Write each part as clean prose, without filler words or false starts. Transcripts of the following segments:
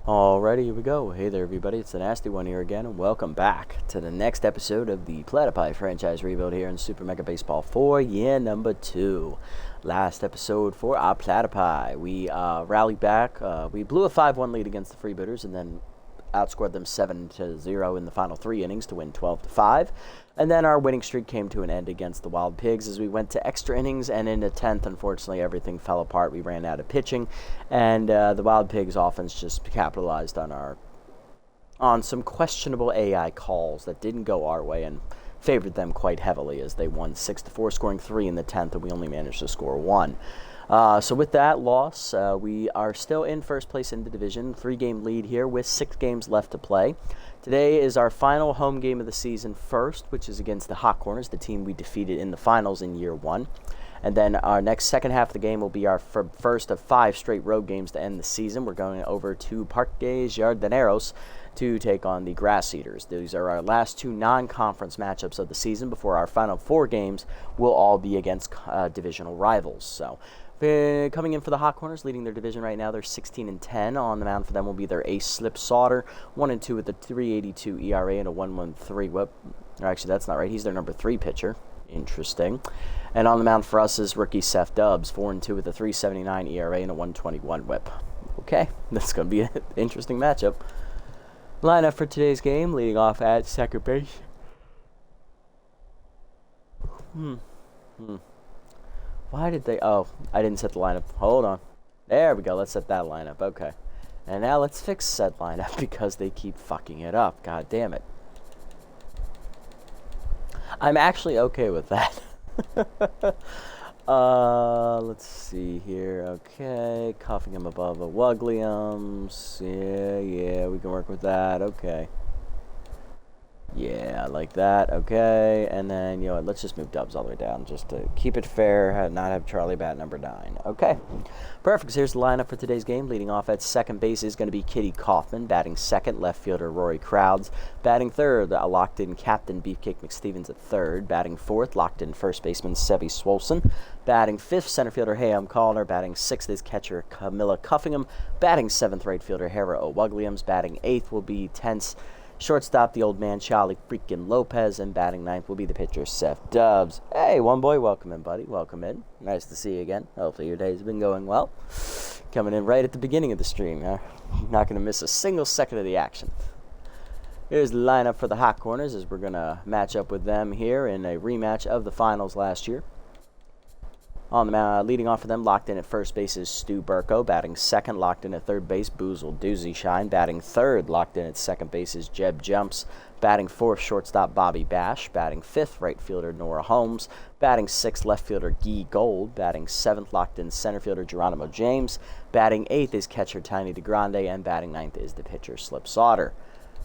Alrighty, here we go. Hey there, everybody. It's the Nasty One here again, and welcome back to the next episode of the Platypi franchise rebuild here in Super Mega Baseball 4, year number 2. Last episode for our Platypi. We rallied back. We blew a 5-1 lead against the Freebooters, and then outscored them 7-0 in the final 3 innings to win 12-5. And then our winning streak came to an end against the Wild Pigs as we went to extra innings, and in the 10th, unfortunately, everything fell apart. We ran out of pitching, and the Wild Pigs offense just capitalized on some questionable AI calls that didn't go our way and favored them quite heavily as they won 6-4, scoring 3 in the 10th, and we only managed to score 1. So with that loss, we are still in first place in the division, 3-game lead here with 6 games left to play. Today is our final home game of the season first, which is against the Hot Corners, the team we defeated in the finals in year 1. And then our next second half of the game will be our first of 5 straight road games to end the season. We're going over to Parques Jardineros to take on the Grass Eaters. These are our last 2 non-conference matchups of the season before our final 4 games will all be against divisional rivals. So coming in for the Hot Corners, leading their division right now, they're 16-10. On the mound for them will be their ace, Slip Sauter, 1-2 with a 3.82 ERA and a 1.13 whip. Or actually, that's not right. He's their number 3 pitcher. Interesting. And on the mound for us is rookie Seth Dubs, 4-2 with a 3.79 ERA and a 1.21 whip. Okay, that's going to be an interesting matchup. Lineup for today's game, leading off at second base. Why did they... Oh, I didn't set the lineup. Hold on. There we go. Let's set that lineup. Okay. And now let's fix said lineup because they keep fucking it up. God damn it. I'm actually okay with that. Let's see here. Okay. Coughing him above a Wugliums. Yeah, we can work with that. Okay. Yeah, I like that. Okay, and then, you know what, let's just move Dubs all the way down just to keep it fair, not have Charlie bat number 9. Okay, perfect. So here's the lineup for today's game. Leading off at second base is going to be Kitty Kaufman. Batting second, left fielder Rory Crowds. Batting third, a locked-in captain Beefcake McStevens at third. Batting fourth, locked-in first baseman Sevy Swolson. Batting fifth, center fielder Hayam Callner. Batting sixth is catcher Camilla Cuffingham. Batting seventh, right fielder Hera O'Wugliams. Batting eighth will be tense shortstop, the old man, Charlie freaking Lopez, and batting ninth will be the pitcher, Seth Dubs. Hey, one boy, welcome in, buddy. Welcome in. Nice to see you again. Hopefully your day's been going well. Coming in right at the beginning of the stream, huh? Not going to miss a single second of the action. Here's the lineup for the Hot Corners as we're going to match up with them here in a rematch of the finals last year. On the mound, leading off for them, locked in at first base is Stu Burko. Batting second, locked in at third base, Boozle Doozy Shine. Batting third, locked in at second base is Jeb Jumps. Batting fourth, shortstop Bobby Bash. Batting fifth, right fielder Nora Holmes. Batting sixth, left fielder Guy Gold. Batting seventh, locked in center fielder Geronimo James. Batting eighth is catcher Tiny DeGrande. And batting ninth is the pitcher Slip Sauter.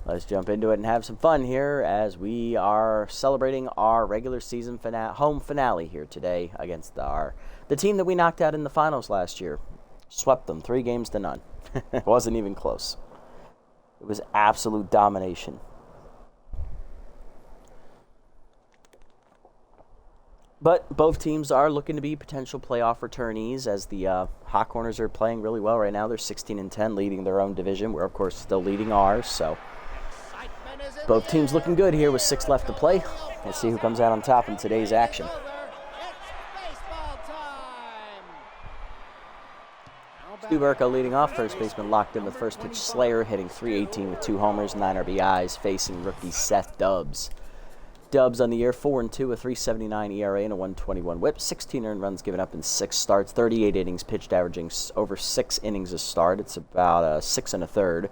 Let's jump into it and have some fun here as we are celebrating our regular season home finale here today against the team that we knocked out in the finals last year. Swept them 3-0. It wasn't even close. It was absolute domination. But both teams are looking to be potential playoff returnees as the Hot Corners are playing really well right now. They're 16-10, leading their own division. We're, of course, still leading ours, so both teams looking good here with 6 left to play. Let's see who comes out on top in today's action. Stu Burko leading off, first baseman locked in with first pitch Slayer, hitting .318 with 2 homers, 9 RBIs, facing rookie Seth Dubs. Dubs on the year, 4-2, a 3.79 ERA and a 1.21 whip, 16 earned runs given up in 6 starts, 38 innings pitched, averaging over 6 innings a start. It's about 6 1/3.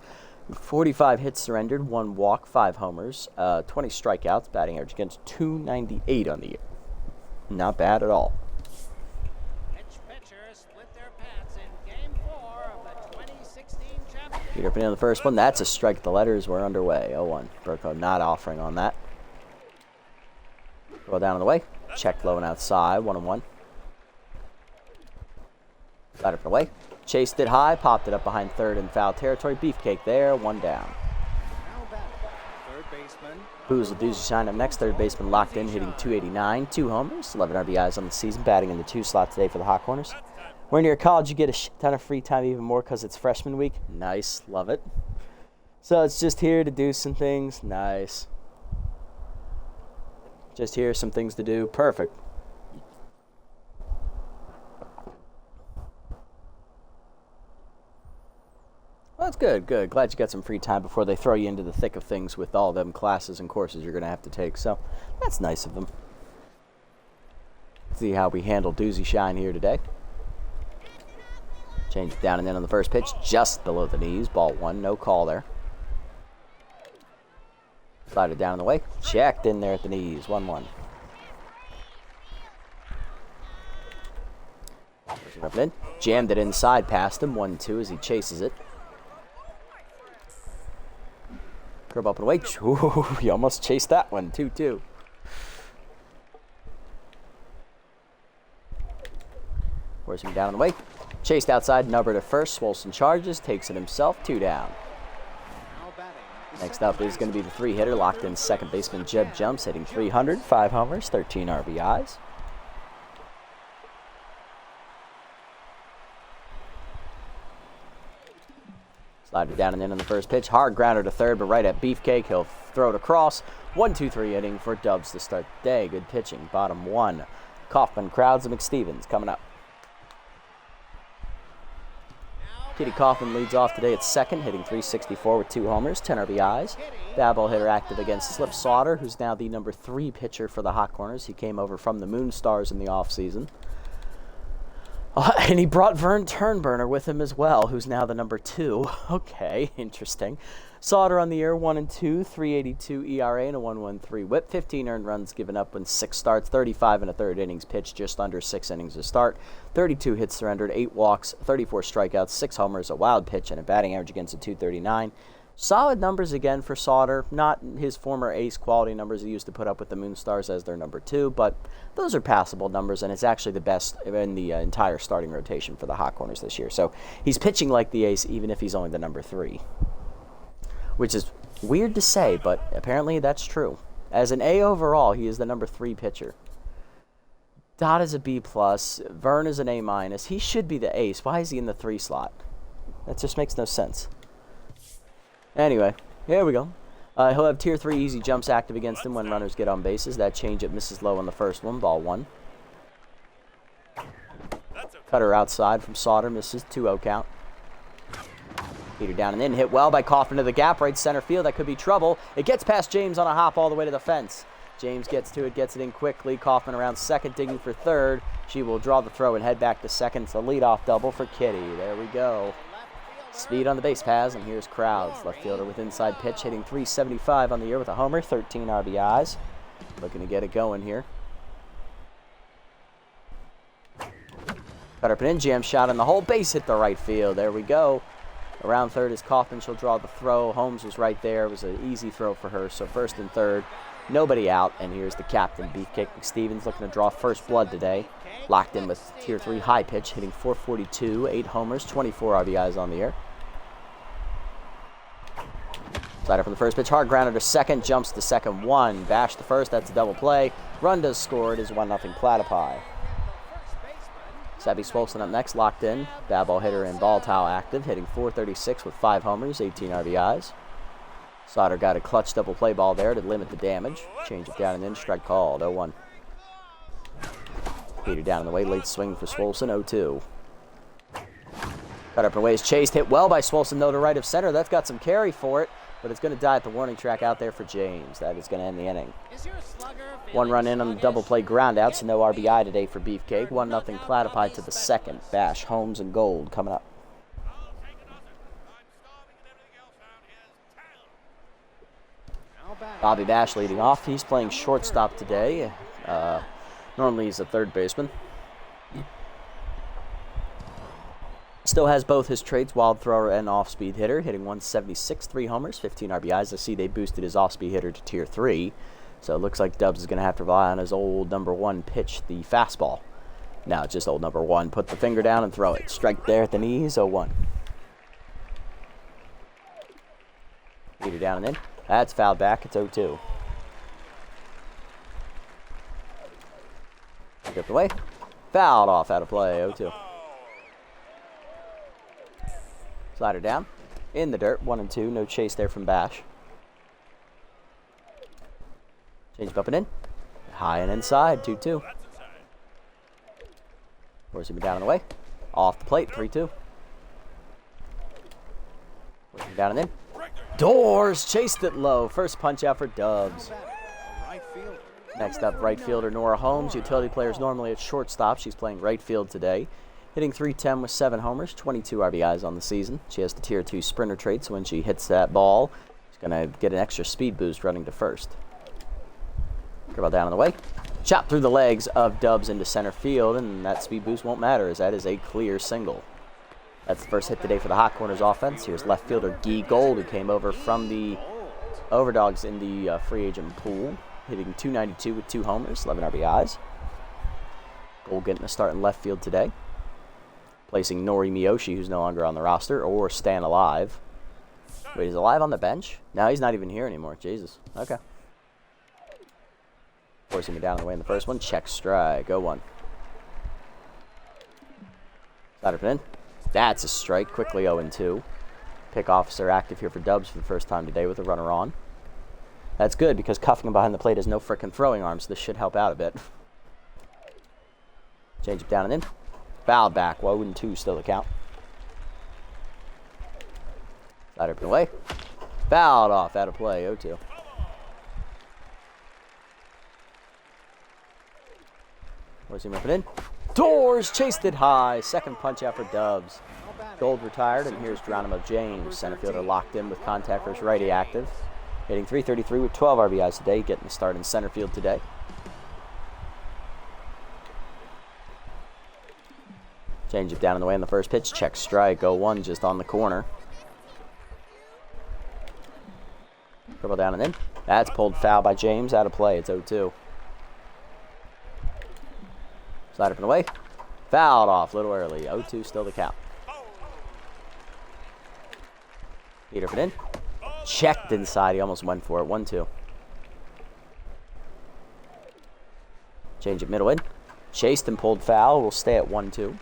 45 hits surrendered, 1 walk, 5 homers, 20 strikeouts, batting average against .298 on the year. Not bad at all. Peter opening on the first one. That's a strike. The letters were underway. 0-1. Burko not offering on that. Roll down on the way. Check low and outside. 1-1. Got it for the way. Chased it high. Popped it up behind third in foul territory. Beefcake there. 1 down. Boozle Doozy Shine up next. Third baseman locked in, hitting .289. 2 homers. 11 RBIs on the season. Batting in the 2 slot today for the Hot Corners. When you're at college, you get a shit ton of free time, even more because it's freshman week. Nice. Love it. So it's just here to do some things. Nice. Just here, some things to do. Perfect. Well, that's good, good. Glad you got some free time before they throw you into the thick of things with all them classes and courses you're going to have to take. So that's nice of them. See how we handle Doozy Shine here today. Change it down and in on the first pitch, just below the knees. Ball one, no call there. Slide it down in the way. Checked in there at the knees. 1-1. Pushing up and in. Jammed it inside past him. 1-2 as he chases it. Curve up and away. Ooh, he almost chased that one. 2-2. Force him down on the way. Chased outside. Number to first. Swolson charges. Takes it himself. 2 down. Next up is going to be the 3-hitter, locked in second baseman Jeb Jumps, hitting 300, 5 homers, 13 RBIs. Slide it down and in on the first pitch. Hard grounder to third, but right at Beefcake. He'll throw it across. 1-2-3 inning for Dubs to start the day. Good pitching. Bottom 1. Kaufman crowds and McStevens coming up. Kitty Kaufman leads off today at second, hitting 364 with 2 homers, 10 RBIs. Doubleheader active against Slip Sauter, who's now the number 3 pitcher for the Hot Corners. He came over from the Moonstars in the offseason. And he brought Vern Turnburner with him as well, who's now the number 2. Okay, interesting. Sauter on the year, 1-2, 3.82 ERA and a 1.13 WHIP. 15 earned runs given up in 6 starts, 35 and a third innings pitched, just under 6 innings to start. 32 hits surrendered, 8 walks, 34 strikeouts, 6 homers, a wild pitch, and a batting average against a 239. Solid numbers again for Sauter. Not his former ace quality numbers he used to put up with the Moonstars as their number 2, but those are passable numbers, and it's actually the best in the entire starting rotation for the Hot Corners this year. So he's pitching like the ace, even if he's only the number 3. Which is weird to say, but apparently that's true. As an A overall, he is the number 3 pitcher. Dot is a B+. Vern is an A-. He should be the ace. Why is he in the 3 slot? That just makes no sense. Anyway, here we go. He'll have Tier 3 easy jumps active against him when runners get on bases. That changeup misses low on the first one. Ball 1. Cutter outside from Sauter. Misses. 2-0 count. Peter down and in, hit well by Kaufman to the gap, right center field. That could be trouble. It gets past James on a hop all the way to the fence. James gets to it, gets it in quickly. Kaufman around second, digging for third. She will draw the throw and head back to second. It's a leadoff double for Kitty. There we go. Speed on the base paths, and here's Crowds. Left fielder with inside pitch, hitting 375 on the year with a homer, 13 RBIs. Looking to get it going here. Cut up and in, jam shot in the hole. Base hit the right field. There we go. Around third is Kaufman. She'll draw the throw. Holmes was right there. It was an easy throw for her. So first and third, nobody out. And here's the captain, Beefcake McStevens, looking to draw first blood today. Locked in with Tier 3 high pitch, hitting 442, 8 homers, 24 RBIs on the year. Slider from the first pitch, hard grounder to second, jumps to second, 1. Bash to first, that's a double play. Run does score. It is 1-0 Platypi. Sabby Swolson up next, locked in. Doubleheader and ball towel active, hitting 436 with 5 homers, 18 RBIs. Sauter got a clutch double play ball there to limit the damage. Change it down and in, strike called, 0-1. Peter down in the way, late swing for Swolson, 0-2. Cut up and away is chased, hit well by Swolson, though, to right of center. That's got some carry for it, but it's going to die at the warning track out there for James. That is going to end the inning. 1 run in on the double play ground out, so no RBI today for Beefcake. 1-0 Platypi to the second. Bash, Holmes, and Gold coming up. Bobby Bash leading off. He's playing shortstop today. Normally he's a third baseman. Still has both his traits, wild thrower and off-speed hitter, hitting 176, 3 homers, 15 RBIs. I see they boosted his off-speed hitter to Tier 3. So it looks like Dubs is going to have to rely on his old number 1 pitch, the fastball. Now it's just old number 1. Put the finger down and throw it. Strike there at the knees, 0-1. Peter down and in. That's fouled back. It's 0-2. Tipped away. Fouled off out of play, 0-2. Slider down. In the dirt, 1 and 2. No chase there from Bash. Change up and in. High and inside, 2-2. Forcing me down and away. Off the plate, 3-2. Forcing down and in. Doors chased it low. First punch out for Dubs. Next up, right fielder Nora Holmes. Utility players normally at shortstop. She's playing right field today. Hitting .310 with 7 homers, 22 RBIs on the season. She has the Tier 2 sprinter trait, so when she hits that ball, she's going to get an extra speed boost running to first. Curveball down on the way. Chop through the legs of Dubs into center field, and that speed boost won't matter as that is a clear single. That's the first hit today for the Hot Corners offense. Here's left fielder Guy Gold, who came over from the Overdogs in the free agent pool. Hitting .292 with 2 homers, 11 RBIs. Gold getting a start in left field today. Placing Nori Miyoshi, who's no longer on the roster, or Stan Alive. Wait, he's alive on the bench? No, he's not even here anymore. Jesus. Okay. Forcing me down the way in the first one. Check strike. 0-1. Slider pin in. That's a strike. Quickly 0-2. Pick officer active here for Dubs for the first time today with a runner on. That's good because cuffing him behind the plate has no frickin' throwing arms, so this should help out a bit. Change it down and in. Fouled back. 1-2 still the count. Slider up and away. Fouled off. Out of play. 0-2. Forcing him up and in. Doors chased it high. Second punch out for Dubs. Gold retired, and here's Geronimo James. Center fielder locked in with contact for his righty active. Hitting .333 with 12 RBIs today. Getting the start in center field today. Change it down in the way in the first pitch. Check strike. 0-1 just on the corner. Dribble down and in. That's pulled foul by James. Out of play. It's 0-2. Slide up and away. Fouled off a little early. 0-2 still the count. Heater up and in. Checked inside. He almost went for it. 1-2. Change it middle in. Chased and pulled foul. We'll stay at 1-2.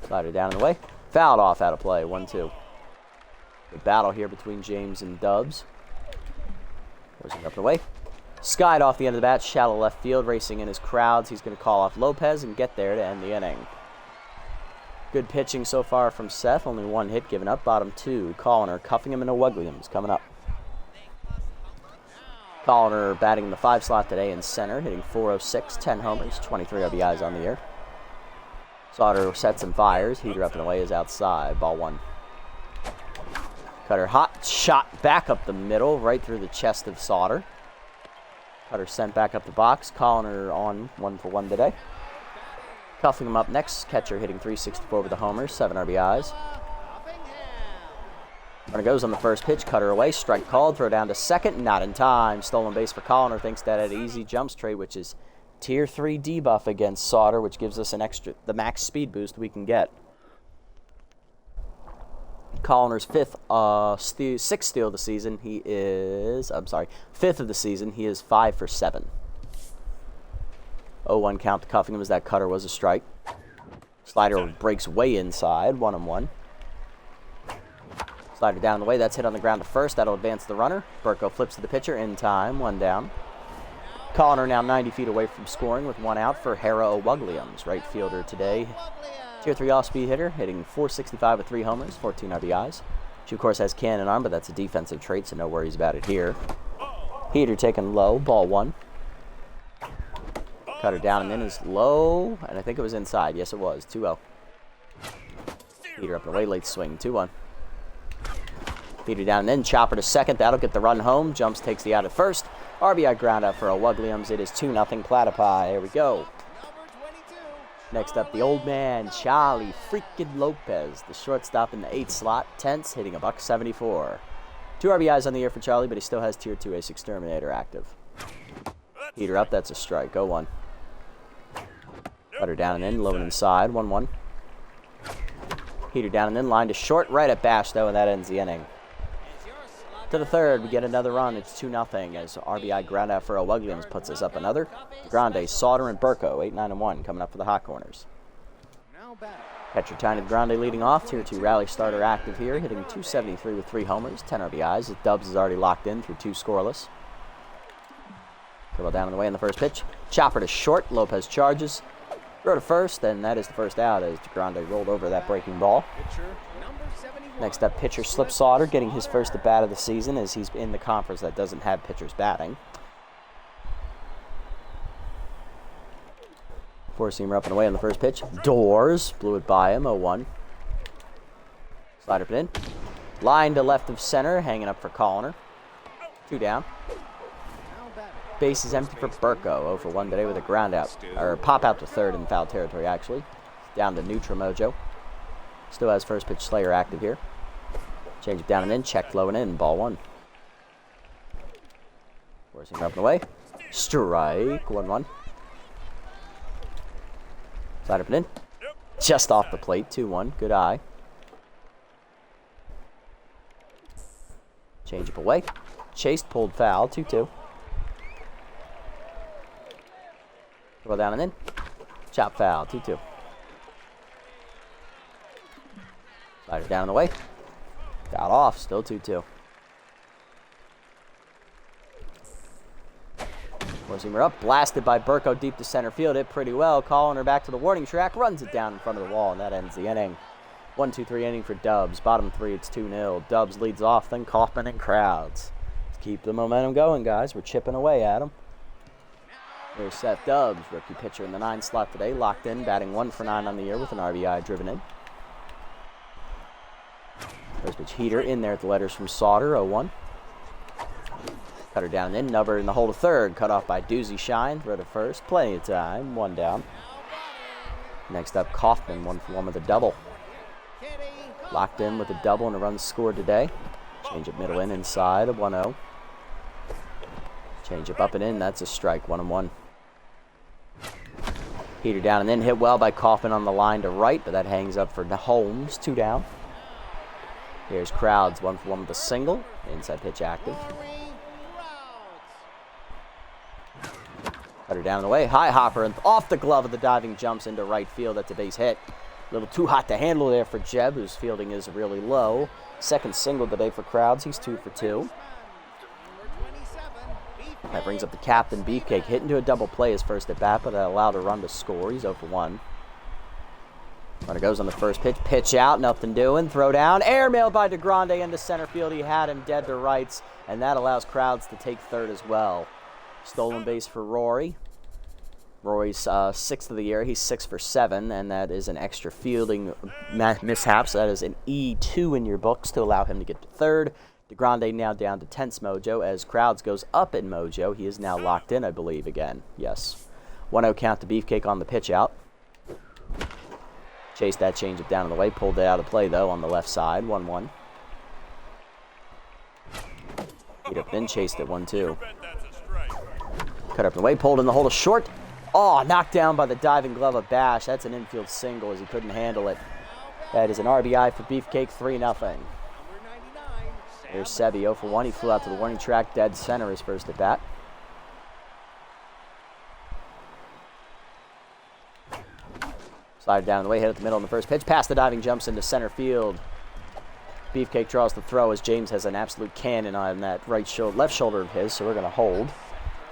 Slider down in the way. Fouled off out of play. 1-2. The battle here between James and Dubs. Forcing up and away. Skied off the end of the bat. Shallow left field. Racing in his crowds. He's going to call off Lopez and get there to end the inning. Good pitching so far from Seth. Only 1 hit given up. Bottom 2. Colliner cuffing him into Williams coming up. Colliner batting in the 5 slot today in center. Hitting .406. 10 homers. 23 RBIs on the year. Sauter sets and fires. Heater up and away is outside. Ball 1. Cutter hot shot back up the middle. Right through the chest of Sauter. Cutter sent back up the box. Colliner on 1 for 1 today. Cuffing him up next. Catcher hitting .364 with the homers. 7 RBIs. Runner goes on the first pitch. Cutter away. Strike called. Throw down to second. Not in time. Stolen base for Colliner. Thinks that at easy jumps trade, which is Tier 3 debuff against Sauter, which gives us the max speed boost we can get. Colliner's 6th steal of the season. Fifth of the season. He is 5 for 7. 0-1 count to cuffing him as that cutter was a strike. Slider breaks way inside. 1-1. Slider down the way. That's hit on the ground to first. That'll advance the runner. Burko flips to the pitcher in time. 1 down. Colliner now 90 feet away from scoring with 1 out for Hera O'Wugliams, right fielder today. Tier 3 off-speed hitter, hitting .465 with 3 homers, 14 RBIs. She, of course, has cannon arm, but that's a defensive trait, so no worries about it here. Heater taken low, ball 1. Cutter down and in is low, and I think it was inside. Yes, it was. 2-0. Heater up and away, late swing, 2-1. Heater down and in, chopper to second. That'll get the run home. Jumps, takes the out at first. RBI ground out for O'Wugliams. It is 2-0 Platypi. Here we go. Next up, the old man, Charlie freaking Lopez, the shortstop in the 8th slot. Tense, hitting $174. 2 RBIs on the year for Charlie, but he still has Tier 2 Ace Exterminator active. Heater up, that's a strike. 0-1. Cutter down and in, low and inside. 1-1. Heater down and in, line to short, right at Bash, though, and that ends the inning. To the 3rd, we get another run. It's 2-0 as RBI ground out for O'Wugliams puts us up another. Grande, Sauter, and Burko, 8-9-1, coming up for the Hot Corners. Catcher Tiny Grande leading off. Tier 2 rally starter active here, hitting 273 with 3 homers, 10 RBIs. The Dubs is already locked in through 2 scoreless. Curveball down and away in the first pitch. Chopper to short. Lopez charges. Throw to first, and that is the first out as Grande rolled over that breaking ball. Next up, pitcher Slip Sauter getting his first at bat of the season as he's in the conference that doesn't have pitchers batting. Four-seamer up and away on the first pitch. Doors blew it by him, 0-1. Slider put in. Line to left of center, hanging up for Colliner. 2 down. Base is empty for Burko, 0-for-1 today with a ground out, or pop out to third in foul territory actually. Down to neutral Mojo. Still has first pitch Slayer active here. Change it down and in, check low and in, ball 1. Four-seamer up and away. Strike, 1-1. Slider put in. Just off the plate, 2-1. Good eye. Change up away. Chased, pulled foul, 2-2. Roll down and in. Chop foul, 2-2. Slider down and away. Got off, still 2-2. Four-seamer up, blasted by Burko deep to center field. Hit pretty well. Colliner back to the warning track, runs it down in front of the wall, and that ends the inning. 1-2-3 inning for Dubs. Bottom 3, it's 2-0. Dubs leads off, then Kaufman and Crowds. Let's keep the momentum going, guys. We're chipping away at them. Here's Seth Dubs, rookie pitcher in the 9 slot today. Locked in, batting 1 for 9 on the year with an RBI driven in. First pitch Heater in there at the letters from Sauter, 0-1. Cutter down and in, Nubber in the hole to third. Cut off by Doozy Shine. Throw to first. Plenty of time. 1 down. Next up, Kaufman, 1-for-1 with a double. Locked in with a double and a run scored today. Change up middle in inside, 1-0. Change up and in. That's a strike, 1-1. Heater down and in. Hit well by Kaufman on the line to right, but that hangs up for Holmes. 2 down. Here's Crowds, 1-for-1 with a single. Inside pitch active. Cutter down and away. High hopper and off the glove of the diving jumps into right field. That's a base hit. A little too hot to handle there for Jeb, whose fielding is really low. Second single today for Crowds. He's 2 for 2. That brings up the captain, Beefcake. Hit into a double play his first at bat, but that allowed a run to score. He's 0 for 1. Runner goes on the first pitch. Pitch out, nothing doing. Throw down. Airmailed by DeGrande into center field. He had him dead to rights, and that allows Crowds to take third as well. Stolen base for Rory. Rory's 6th of the year. He's 6 for 7, and that is an extra fielding mishap. So that is an E2 in your books to allow him to get to third. DeGrande now down to 10th Mojo as Crowds goes up in Mojo. He is now locked in, I believe, again. Yes. 1-0 count to Beefcake on the pitch out. Chased that changeup down in the way. Pulled it out of play, though, on the left side. 1-1. Beat up then, chased it 1-2. Cut up and away, pulled in the hole to short. Oh, knocked down by the diving glove of Bash. That's an infield single as he couldn't handle it. That is an RBI for Beefcake, 3-0. Here's Sebi, 0 for 1. He flew out to the warning track, dead center his first at bat. Slide down the way, hit at the middle in the first pitch. Past the diving jumps into center field. Beefcake draws the throw as James has an absolute cannon on that left shoulder of his, so we're going to hold.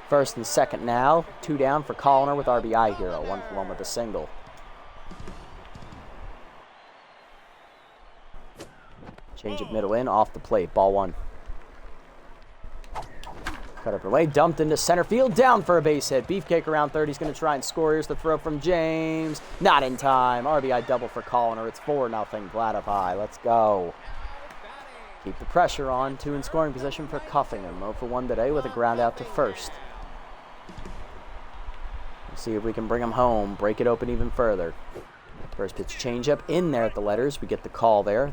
First and second now. 2 down for Colliner with RBI hero. 1 for 1 with a single. Change it middle in, off the plate. Ball 1. Cut up and away, dumped into center field, down for a base hit. Beefcake around third. He's going to try and score. Here's the throw from James. Not in time. RBI double for Colliner. It's 4-0 Platypi. Let's go. Keep the pressure on. 2 in scoring position for Cuffingham. 0 for 1 today with a ground out to first. Let's see if we can bring him home. Break it open even further. First pitch changeup in there at the letters. We get the call there.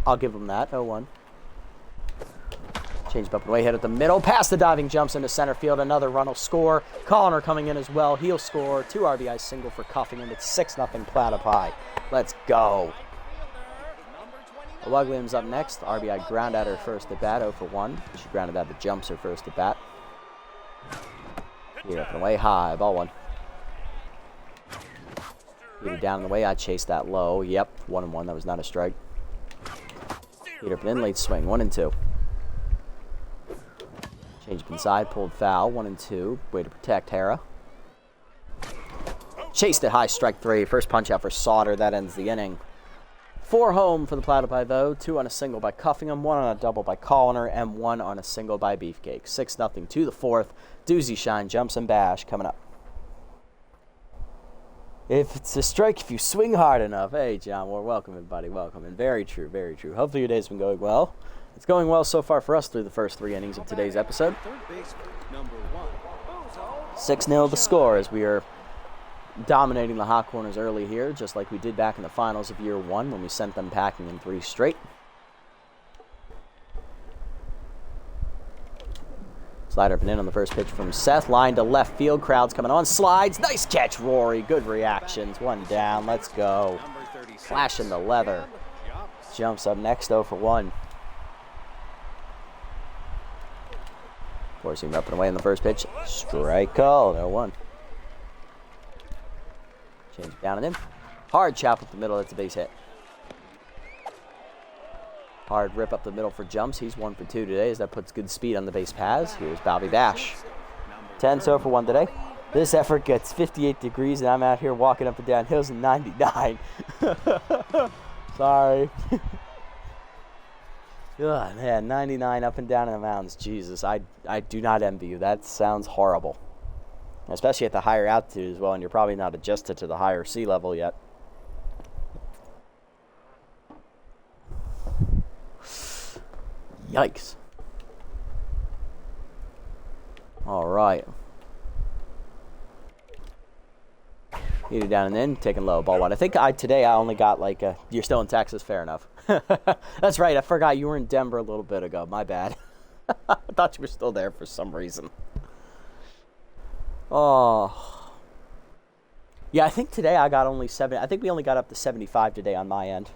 I'll give him that. 0-1. Change up and away, hit at the middle. Past the diving jumps into center field. Another run will score. Colliner coming in as well. He'll score. 2 RBI single for Cuffingham. It's 6-0 Platypi. Let's go. Williams up next. RBI ground out her first at bat. 0 for 1. She grounded out the jumps her first at bat. Here up and away high. Ball 1. Heater down in the way. I chased that low. Yep, 1-1. That was not a strike. Heater up and in. Late swing. 1-2. Change up inside. Pulled foul. 1-2. Way to protect Hera. Chased it high. Strike 3. First punch out for Sauter. That ends the inning. 4 home for the Platypi, though. 2 on a single by Cuffingham, 1 on a double by Colliner, and 1 on a single by Beefcake. 6-0 to the 4th. Doozy Shine jumps and bash coming up. If it's a strike, if you swing hard enough. Hey, John, well, welcome, everybody. Welcome. And very true, very true. Hopefully your day's been going well. It's going well so far for us through the first 3 innings of today's episode. 6-0 the score as we are dominating the hot corners early here, just like we did back in the finals of year 1 when we sent them packing in 3 straight. Slider up and in on the first pitch from Seth. Line to left field. Crowd's coming on. Slides. Nice catch, Rory. Good reactions. 1 down. Let's go. Flashing the leather. Jumps up next 0-for-1. Forcing him up and away in the first pitch. Strike call. 0-1. Change it down and in. Hard chop up the middle. That's a base hit. Hard rip up the middle for jumps. He's 1 for 2 today as that puts good speed on the base paths. Here's Bobby Bash. 10 so for 1 today. This effort gets 58 degrees and I'm out here walking up and down hills in 99. Sorry. Ugh, man, 99 up and down in the mountains. Jesus, I do not envy you. That sounds horrible. Especially at the higher altitude as well, and you're probably not adjusted to the higher sea level yet. Yikes. All right. Heated down and in, taking low, ball 1. I think today I only got like a, you're still in Texas, fair enough. That's right, I forgot you were in Denver a little bit ago, my bad. I thought you were still there for some reason. Oh. Yeah, I think today I got only 7. I think we only got up to 75 today on my end.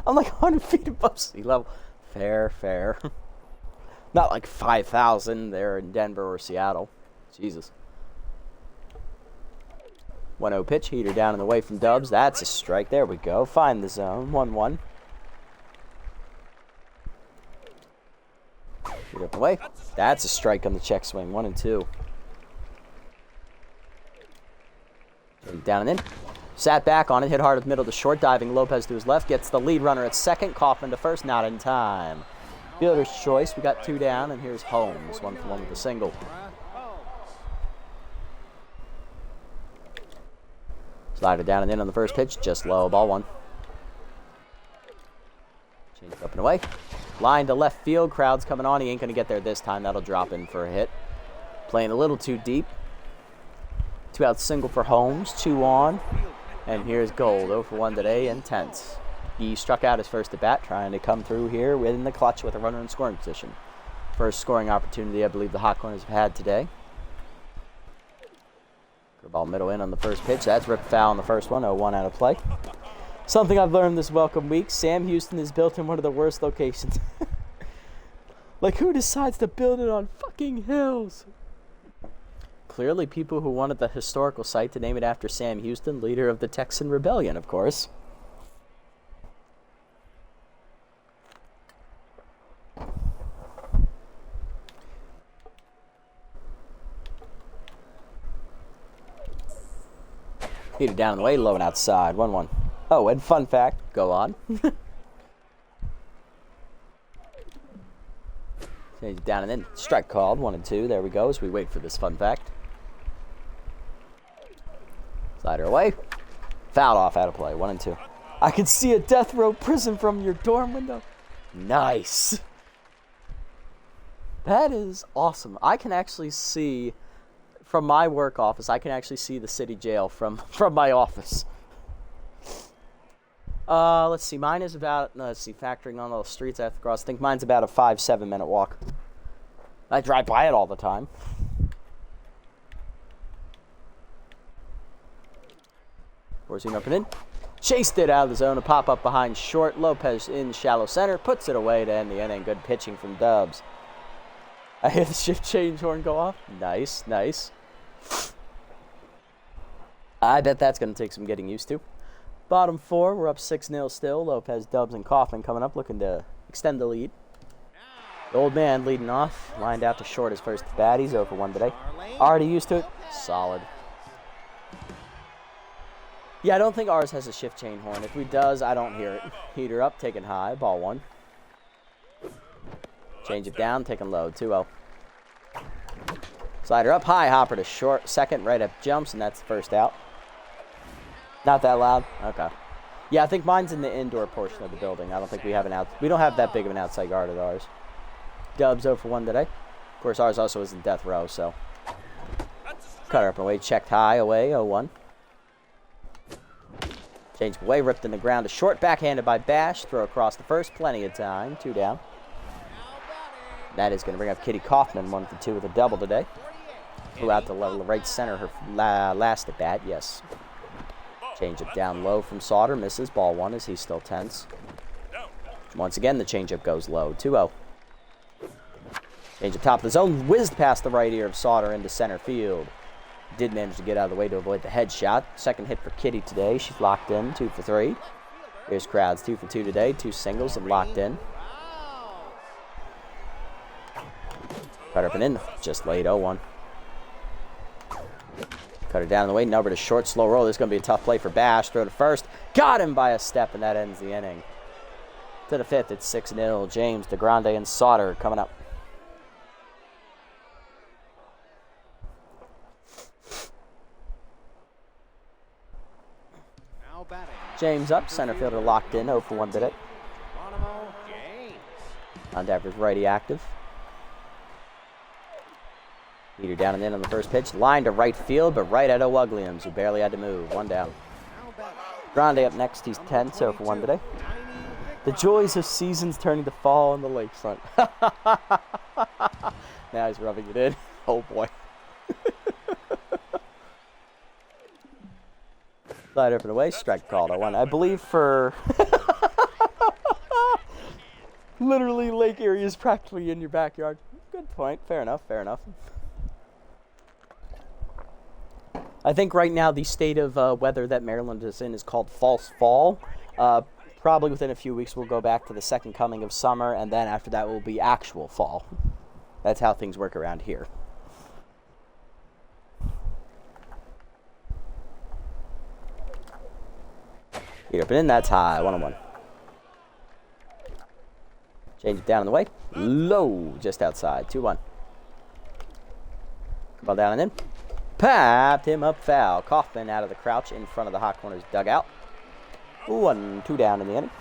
I'm like 100 feet above sea level. Fair, fair. Not like 5,000 there in Denver or Seattle. Jesus. 1-0 pitch. Heater down and away from Dubs. That's a strike. There we go. Find the zone. 1-1. Heater up and away. That's a strike on the check swing. 1-2. Down and in. Sat back on it, hit hard at the middle to short, diving Lopez to his left, gets the lead runner at second, Kaufman to first, not in time. Fielder's choice, we got 2 down, and here's Holmes, 1 for 1 with a single. Slider down and in on the first pitch, just low, ball 1. Change up and away. Line to left field, crowd's coming on, he ain't going to get there this time, that'll drop in for a hit. Playing a little too deep. 2 out single for Holmes, 2 on. And here's Gold, 0 for 1 today, intense. He struck out his first at bat, trying to come through here within the clutch with a runner in scoring position. First scoring opportunity I believe the Hot Corners have had today. Curveball middle in on the first pitch. That's ripped foul on the first one, 0-1 out of play. Something I've learned this welcome week, Sam Houston is built in one of the worst locations. Like, who decides to build it on fucking hills? Clearly people who wanted the historical site to name it after Sam Houston, leader of the Texan Rebellion, of course. Heated down in the way, low and outside, 1-1. Oh, and fun fact, go on. Change it down and in, strike called, 1-2, there we go, as we wait for this fun fact. Slider away. Fouled off out of play. 1-2. I can see a death row prison from your dorm window. Nice. That is awesome. I can actually see, from my work office, I can actually see the city jail from my office. Let's see. Mine is about, let's see, factoring on all the streets I have to cross. I think mine's about a 5-7 minute walk. I drive by it all the time. Forcing up and in. Chased it out of the zone. A pop up behind short. Lopez in shallow center. Puts it away to end the inning. Good pitching from Dubs. I hear the shift change horn go off. Nice, nice. I bet that's going to take some getting used to. Bottom 4, we're up 6-0 still. Lopez, Dubs, and Kaufman coming up, looking to extend the lead. The old man leading off, lined out to short his first bat. He's 0 for 1 today. Already used to it. Solid. Yeah, I don't think ours has a shift chain horn. If we does, I don't hear it. Heater up, taking high, ball 1. Change it down, taking low, 2-0. Slider up high, hopper to short, second, right up jumps, and that's the first out. Not that loud? Okay. Yeah, I think mine's in the indoor portion of the building. I don't think we have we don't have that big of an outside guard at ours. Dubs 0 for 1 today. Of course, ours also is in death row, so. Cutter up and away, checked high, away, 0-1. Change away, ripped in the ground to short, backhanded by Bash. Throw across the first, plenty of time, 2 down. That is going to bring up Kitty Kaufman, 1 for 2 with a double today. Flew out to level of right center her last at bat, yes. Change it down low from Sauter, misses, ball 1 as he's still tense. Once again, the changeup goes low, 2-0. Change up top of the zone, whizzed past the right ear of Sauter into center field. Did manage to get out of the way to avoid the headshot. Second hit for Kitty today. She's locked in, 2 for 3. Here's Crowds, 2 for 2 today. 2 singles and locked in. Cut up and in, just late, 0-1. Cut her down in the way, number to short, slow roll. This is going to be a tough play for Bash. Throw to first. Got him by a step, and that ends the inning. To the 5th, it's 6-0. James, DeGrande, and Sauter coming up. James up, center fielder locked in, 0 for 1 today. On average, righty active. Heater down and in on the first pitch. Line to right field, but right at O'Wugliams, who barely had to move. 1 down. Grande up next. He's 10, 0 for 1 today. The joys of seasons turning to fall on the lakefront. Now he's rubbing it in. Oh, boy. Slide up and away. Strike called. 0-1. I believe for... literally, lake area is practically in your backyard. Good point. Fair enough. Fair enough. I think right now the state of weather that Maryland is in is called false fall. Probably within a few weeks we'll go back to the second coming of summer, and then after that will be actual fall. That's how things work around here. Get up and in, that's high, 1-1. Change it down in the way. Low, just outside, 2-1. Ball down and in. Papped him up foul. Kaufman out of the crouch in front of the hot corners dugout. 1-2 down in the inning.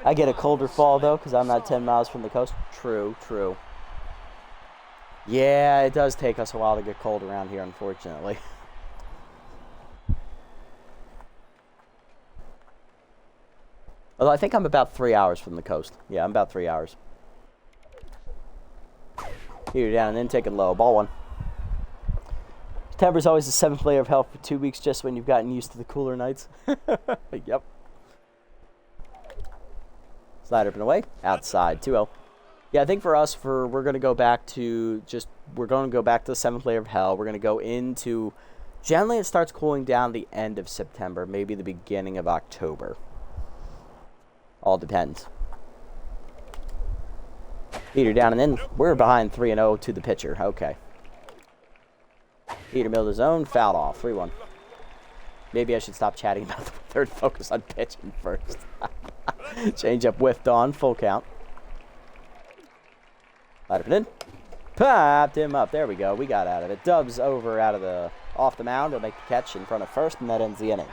I get a colder fall, though, because I'm not 10 miles from the coast. True, true. Yeah, it does take us a while to get cold around here, unfortunately. Although I think I'm about 3 hours from the coast. Yeah, I'm about 3 hours. Here down and then taking low. Ball 1. September's always the 7th layer of hell for 2 weeks just when you've gotten used to the cooler nights. Yep. Slide up and away. Outside. 2-0. Yeah, I think for us, we're going to go back to the 7th layer of hell. We're going to go into, generally it starts cooling down the end of September, maybe the beginning of October. All depends. Heater down and in. We're behind 3-0 to the pitcher. Okay. Heater milled his own. Fouled off. 3-1. Maybe I should stop chatting about the third. Focus on pitching first. Change up whiffed on. Full count. Light up and in. Popped him up. There we go. We got out of it. Dubs over off the mound. He'll make the catch in front of first, and that ends the inning.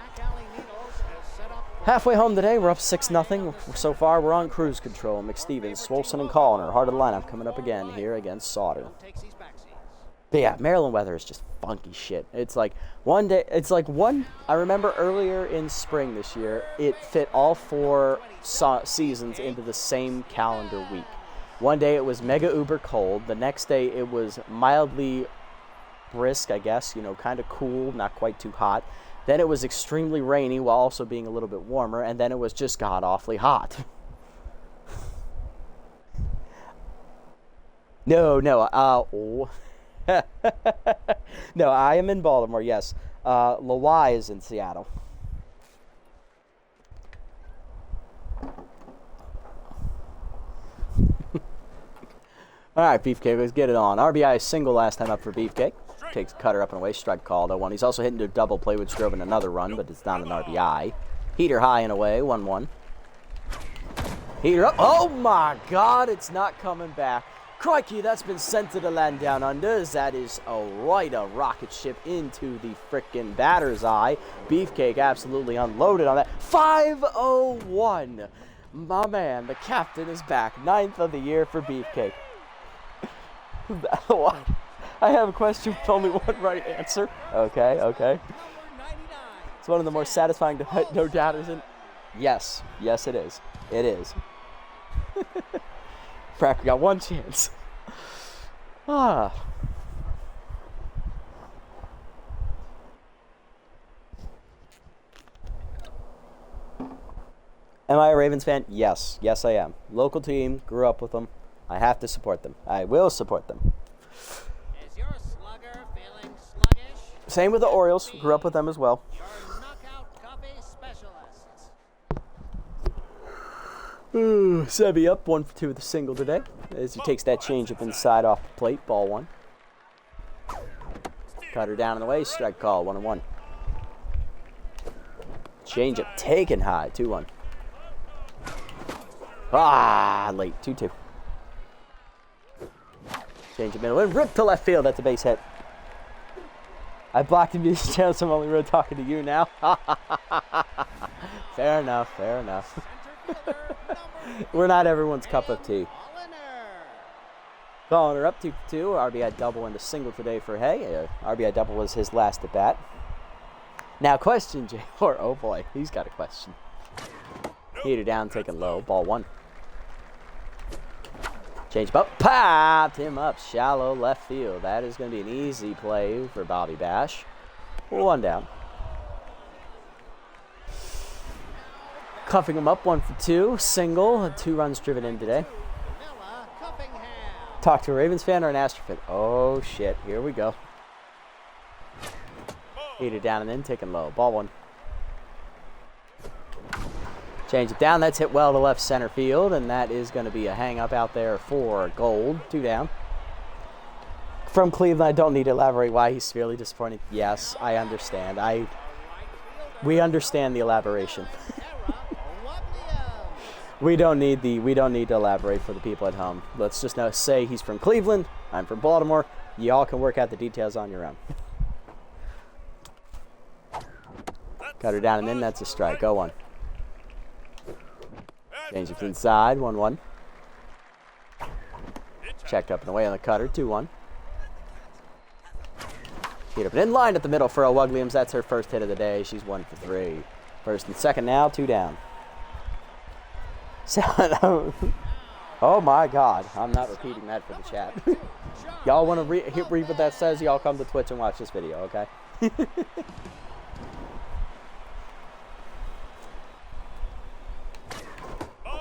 Halfway home today, we're up 6-0. So far, we're on cruise control. McStevens, Swolson, and Callner. Heart of the lineup coming up again here against Sauter. But yeah, Maryland weather is just funky shit. It's like I remember earlier in spring this year, it fit all 4 seasons into the same calendar week. One day it was mega uber cold. The next day it was mildly brisk, I guess, kind of cool, not quite too hot. Then it was extremely rainy while also being a little bit warmer, and then it was just god-awfully hot. No. No, I am in Baltimore, yes. Lawai is in Seattle. All right, Beefcake, let's get it on. RBI single last time up for Beefcake. Takes cutter up and away, strike call, 0-1. He's also hitting to a double play, which drove in another run, but it's not an RBI. Heater high and away, 1-1. Heater up. Oh, my God, it's not coming back. Crikey, that's been sent to the land down under. That is a rocket ship into the frickin' batter's eye. Beefcake absolutely unloaded on that. 5-0-1. My man, the captain is back. 9th of the year for Beefcake. I have a question with only one right answer. Okay. It's one of the more satisfying no doubt, isn't it? Yes, it is. It is. Frack, we got one chance. Am I a Ravens fan? Yes, I am. Local team, grew up with them. I have to support them. I will support them. Is your slugger feeling sluggish? Same with the Orioles. Grew up with them as well. Your knockout coffee specialists. Sebi up 1 for 2 with a single today as he takes that changeup inside off the plate. Ball 1. Cutter down and away. Strike call. 1-1. Changeup taken high. 2-1. Late. 2-2. Change of middle and rip to left field. That's a base hit. I blocked him music channel, so I'm only really talking to you now. Fair enough. We're not everyone's cup of tea. Calling her up 2-2. RBI double and a single today for Hay. RBI double was his last at bat. Now question, J4. Oh boy, he's got a question. Heater down, taken low. Ball 1. Change up, popped him up, shallow left field. That is going to be an easy play for Bobby Bash. 1 down. Cuffing him up, 1 for 2, single, 2 runs driven in today. Talk to a Ravens fan or an Astro fan? Oh shit, here we go. Heater down and in, taken low. Ball 1. Change it down. That's hit well to left center field, and that is going to be a hang-up out there for Gold. 2 down. From Cleveland, I don't need to elaborate why he's severely disappointed. Yes, I understand. We understand the elaboration. we don't need to elaborate for the people at home. Let's just say he's from Cleveland. I'm from Baltimore. Y'all can work out the details on your own. Cut her down and in. That's a strike. 0-1. Change it inside, 1-1. Checked up and away on the cutter, 2-1. Hit up and in line at the middle for Williams. That's her first hit of the day. She's 1 for 3. First and second now, 2 down. Oh my God, I'm not repeating that for the chat. Y'all want to read what that says? Y'all come to Twitch and watch this video, okay?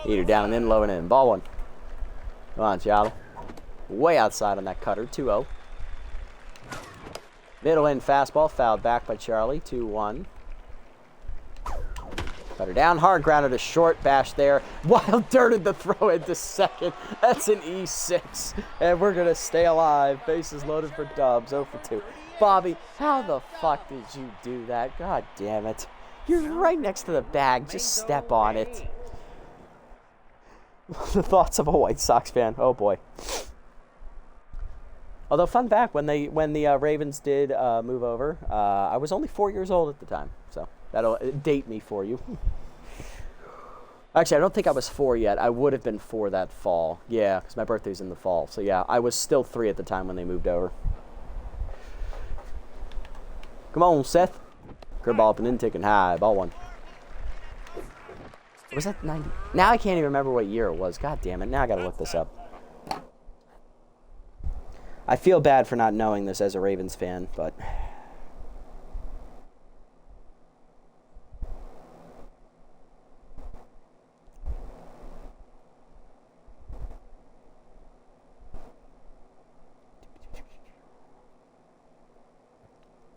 Heater down and in, low and in. Ball 1. Come on, Charlie. Way outside on that cutter. 2-0. Middle in fastball. Fouled back by Charlie. 2-1. Cutter down. Hard grounder to short. Bash there. Wild dirted the throw into second. That's an E6. And we're going to stay alive. Bases loaded for Dubs. 0 for 2. Bobby, how the fuck did you do that? God damn it. You're right next to the bag. Just step on it. The thoughts of a White Sox fan. Oh boy. Although fun fact, when the Ravens did move over, I was only 4 years old at the time, so that'll date me for you. Actually, I don't think I was 4 yet. I would have been 4 that fall. Yeah, because my birthday's in the fall. So yeah, I was still 3 at the time when they moved over. Come on, Seth. Curveball up and in, taking high. Ball 1. Was that 90? Now I can't even remember what year it was. God damn it. Now I gotta look this up. I feel bad for not knowing this as a Ravens fan, but...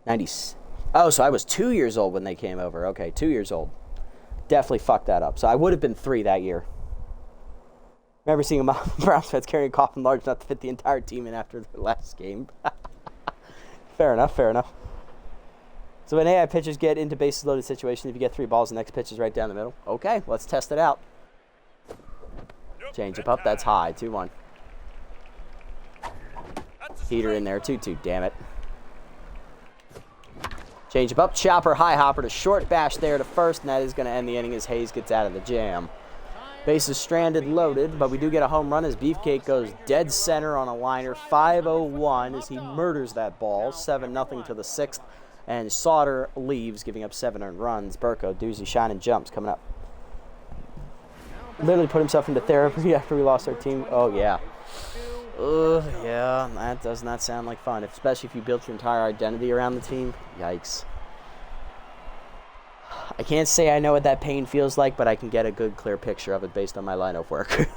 90. Oh, so I was 2 years old when they came over. Okay, 2 years old. Definitely fucked that up. So I would have been 3 that year. Remember seeing a Browns fans carrying a coffin large enough to fit the entire team in after the last game. Fair enough, fair enough. So when AI pitchers get into bases loaded situation, if you get 3 balls, the next pitch is right down the middle. Okay, let's test it out. Change up, that's high, 2-1. Heater in there, 2-2, damn it. Change up, chopper, high hopper to short, bash there to first, and that is going to end the inning as Hayes gets out of the jam. Bases stranded, loaded, but we do get a home run as Beefcake goes dead center on a liner, 5-0-1 as he murders that ball, 7-0 to the 6th, and Sauter leaves, giving up 7 earned runs. Burko, doozy, shining jumps coming up. Literally put himself into therapy after we lost our team. Oh, yeah. Yeah, that does not sound like fun, especially if you built your entire identity around the team. Yikes. I can't say I know what that pain feels like, but I can get a good, clear picture of it based on my line of work.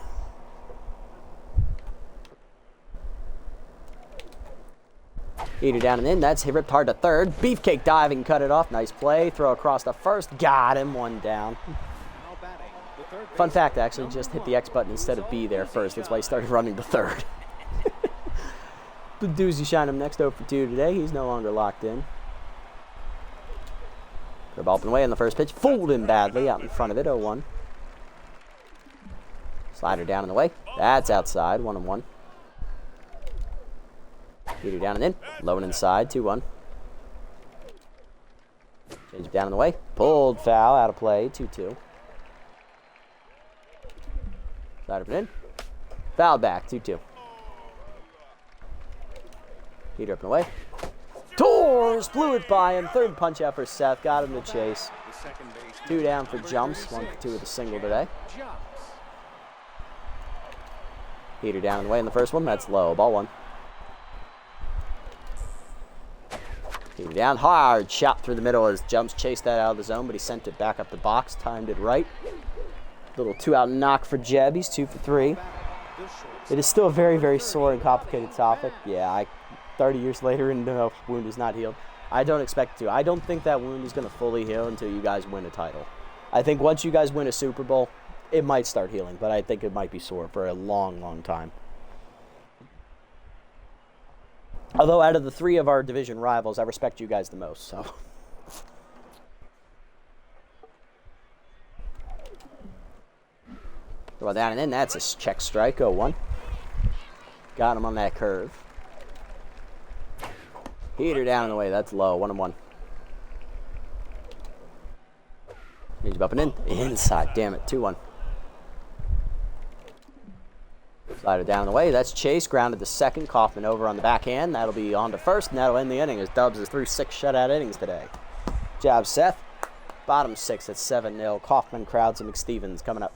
Heater down and in. That's ripped hard to third. Beefcake diving, cut it off. Nice play. Throw across to first. Got him. 1 down. Fun fact, I actually just hit the X button instead of B there first. That's why he started running to third. The doozy shine him next 0 for 2 today. He's no longer locked in. Throw ball up and away on the first pitch. Fooled him badly out in front of it. 0-1. Slider down and away. That's outside. 1-1. Heater down and in. Low and inside. 2-1. Change it down and away. Pulled foul. Out of play. 2-2. Slider up and in. Foul back. 2-2. Heater up and away. Tors blew it by him. Third punch out for Seth. Got him to chase. 2 down for jumps. 1 for 2 with a single today. Heater down and away in the first one. That's low. Ball 1. Heater down hard. Shot through the middle as jumps chased that out of the zone, but he sent it back up the box. Timed it right. Little 2-out knock for Jeb. He's 2 for 3. It is still a very, very sore and complicated topic. Yeah, 30 years later and the wound is not healed. I don't expect it to. I don't think that wound is going to fully heal until you guys win a title. I think once you guys win a Super Bowl, it might start healing, but I think it might be sore for a long, long time. Although out of the 3 of our division rivals, I respect you guys the most, so. Throw down and in. That's a check strike. 0-1. Got him on that curve. Heater down in the way. That's low. 1-1. He's up and in. Inside. Damn it. 2-1. Slider down in the way. That's Chase. Grounded to second. Kaufman over on the backhand. That'll be on to first, and that'll end the inning as Dubs is through 6 shutout innings today. Job, Seth. Bottom 6 at 7-0. Kaufman, Crowds, and McStevens coming up.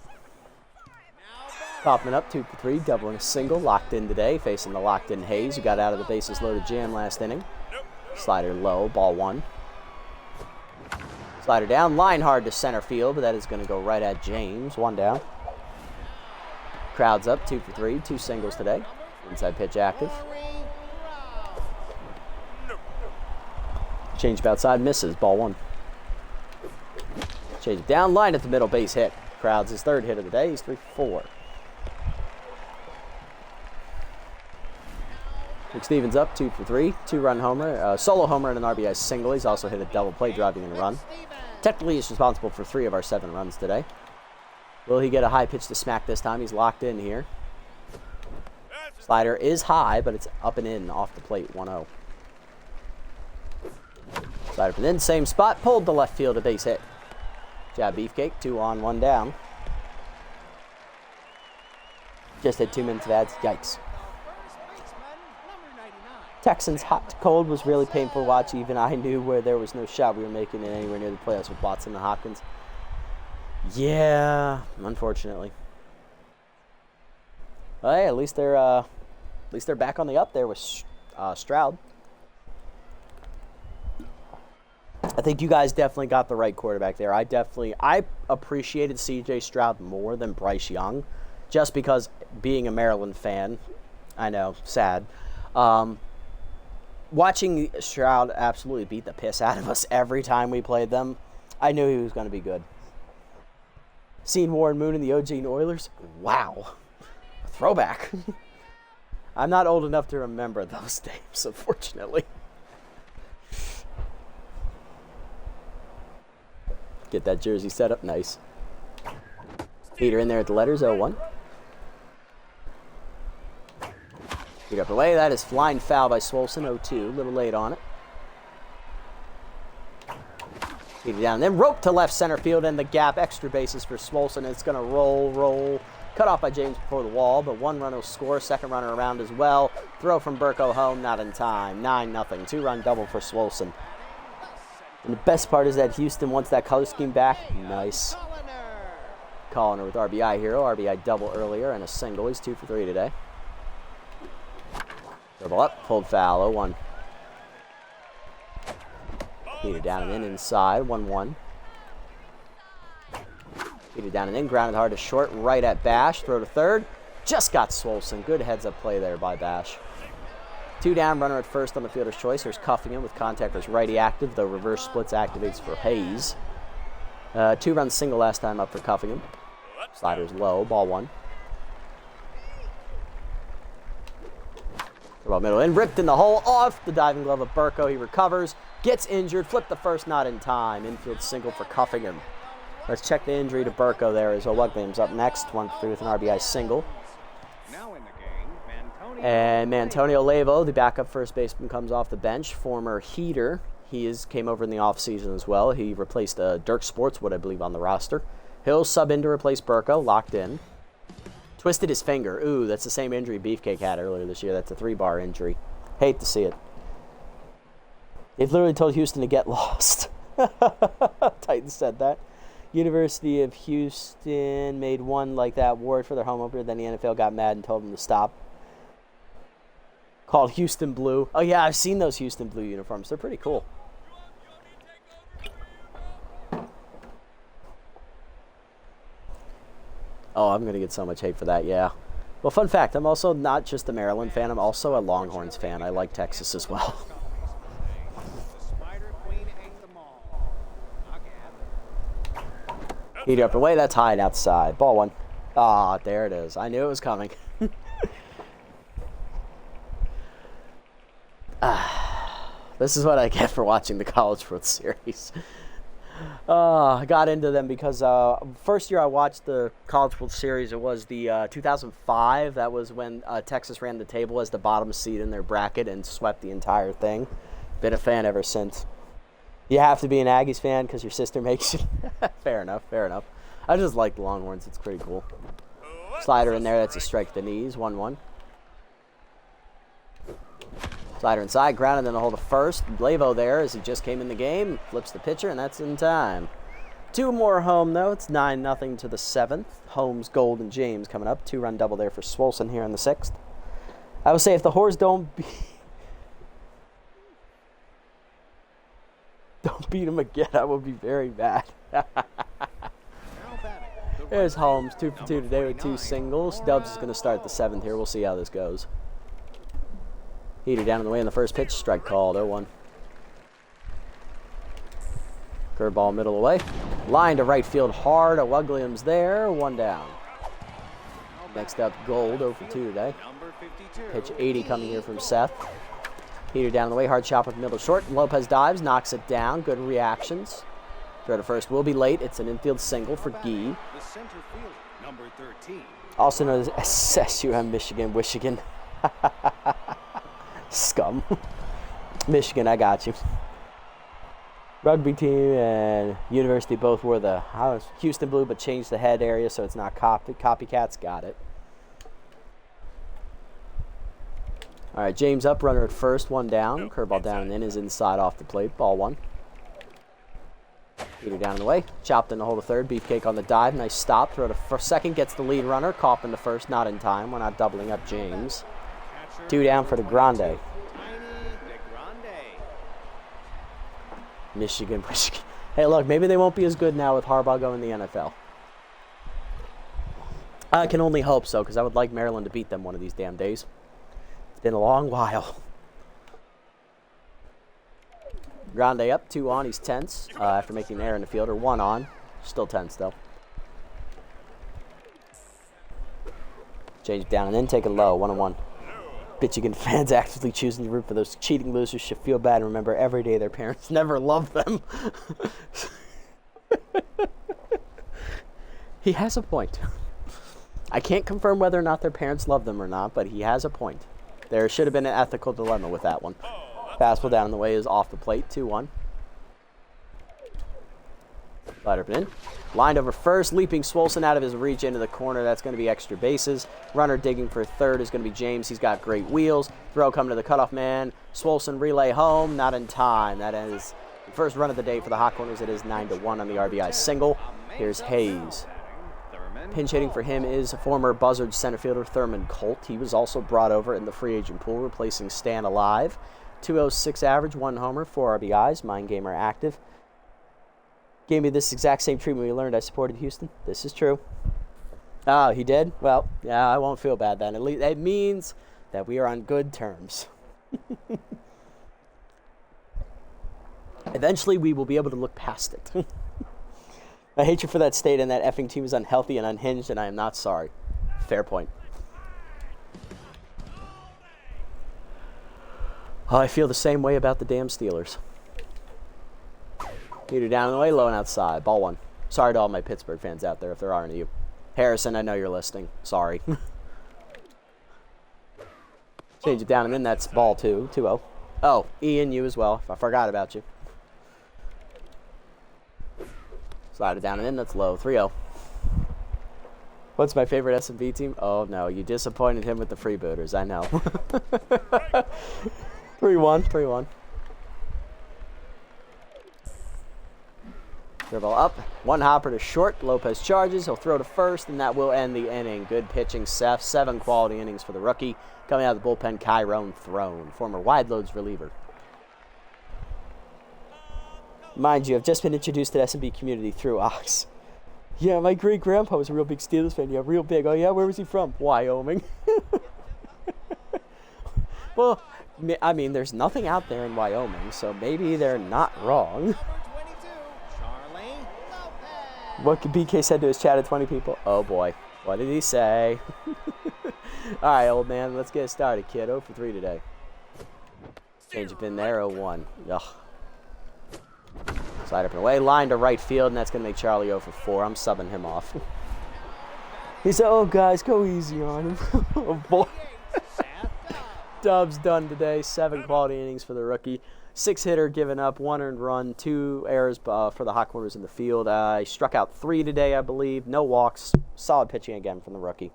Kaufman up 2 for 3, doubling a single. Locked in today, facing the locked-in Hayes, who got out of the bases loaded jam last inning. Slider low, ball 1. Slider down, line hard to center field, but that is going to go right at James. 1 down. Crowds up 2 for 3, 2 singles today. Inside pitch active. Change up outside, misses. Ball 1. Change it down, line at the middle, base hit. Crowds his 3rd hit of the day. He's 3 for 4. McStevens up 2 for 3, 2-run homer, solo homer and an RBI single. He's also hit a double play, driving in a run. Technically, he's responsible for 3 of our 7 runs today. Will he get a high pitch to smack this time? He's locked in here. Slider is high, but it's up and in off the plate. 1-0. Slider from in, same spot, pulled to left field, a base hit. Jab Beefcake, 2 on, 1 down. Just had 2 minutes of ads. Yikes. Texans hot to cold was really painful to watch. Even I knew where there was no shot we were making it anywhere near the playoffs with Watson and Hopkins. Yeah, unfortunately. Well, hey, at least they're back on the up there with Stroud. I think you guys definitely got the right quarterback there. I appreciated C.J. Stroud more than Bryce Young, just because being a Maryland fan, I know, sad. watching Stroud absolutely beat the piss out of us every time we played them, I knew he was going to be good. Seen Warren Moon in the OG Oilers? Wow. Throwback. I'm not old enough to remember those names, unfortunately. Get that jersey set up nice. Peter in there at the letters, 0-1. Get up away. That is flying foul by Swolson, 0-2. A little late on it. Feed it down. Then rope to left center field and the gap. Extra bases for Swolson. It's going to roll. Cut off by James before the wall, but one run will score. Second runner around as well. Throw from Burko home, not in time. 9-0. Two-run double for Swolson. And the best part is that Houston wants that color scheme back. Nice. Colliner with RBI hero. RBI double earlier and a single. He's 2 for 3 today. Dribble up, pulled foul, 0-1. Feed it down and in inside, 1-1. Feed it down and in, grounded hard to short, right at Bash. Throw to third. Just got Swolson. Good heads-up play there by Bash. 2 down, runner at first on the fielder's choice. There's Cuffing with contact as righty active, though reverse splits activates for Hayes. 2-run single last time up for Cuffing. Slider's low, ball 1. About middle in, ripped in the hole, off the diving glove of Burko. He recovers, gets injured, flipped the first, not in time. Infield single for Cuffing. Let's check the injury to Burko there as well. Wugham's up next, 1-3 with an RBI single. Now in the game, And Mantonio Levo, the backup first baseman, comes off the bench. Former Heater. He came over in the offseason as well. He replaced Dirk Sportswood, I believe, on the roster. He'll sub in to replace Burko, locked in. Twisted his finger. Ooh, that's the same injury Beefcake had earlier this year. That's a 3-bar injury. Hate to see it. They've literally told Houston to get lost. Titans said that. University of Houston made one like that ward for their home opener. Then the NFL got mad and told them to stop. Called Houston Blue. Oh, yeah, I've seen those Houston Blue uniforms. They're pretty cool. Oh, I'm going to get so much hate for that, yeah. Well, fun fact, I'm also not just a Maryland fan. I'm also a Longhorns fan. I like Texas as well. Heat up away. That's high and outside. Ball 1. Ah, there it is. I knew it was coming. This is what I get for watching the College World Series. I got into them because first year I watched the College World Series, it was the 2005. That was when Texas ran the table as the bottom seed in their bracket and swept the entire thing. Been a fan ever since. You have to be an Aggies fan because your sister makes you. Fair enough, fair enough. I just like the Longhorns. It's pretty cool. Slider in there. That's a strike to the knees. 1-1. Slider inside. Grounded in the hole to first. Levo there as he just came in the game. Flips the pitcher, and that's in time. 2 more home, though. It's 9-0 to the 7th. Holmes, Gold, and James coming up. 2-run double there for Swolson here in the 6th. I would say if the Whores don't beat him again, I will be very mad. There's Holmes, 2 for 2 today with 2 singles. Dubs is going to start the 7th here. We'll see how this goes. Heater down in the way in the first pitch. Strike called, 0-1. Curveball middle away. Line to right field hard. Williams there. 1 down. Next up, Gold, 0 for 2 today. Pitch 80 coming here from Seth. Heater down the way. Hard chop with middle short. Lopez dives. Knocks it down. Good reactions. Throw to first will be late. It's an infield single for Gee. Also known as SSUM Michigan. Scum. Michigan, I got you. Rugby team and University both wore the Houston Blue, but changed the head area so it's not copycats. Got it. All right, James up, runner at first, 1 down. Curveball down and in is inside off the plate. Ball 1. Peter down in the way. Chopped in the hole to third. Beefcake on the dive. Nice stop. Throw to first. Second gets the lead runner. Coffin to first. Not in time. We're not doubling up James. 2 down for the Grande. Michigan. Hey, look, maybe they won't be as good now with Harbaugh going to the NFL. I can only hope so, because I would like Maryland to beat them one of these damn days. It's been a long while. Grande up, 2 on. He's tense after making an error in the field, or 1 on. Still tense, though. Change it down and then take it low, 1-1. Michigan fans actively choosing to root for those cheating losers should feel bad and remember every day their parents never loved them. He has a point. I can't confirm whether or not their parents love them or not, but he has a point. There should have been an ethical dilemma with that one. Fastball down in the way is off the plate, 2-1. Slider up and in. Lined over first, leaping Swolson out of his reach into the corner. That's going to be extra bases. Runner digging for third is going to be James. He's got great wheels. Throw coming to the cutoff man. Swolson relay home. Not in time. That is the first run of the day for the Hot Corners. It is 9-1 on the RBI single. Here's Hayes. Pinch hitting for him is former Buzzards center fielder Thurman Colt. He was also brought over in the free agent pool, replacing Stan Alive. 206 average, 1 homer, 4 RBIs. Mind Gamer active. Gave me this exact same treatment we learned I supported Houston. This is true. Oh, he did? Well, yeah, I won't feel bad then. At least it means that we are on good terms. Eventually, we will be able to look past it. I hate you for that state, and that effing team is unhealthy and unhinged, and I am not sorry. Fair point. Oh, I feel the same way about the damn Steelers. Heater down in the way, low and outside. Ball 1. Sorry to all my Pittsburgh fans out there, if there are any of you. Harrison, I know you're listening. Sorry. Change it down and in. That's ball 2. 2-0. Oh, Ian, you as well. I forgot about you. Slide it down and in. That's low. 3-0. What's my favorite SMB team? Oh, no. You disappointed him with the freebooters. I know. 3-1. 3-1. Ball up, 1 hopper to short. Lopez charges. He'll throw to first, and that will end the inning. Good pitching, Seth. 7 quality innings for the rookie. Coming out of the bullpen, Kyrone Throne, former wide loads reliever. Mind you, I've just been introduced to the SMB community through Ox. Yeah, my great grandpa was a real big Steelers fan. Yeah, real big. Oh yeah, where was he from? Wyoming. Well, I mean, there's nothing out there in Wyoming, so maybe they're not wrong. What BK said to his chat of 20 people? Oh boy, what did he say? All right, old man, let's get started, kid. 0 for 3 today. Change up in there, 0-1. Ugh. Slide up and away, line to right field, and that's going to make Charlie 0 for 4. I'm subbing him off. He said, oh, guys, go easy on him. Oh, boy. Dub's done today. 7 quality innings for the rookie. 6-hitter given up, 1 earned run, 2 errors for the Hot Corners in the field. He struck out 3 today, I believe. No walks. Solid pitching again from the rookie.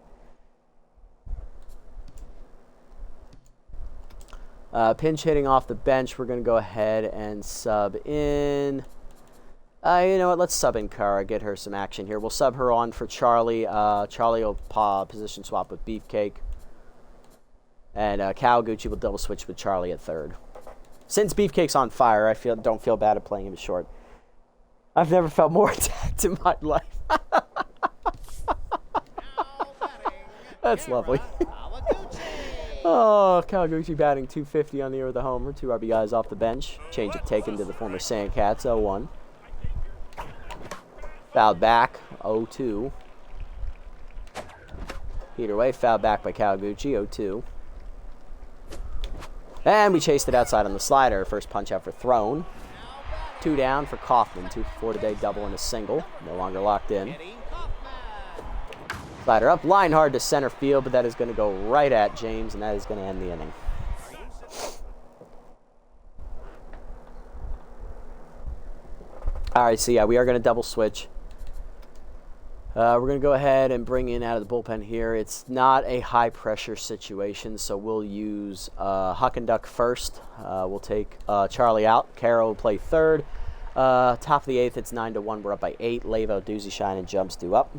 Pinch hitting off the bench. We're going to go ahead and sub in. You know what? Let's sub in Kara. Get her some action here. We'll sub her on for Charlie. Charlie will position swap with Beefcake. And Kawaguchi will double switch with Charlie at third. Since Beefcake's on fire, I don't feel bad at playing him short. I've never felt more attacked in my life. That's lovely. Oh, Kawaguchi batting .250 on the year with a homer. 2 RBIs off the bench. Change up taken to the former Sandcats, 0-1. Fouled back, 0-2. Heater away, fouled back by Kawaguchi, 0-2. And we chased it outside on the slider. First punch out for Throne. 2 down for Kaufman. 2 for 4 today, double and a single. No longer locked in. Slider up, line hard to center field, but that is going to go right at James, and that is going to end the inning. All right, so yeah, we are going to double switch. We're going to go ahead and bring in out of the bullpen here. It's not a high-pressure situation, so we'll use Huck and Duck first. We'll take Charlie out. Caro will play third. Top of the 8th, it's 9-1. We're up by 8. Levo, Doozy Shine, and Jumps due up.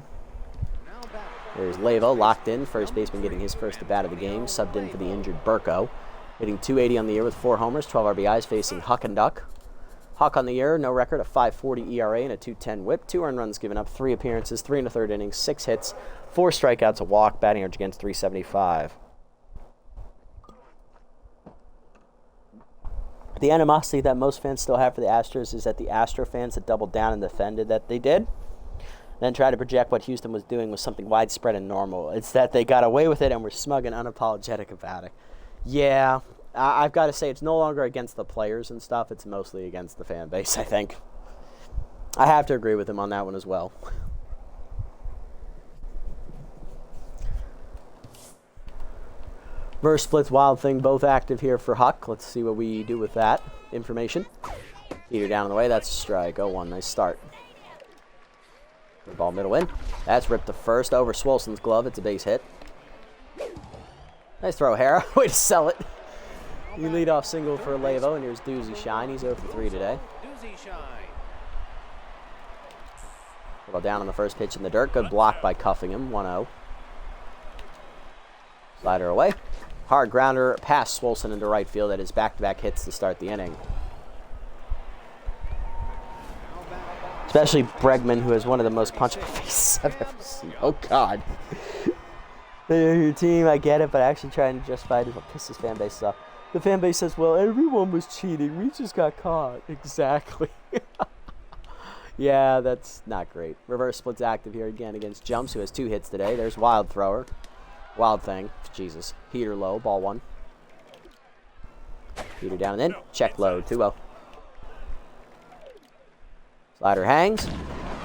There's Levo, locked in. First baseman getting his first at-bat of the game. Subbed in for the injured Burko. Hitting .280 on the year with 4 homers, 12 RBIs, facing Huck and Duck. Huck on the year, no record, a 5.40 ERA and a 2.10 WHIP. 2 earned runs given up, 3 appearances, 3 1/3 innings, 6 hits, 4 strikeouts, a walk, batting average against .375. The animosity that most fans still have for the Astros is that the Astro fans that doubled down and defended that they did, then try to project what Houston was doing was something widespread and normal. It's that they got away with it and were smug and unapologetic about it. Yeah, I've got to say it's no longer against the players and stuff. It's mostly against the fan base, I think. I have to agree with him on that one as well. Verse splits, Wild Thing, both active here for Huck. Let's see what we do with that information. Heater down in the way. That's a strike. 0-1. Nice start. Ball middle in. That's ripped to first over Swolson's glove. It's a base hit. Nice throw, Hara. Way to sell it. You lead off single for Levo, and here's Doozy Shine. He's 0 for 3 today. Doozy Shine. Ball down on the first pitch in the dirt. Good block by Cuffing 1-0. Slider away. Hard grounder past Swolson into right field at his back-to-back hits to start the inning. Especially Bregman, who has one of the most punchable faces I've ever seen. Oh, God. They're your team, I get it, but actually trying to justify it will piss his fan base off. The fan base says, well, everyone was cheating. We just got caught. Exactly. Yeah, that's not great. Reverse splits active here again against Jumps, who has 2 hits today. There's Wild Thrower. Wild Thing. Jesus. Heater low. Ball 1. Heater down and in. Check low. 2-0. Slider hangs.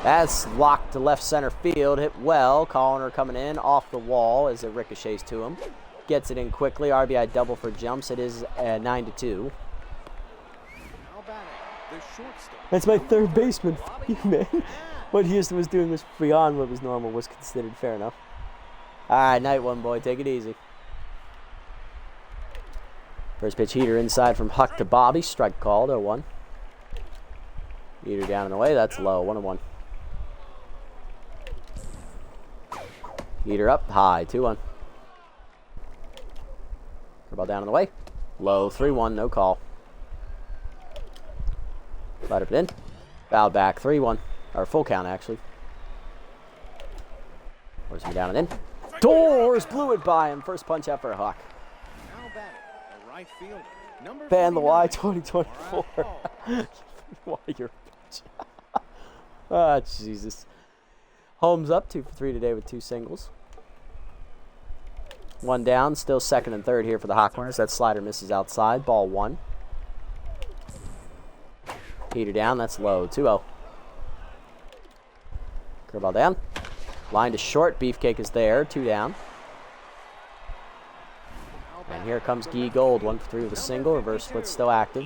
That's locked to left center field. Hit well. Colliner coming in off the wall as it ricochets to him. Gets it in quickly. RBI double for Jumps. It is 9-2. That's my third baseman. Man. What Houston was doing was beyond what was normal. Was considered fair enough. All right, night one, boy. Take it easy. First pitch heater inside from Huck to Bobby. Strike called. 0-1. Heater down and away. That's low. 1-1. Heater up. High. 2-1. Ball down and away. Low. 3-1. No call. Slide up and in. Foul back. 3-1. Or full count, actually. Force him down and in. Doors blew it by him. First punch out for a Huck. Ban the Y 2024. Why you're a bitch. Ah, Jesus. Holmes up 2 for 3 today with 2 singles. 1 down. Still second and third here for the Hawkwinners. That slider misses outside. Ball 1. Heater down. That's low. 2-0. Curveball down. Line to short. Beefcake is there. 2 down. And here comes Guy Gold. 1 for 3 with a single. Reverse split still active.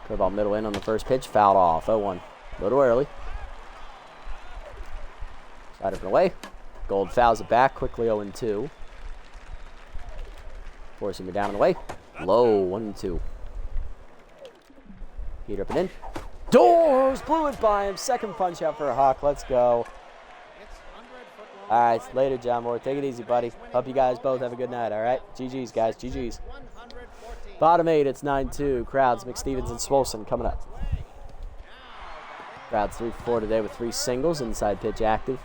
Curveball middle in on the first pitch. Fouled off. 0-1. A little early. Slide up and away. Gold fouls it back. Quickly 0-2. Forcing me down and away. Low. 1-2. Heater up and in. Doors blew it by him. Second punch out for a Hawk. Let's go. All right, later, John Moore. Take it easy, buddy. Hope you guys both have a good night, all right? GG's, guys. GG's. Bottom 8, it's 9-2. Crowds, McStevens and Swolson coming up. Crowds 3 for 4 today with 3 singles. Inside pitch active.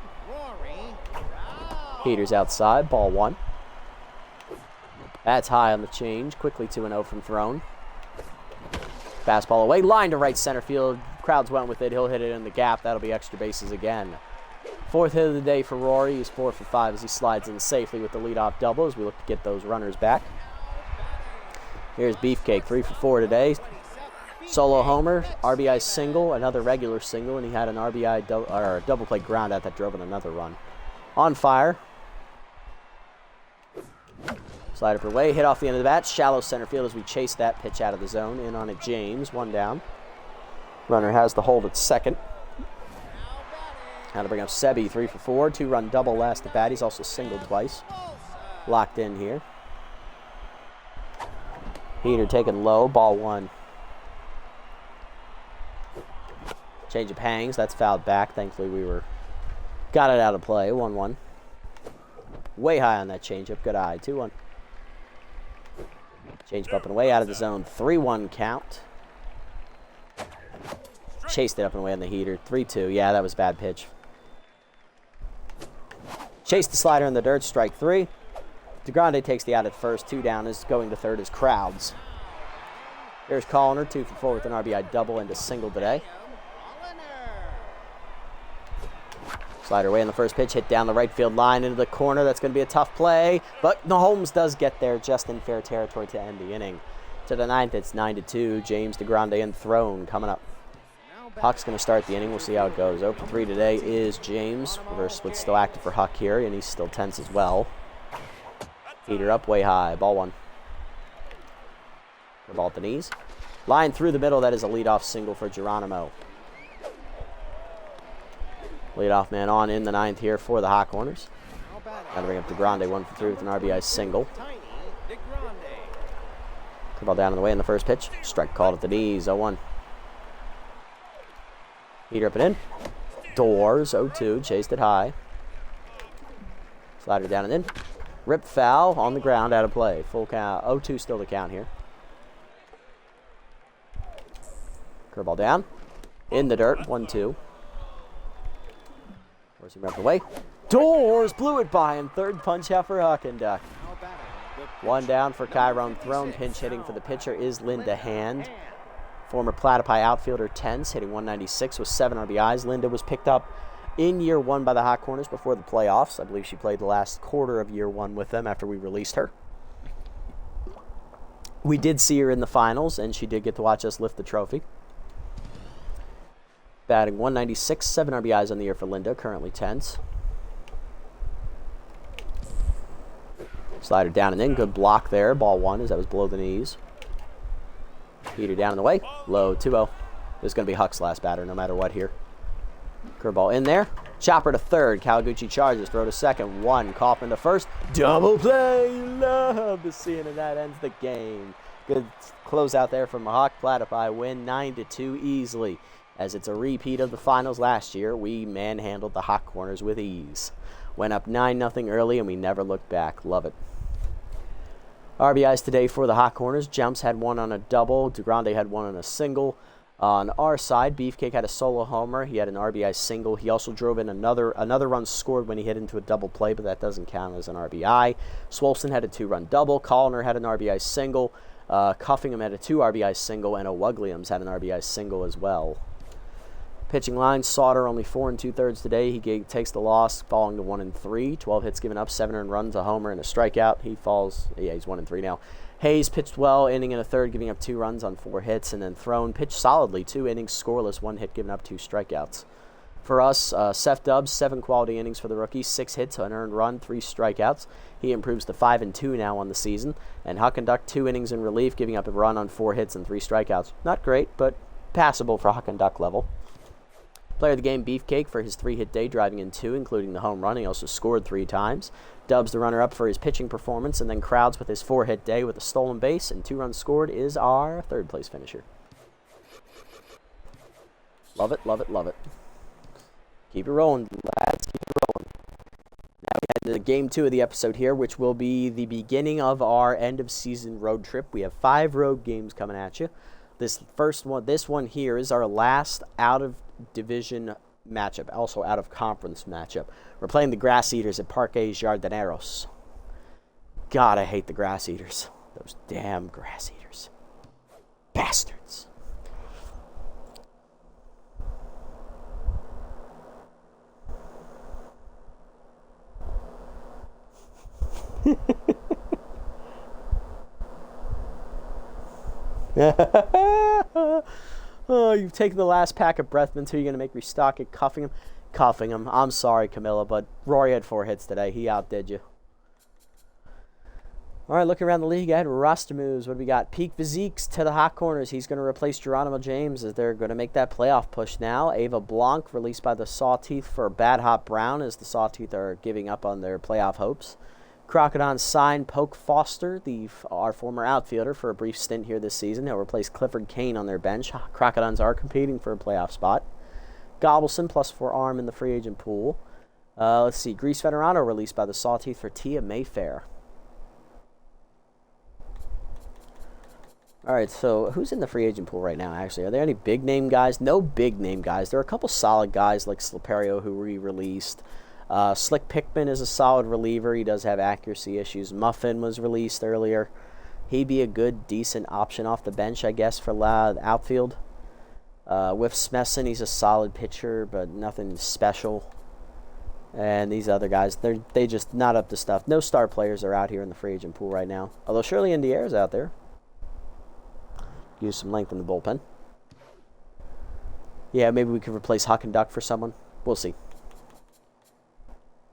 Heaters outside. Ball 1. That's high on the change. Quickly 2-0 from Throne. Fastball away. Line to right center field. Crowds went with it. He'll hit it in the gap. That'll be extra bases again. 4th hit of the day for Rory. He's 4 for 5 as he slides in safely with the leadoff double as we look to get those runners back. Here's Beefcake, 3 for 4 today. Solo homer, RBI single, another regular single, and he had an RBI double play ground out that drove in another run. On fire. Slide up away, hit off the end of the bat. Shallow center field as we chase that pitch out of the zone. In on it, James, 1 down. Runner has the hold at second. Now to bring up Sebi, 3 for 4. 2-run double last at bat. He's also singled twice. Locked in here. Heater taken low. Ball 1. Change of hangs. That's fouled back. Thankfully we got it out of play. 1-1. Way high on that changeup. Good eye. 2-1. Change up and away out of the zone. 3-1 count. Chased it up and away on the heater. 3-2. Yeah, that was a bad pitch. Chased the slider in the dirt. Strike 3. DeGrande takes the out at first. 2 down. Is going to third as Crowds. Here's Colliner, 2 for 4 with an RBI double and a single today. Slider away on the first pitch, hit down the right field line into the corner. That's going to be a tough play, but Mahomes does get there just in fair territory to end the inning. To the ninth, it's 9-2. James DeGrande and Throne coming up. Huck's going to start the inning. We'll see how it goes. 0 for 3 today is James. Reverse split still active for Huck here, and he's still tense as well. Heater up way high. Ball 1. The ball at the knees. Line through the middle. That is a leadoff single for Geronimo. Leadoff man on in the ninth here for the Hot Corners. Now to bring up DeGrande, 1 for 3 with an RBI single. Ball down on the way in the first pitch. Strike called at the knees. 0-1. Heater up and in. Doors. 0-2. Chased it high. Slider down and in. Rip foul on the ground, out of play. Full count. 0-2 still to count here. Curveball down. In the dirt. 1-2. Forcing him up the way. Doors blew it by him. Third punch out for Huckenduck. 1 down for Chiron Throne. Pinch hitting for the pitcher is Linda Hand. Former Platypi outfielder, Tense, hitting 196 with 7 RBIs. Linda was picked up in year 1 by the Hot Corners before the playoffs. I believe she played the last quarter of year 1 with them after we released her. We did see her in the finals, and she did get to watch us lift the trophy. Batting 196, 7 RBIs on the year for Linda, currently Tense. Slider down and in, good block there. Ball 1 as that was below the knees. Heater down and away, low, 2-0. This is going to be Huck's last batter no matter what here. Curveball in there. Chopper to third. Kawaguchi charges. Throw to second. 1. Kaufman to first. Double play. Love to see it, and that ends the game. Good close out there from Hawk. Platypi win 9-2 easily. As it's a repeat of the finals last year, we manhandled the Hot Corners with ease. Went up 9-0 early, and we never looked back. Love it. RBIs today for the Hot Corners. Jumps had 1 on a double. DeGrande had 1 on a single. On our side, Beefcake had a solo homer. He had an RBI single. He also drove in another run scored when he hit into a double play, but that doesn't count as an RBI. Swolson had a 2-run double. Colliner had an RBI single. Cuffingham had a 2 RBI single, and O'Wugliams had an RBI single as well. Pitching line, Sauter only 4 2/3 today. He takes the loss, falling to 1 3. 12 hits given up, 7 earned runs, a homer, and a strikeout. He falls. Yeah, he's 1 3 now. Hayes pitched well, inning and a third, giving up 2 runs on 4 hits, and then Throne pitched solidly, 2 innings scoreless, 1 hit given up, 2 strikeouts. For us, Seth Dubs, 7 quality innings for the rookie, 6 hits, an earned run, 3 strikeouts. He improves to 5-2 now on the season. And Huckenduck, 2 innings in relief, giving up a run on 4 hits and 3 strikeouts. Not great, but passable for Huckenduck level. Player of the game, Beefcake, for his 3-hit day, driving in 2, including the home run. He also scored 3 times. Dubs, the runner-up for his pitching performance, and then Crowds with his 4-hit day with a stolen base and 2 runs scored is our third-place finisher. Love it, love it, love it. Keep it rolling, lads. Keep it rolling. Now we head to Game 2 of the episode here, which will be the beginning of our end-of-season road trip. We have 5 road games coming at you. This one here is our last out-of-division matchup, also out-of-conference matchup. We're playing the Grass Eaters at Parque Jardineros. God, I hate the Grass Eaters. Those damn Grass Eaters. Bastards. Oh, you've taken the last pack of breath mints. Who are you going to make restock it? Cuffingham? Cuffingham. I'm sorry, Camilla, but Rory had 4 hits today. He outdid you. All right, looking around the league, I had roster moves. What do we got? Peak Physiques to the Hot Corners. He's going to replace Geronimo James as they're going to make that playoff push now. Ava Blanc released by the Sawteeth for Bad Hot Brown as the Sawteeth are giving up on their playoff hopes. Crocodon signed Poke Foster, our former outfielder, for a brief stint here this season. He'll replace Clifford Kane on their bench. Crocodons are competing for a playoff spot. Gobbleson +4 arm in the free agent pool. Let's see. Grease Veterano released by the Sawteeth for Tia Mayfair. All right, so who's in the free agent pool right now, actually? Are there any big-name guys? No big-name guys. There are a couple solid guys like Sliperio who re-released. Slick Pickman is a solid reliever. He does have accuracy issues. Muffin was released earlier. He'd be a good, decent option off the bench, I guess, for the outfield. With Smesson, he's a solid pitcher, but nothing special. And these other guys, they just not up to stuff. No star players are out here in the free agent pool right now. Although surely Indier's out there. Use some length in the bullpen. Yeah, maybe we could replace Huck and Duck for someone. We'll see.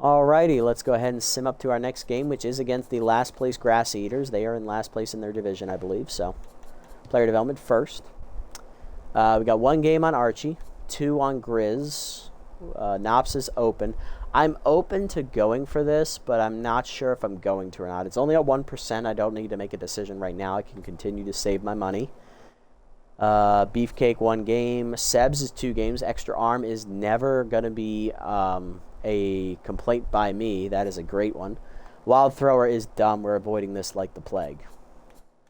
Alrighty, let's go ahead and sim up to our next game, which is against the last place Grass Eaters. They are in last place in their division, I believe. So, player development first. We got 1 game on Archie, 2 on Grizz. Nops is open. I'm open to going for this, but I'm not sure if I'm going to or not. It's only at 1%. I don't need to make a decision right now. I can continue to save my money. Beefcake 1 game. Sebs is 2 games. Extra arm is never going to be a complaint by me. That is a great one. Wild thrower is dumb. We're avoiding this like the plague.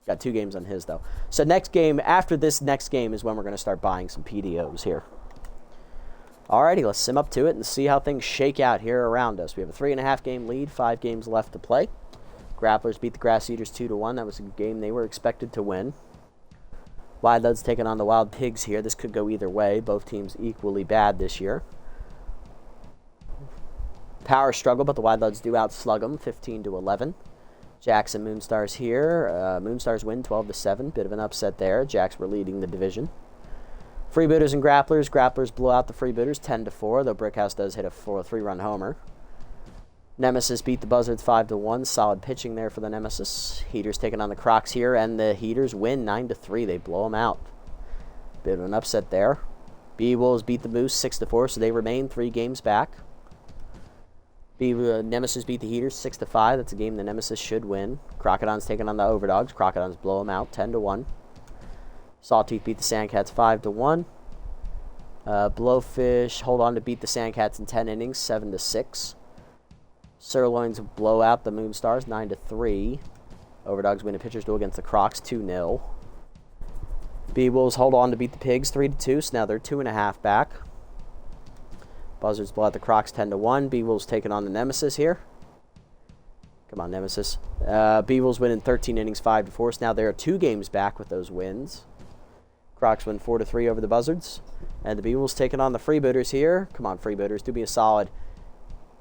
Got 2 games on his, though. So next game, after this next game is when we're going to start buying some PDOs here. Alrighty, let's sim up to it and see how things shake out here around us. We have a 3.5 game lead, 5 games left to play. Grapplers beat the Grass Eaters 2-1. That was a game they were expected to win. Wild Duds taking on the Wild Pigs here. This could go either way. Both teams equally bad this year. Power struggle, but the Wild Duds do outslug them 15-11. Jacks and Moonstars here. Moonstars win 12-7. Bit of an upset there. Jacks were leading the division. Freebooters and Grapplers. Grapplers blow out the Freebooters 10-4, though Brickhouse does hit a 3-run homer. Nemesis beat the Buzzards 5-1. Solid pitching there for the Nemesis. Heaters taking on the Crocs here, and the Heaters win 9-3. They blow them out. Bit of an upset there. B-Wolves beat the Moose 6-4, so they remain 3 games back. Nemesis beat the Heaters 6-5. That's a game the Nemesis should win. Crocodons taking on the Overdogs. Crocodons blow them out 10-1. Sawtooth beat the Sandcats 5-1. Blowfish hold on to beat the Sandcats in 10 innings 7-6. Sirloins blow out the Moonstars 9-3. Overdogs win a pitcher's duel against the Crocs 2-0. B-Wolves hold on to beat the Pigs 3-2, so now they're 2.5 back. Buzzards blow out the Crocs 10-1. B-Wolves taking on the Nemesis here. Come on, Nemesis. B-Wolves win in 13 innings 5-4, so now they are 2 games back with those wins. Crocs win 4-3 over the Buzzards. And the B-Wolves taking on the Freebooters here. Come on, Freebooters, do me a solid.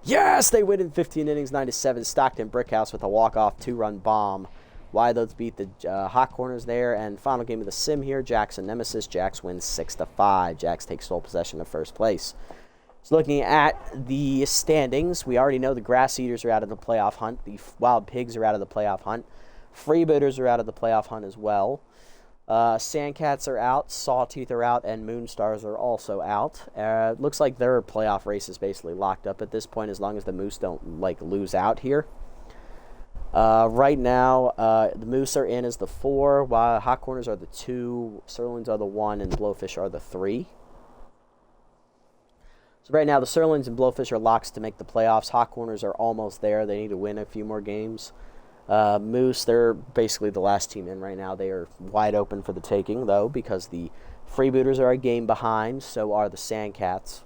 Yes, they win in 15 innings 9-7. Stockton Brickhouse with a walk-off 2-run bomb. Wild beat the Hot Corners there. And final game of the sim here, Jacks and Nemesis. Jacks wins 6-5. Jacks take sole possession of first place. So looking at the standings, we already know the Grass Eaters are out of the playoff hunt. The Wild Pigs are out of the playoff hunt. Freebooters are out of the playoff hunt as well. Sandcats are out, Sawtooth are out, and Moonstars are also out. Looks like their playoff race is basically locked up at this point as long as the Moose don't lose out here. Right now, the Moose are in as the 4, while Hot Corners are the 2, Sirloins are the 1, and Blowfish are the 3. So right now, the Sirloins and Blowfish are locks to make the playoffs. Hot Corners are almost there. They need to win a few more games. Moose, they're basically the last team in right now. They are wide open for the taking, though, because the Freebooters are a game behind, so are the Sandcats.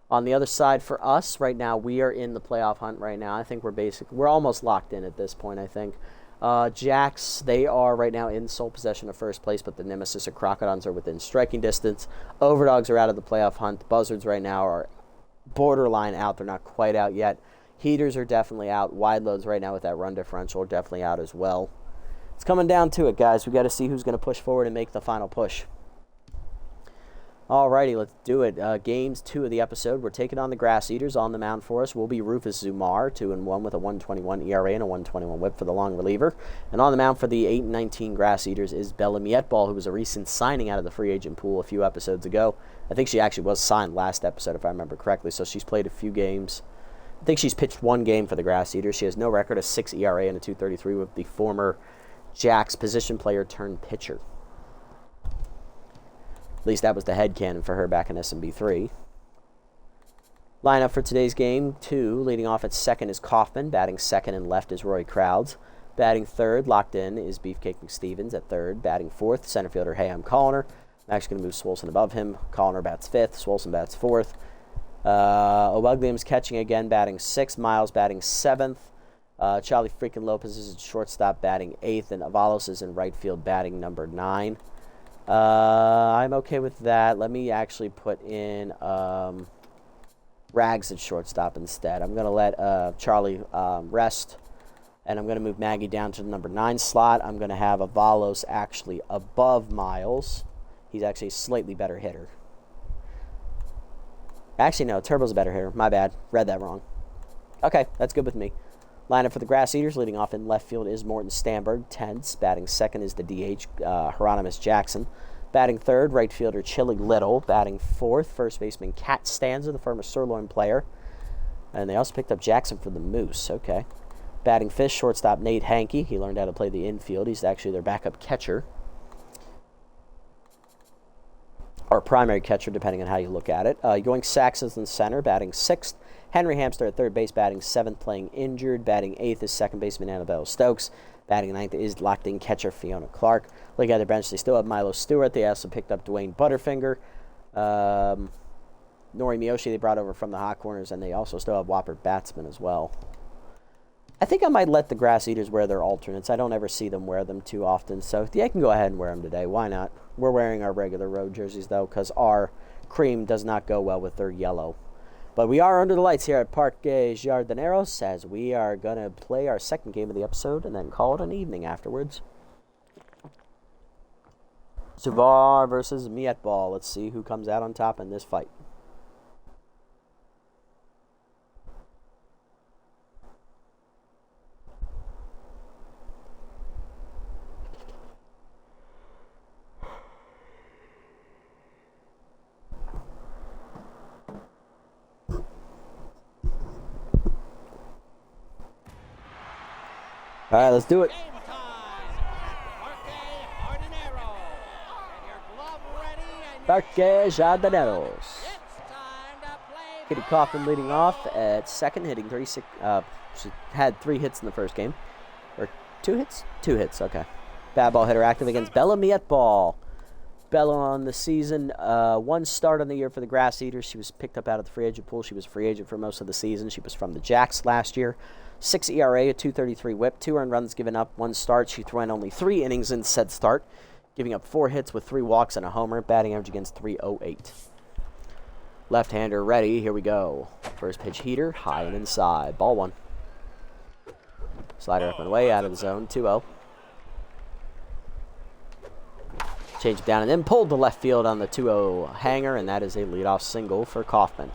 On the other side for us, right now, we are in the playoff hunt right now. I think we're almost locked in at this point, I think. Jacks, they are right now in sole possession of first place, but the Nemesis or Crocodons are within striking distance. Overdogs are out of the playoff hunt. The Buzzards right now are borderline out. They're not quite out yet. Heaters are definitely out. Wide Loads right now with that run differential are definitely out as well. It's coming down to it, guys. We got to see who's going to push forward and make the final push. Alrighty, let's do it. Games 2 of the episode. We're taking on the Grass Eaters. On the mound for us will be Rufus Zumar, 2-1 with a 1.21 ERA and a 1.21 WHIP for the long reliever. And on the mound for the 8-19 Grass Eaters is Bella Mietball, who was a recent signing out of the free agent pool a few episodes ago. I think she actually was signed last episode, if I remember correctly, so she's played a few games. I think she's pitched 1 game for the Grass Eaters. She has no record, a 6 ERA and a 2.33 with the former Jacks position player turned pitcher. At least that was the headcanon for her back in SMB4. Lineup for today's game 2, leading off at second is Kaufman. Batting second and left is Roy Crowds. Batting third, locked in, is Beefcake McStevens at third. Batting fourth, center fielder Hayam Colliner. I'm actually going to move Swolson above him. Colliner bats fifth. Swolson bats fourth. Obuglium's catching again, batting sixth. Miles batting seventh. Charlie freaking Lopez is at shortstop batting 8th, and Avalos is in right field batting number 9. I'm okay with that. Let me actually put in Rags at shortstop instead. I'm going to let Charlie rest, and I'm going to move Maggie down to the number 9 slot. I'm going to have Avalos actually above Miles. He's actually a slightly better hitter. Actually, no, Turbo's a better hitter. My bad. Read that wrong. Okay, that's good with me. Lineup for the Grass Eaters, leading off in left field is Morton Stamberg, 10th. Batting 2nd is the DH, Hieronymus Jackson. Batting 3rd, right fielder Chili Little. Batting 4th, first baseman Cat Stanza, the former Sirloin player. And they also picked up Jackson for the Moose. Okay. Batting 5th, shortstop Nate Hankey. He learned how to play the infield. He's actually their backup catcher. Or primary catcher, depending on how you look at it. Yoink Sachs is in center, batting 6th. Henry Hamster at third base, batting 7th, playing injured. Batting 8th is second baseman Annabelle Stokes. Batting 9th is locked-in catcher Fiona Clark. Looking at their bench, they still have Milo Stewart. They also picked up Dwayne Butterfinger. Nori Miyoshi they brought over from the Hot Corners, and they also still have Whopper Batsman as well. I think I might let the Grass Eaters wear their alternates. I don't ever see them wear them too often, so yeah, I can go ahead and wear them today. Why not? We're wearing our regular road jerseys, though, because our cream does not go well with their yellow. But we are under the lights here at Parque Jardineros, as we are going to play our second game of the episode and then call it an evening afterwards. Suvar versus Mietball. Let's see who comes out on top in this fight. All right, let's do it. Game time. Parque Jardinero. Get your glove ready and Parque Jardineros. it's time to play Kitty Kaufman leading off at second, hitting 36. She had 3 hits in the first game. Or 2 hits? 2 hits, okay. Bad ball hitter active against Bella Mietball. Bella on the season, 1 start on the year for the Grass Eaters. She was picked up out of the free agent pool. She was a free agent for most of the season. She was from the Jacks last year. 6 ERA, a 2.33 whip, 2 earned runs given up, 1 start. She threw in only 3 innings in said start, giving up 4 hits with 3 walks and a homer, batting average against .308. Left-hander ready, here we go. First pitch heater, high and inside. Ball 1. Slider up and away, out of the zone, 2-0. Change it down and then pulled to left field on the 2-0 hanger, and that is a leadoff single for Kaufman.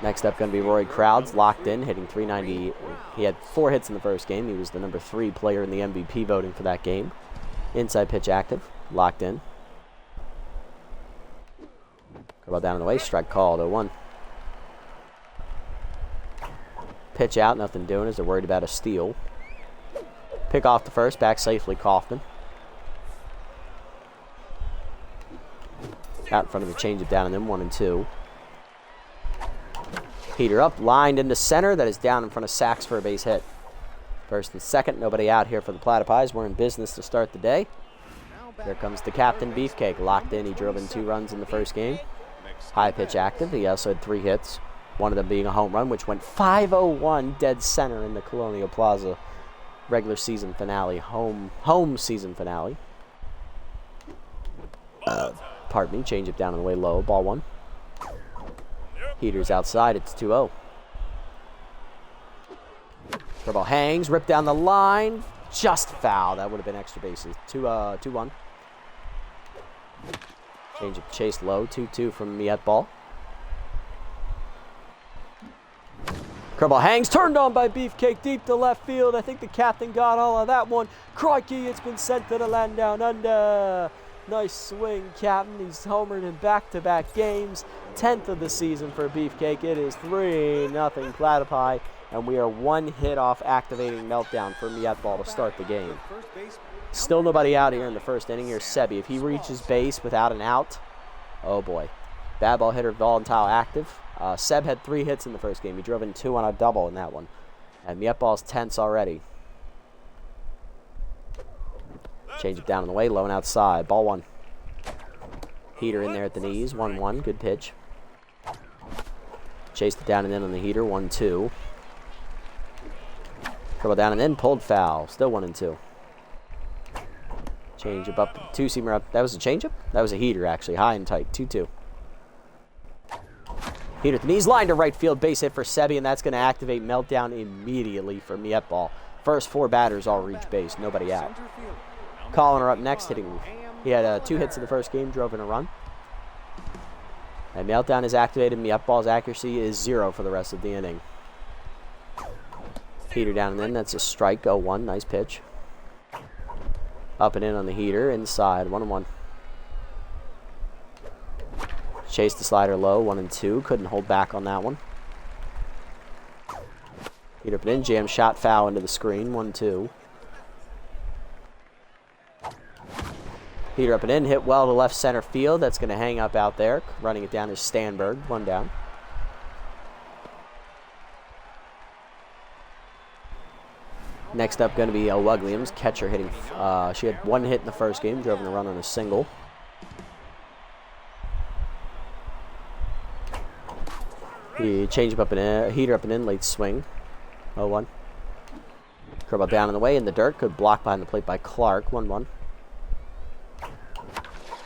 Next up going to be Rory Crowds, locked in, hitting .390. He had 4 hits in the first game. He was the number 3 player in the MVP voting for that game. Inside pitch active, locked in. Curveball down and away, strike called, 0-1. Pitch out, nothing doing as they're worried about a steal. Pick off the first, back safely Kaufman. Out in front of the change it down and then 1-2. Heater up, lined into center. That is down in front of Sachs for a base hit. First and second, nobody out here for the Platypis. We're in business to start the day. Here comes the captain, Beefcake, locked in. He drove in 2 runs in the first game. High pitch active. He also had 3 hits, one of them being a home run, which went 501 dead center in the Colonial Plaza regular season finale, home season finale. Pardon me, change it down on the way low, ball 1. Heater's outside, it's 2-0. Curveball hangs, ripped down the line, just foul. That would have been extra bases. 2-1. Change of chase low, 2-2 from Mietball. Curveball hangs, turned on by Beefcake deep to left field. I think the captain got all of that one. Crikey, it's been sent to the land down under. Nice swing, Captain. He's homered in back-to-back games. 10th of the season for Beefcake. It is 3-0 Platypi, and we are 1 hit off activating meltdown for Mietball to start the game. Still nobody out here in the first inning. Here's Sebi. If he reaches base without an out, oh boy. Bad ball hitter volatile active. Seb had 3 hits in the first game. He drove in 2 on a double in that one. And Mietball's tense already. Change it down on the way, low and outside. Ball 1. Heater in there at the knees. 1-1. Good pitch. Chased it down and in on the heater. 1-2. Curl down and in, pulled foul. Still 1-2. Change up, two-seamer up. That was a change-up? That was a heater, actually. High and tight, 2-2. Heater at the knees, line to right field, base hit for Sebi, and that's going to activate Meltdown immediately for Miet Ball. First 4 batters all reach base, nobody out. Colliner up next, hitting. He had 2 hits in the first game, drove in a run. And Meltdown is activated. Miet Ball's accuracy is 0 for the rest of the inning. Heater down and in, that's a strike, 0-1, nice pitch. Up and in on the heater, inside, 1-1. Chased the slider low, 1-2. Couldn't hold back on that one. Heater up and in, jam shot foul into the screen, 1-2. Heater up and in, hit well to left center field. That's going to hang up out there. Running it down is Stanberg, 1 down. Next up going to be Williams, catcher hitting. She had 1 hit in the first game, drove in a run on a single. He changed up and in, heater up and in, late swing, 0-1. Curveball down in the way in the dirt, good block behind the plate by Clark, 1-1.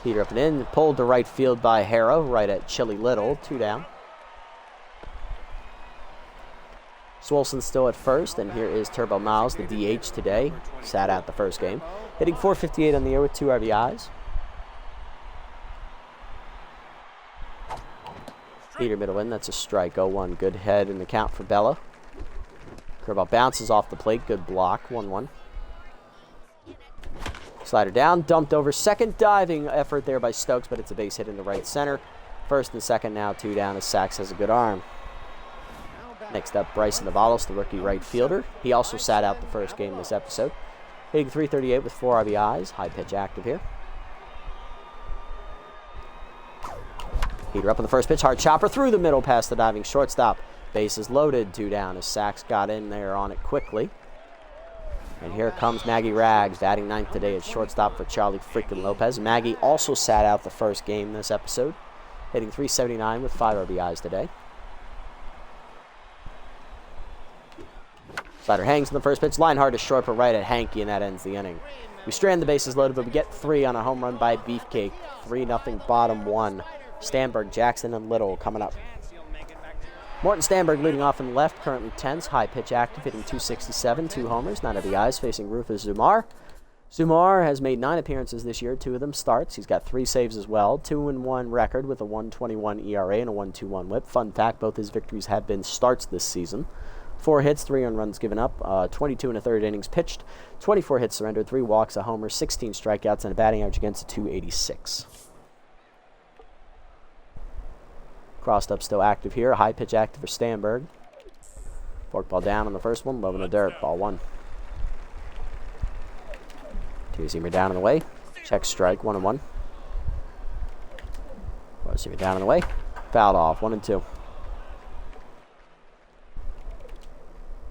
Heater up and in, pulled to right field by Harrow, right at Chili Little, 2 down. Swolson's still at first, and here is Turbo Miles, the DH today. Sat out the first game. Hitting .458 on the year with 2 RBIs. Heater middle in, that's a strike, 0-1. Good head in the count for Bella. Curveball bounces off the plate, good block, 1-1. Slider down, dumped over second, diving effort there by Stokes, but it's a base hit into right center. First and second now, 2 down as Sachs has a good arm. Next up, Bryson Navalos, the rookie right fielder. He also sat out the first game this episode. Hitting .338 with 4 RBIs. High pitch active here. Heater up on the first pitch. Hard chopper through the middle past the diving shortstop. Bases loaded. 2 down as Sachs got in there on it quickly. And here comes Maggie Rags, batting 9th today at shortstop for Charlie freaking Lopez. Maggie also sat out the first game this episode. Hitting .379 with 5 RBIs today. Slider hangs in the first pitch. Line hard to short, but right at Hankey, and that ends the inning. We strand the bases loaded, but we get 3 on a home run by Beefcake. 3-0 bottom 1. Stanberg, Jackson, and Little coming up. Morton Stanberg leading off in the left, currently 10s. High pitch active, hitting .267, 2 homers, 9 RBIs, facing Rufus Zumar. Zumar has made 9 appearances this year, 2 of them starts. He's got 3 saves as well, 2-1 record with a 1.21 ERA and a 1.21 WHIP. Fun fact, both his victories have been starts this season. 4 hits, 3 earned runs given up, 22 1/3 innings pitched, 24 hits surrendered, 3 walks, a homer, 16 strikeouts, and a batting average against a .286. Crossed up still active here, high pitch active for Stanberg. Forkball down on the first one, low in the dirt, ball 1. 2-seamer down on the way, check strike, 1-1. 4-seamer down on the way, fouled off, 1-2.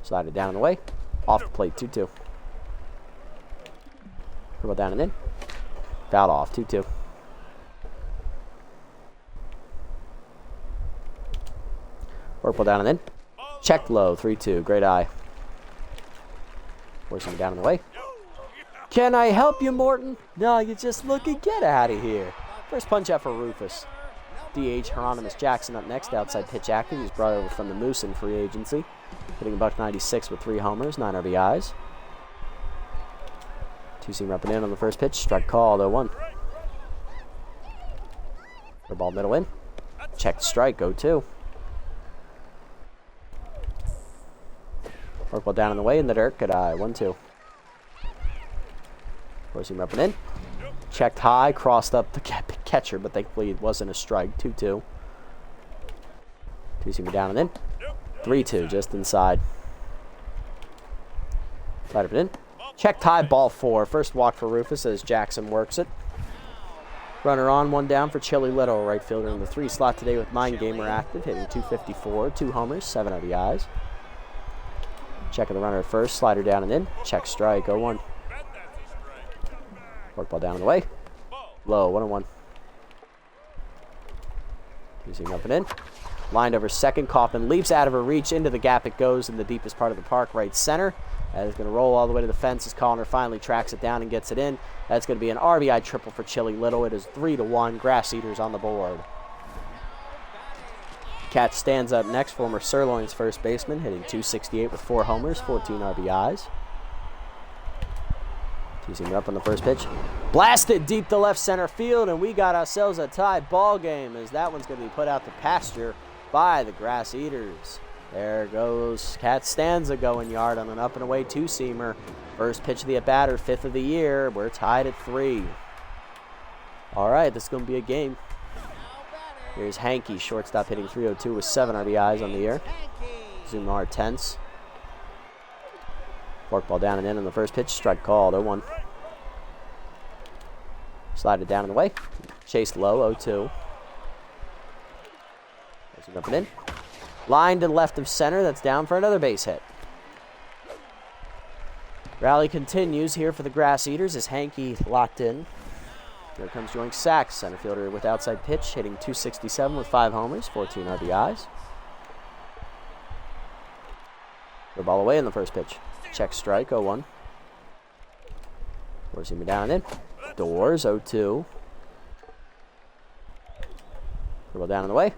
Slider down and away. Off the plate, 2-2. Curveball down and in. Fouled off, 2-2. Workball down and in. Checked low, 3-2. Great eye. Forcing him down and away. Can I help you, Morton? No, you just look and get out of here. First punch out for Rufus. DH Hieronymus Jackson up next. Outside pitch active. He's brought over from the Moose in free agency. Hitting $196 with 3 homers, 9 RBIs. 2-seamer up and in on the first pitch. Strike call, 0-1. Ball middle in. Checked strike, 0-2. Workball down in the way in the dirt. Good eye, 1-2. 4-seamer up and in. Checked high, crossed up the catcher, but thankfully it wasn't a strike, 2-2. 2-seamer down and in. 3-2, just inside. Slider in. Checked high, ball 4. First walk for Rufus as Jackson works it. Runner on, 1 down for Chili Little, right fielder in the 3 slot today with Mind Gamer active, hitting .254, 2 homers, 7 RBIs. Checking the runner at first, slider down and in. Check strike, 0-1. Workball down and away. Low, 1-1. 2-seamer up and in. Lined over second, Kaufman leaps out of her reach, into the gap it goes in the deepest part of the park, right center. That is going to roll all the way to the fence as Connor finally tracks it down and gets it in. That's going to be an RBI triple for Chili Little. It is 3-1. Grass Eaters on the board. Cat stands up next. Former Sirloin's first baseman, hitting .268 with 4 homers, 14 RBIs. Teasing up on the first pitch. Blasted deep to left center field, and we got ourselves a tie ball game as that one's going to be put out to pasture by the Grass Eaters. There goes Cat Stanza going yard on an up and away 2-seamer. First pitch of the at-batter, 5th of the year. We're tied at 3. All right, this is going to be a game. Here's Hankey, shortstop, hitting .302 with 7 RBIs on the year. Zumar tense. Forkball down and in on the first pitch. Strike called, 0-1. Slide it down and away. Chased low, 0-2. Up and in. Line to the left of center. That's down for another base hit. Rally continues here for the Grass Eaters as Hankey locked in. Here comes Joink Sachs, center fielder with outside pitch, hitting .267 with 5 homers, 14 RBIs. The ball away in the first pitch. Check strike, 0-1. Forcing me down and in. Doors, 0-2. Dribble down and away.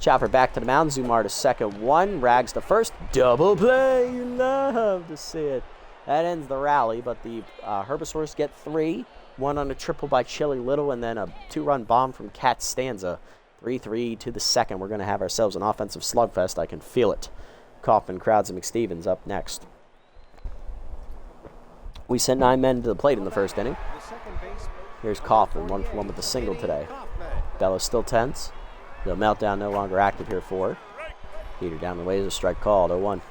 Chopper back to the mound. Zumar to second, 1. Rags to first. Double play. You love to see it. That ends the rally, but the Herbisaurs get 3. 1 on a triple by Chili Little, and then a 2-run bomb from Cat Stanza. 3-3 to the second. We're going to have ourselves an offensive slugfest. I can feel it. Coffin, Crowds, and McStevens up next. We sent 9 men to the plate in the first inning. Here's Coffin, 1-for-1 with the single today. Bella's still tense. The meltdown no longer active here for her. Heater down the way is a strike called, 0-1.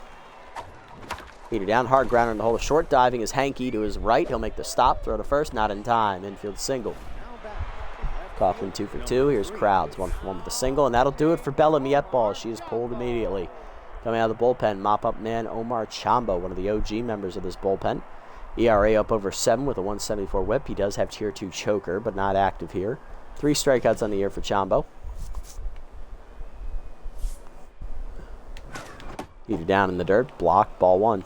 Heater down, hard grounder in the hole of short. Diving is Hankey to his right. He'll make the stop, throw to first, not in time. Infield single. Coughlin 2 for 2. Here's Crowds, 1-for-1 with the single, and that'll do it for Bella Mietball. She is pulled immediately. Coming out of the bullpen, mop-up man Omar Chambo, one of the OG members of this bullpen. ERA up over 7 with a 174 whip. He does have tier 2 choker, but not active here. 3 strikeouts on the year for Chambo. Heater down in the dirt, block, ball 1.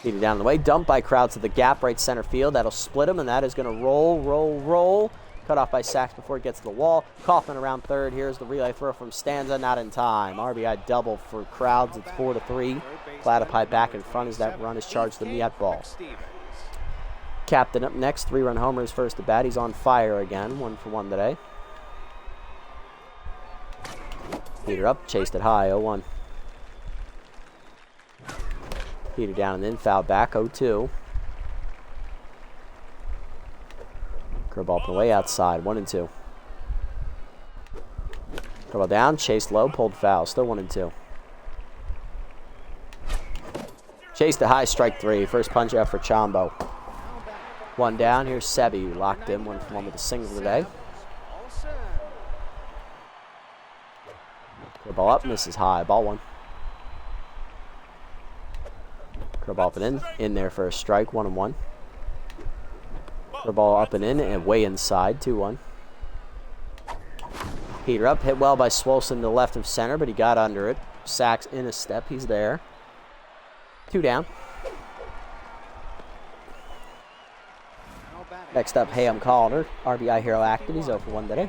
Heater down the way, dumped by Crowds to the gap, right center field. That'll split him, and that is going to roll. Cut off by Sachs before it gets to the wall. Kaufman around third. Here's the relay throw from Stanza, not in time. RBI double for Crowds. It's 4-3. Platypi back in front as that run is charged to Mietball. Captain up next, 3-run homers first at bat. He's on fire again, 1-for-1 today. Heater up, chased it high, 0-1. Heater down and in, foul back, 0-2. Curveball up and away outside, 1-2. Curveball down, chased low, pulled foul, still 1-2. Chased it high, strike 3. First punch out for Chambo. 1 down, here's Sebi, locked in, 1-for-1 with a single today. Curveball up, misses high, ball 1. Curveball up and in there for a strike, 1-1. Curveball up and in, and way inside, 2-1. Heater up, hit well by Swolson to the left of center, but he got under it. Sachs in a step, he's there. 2 down. Next up, Hayam Calliner, RBI hero active, he's 0-for-1 today.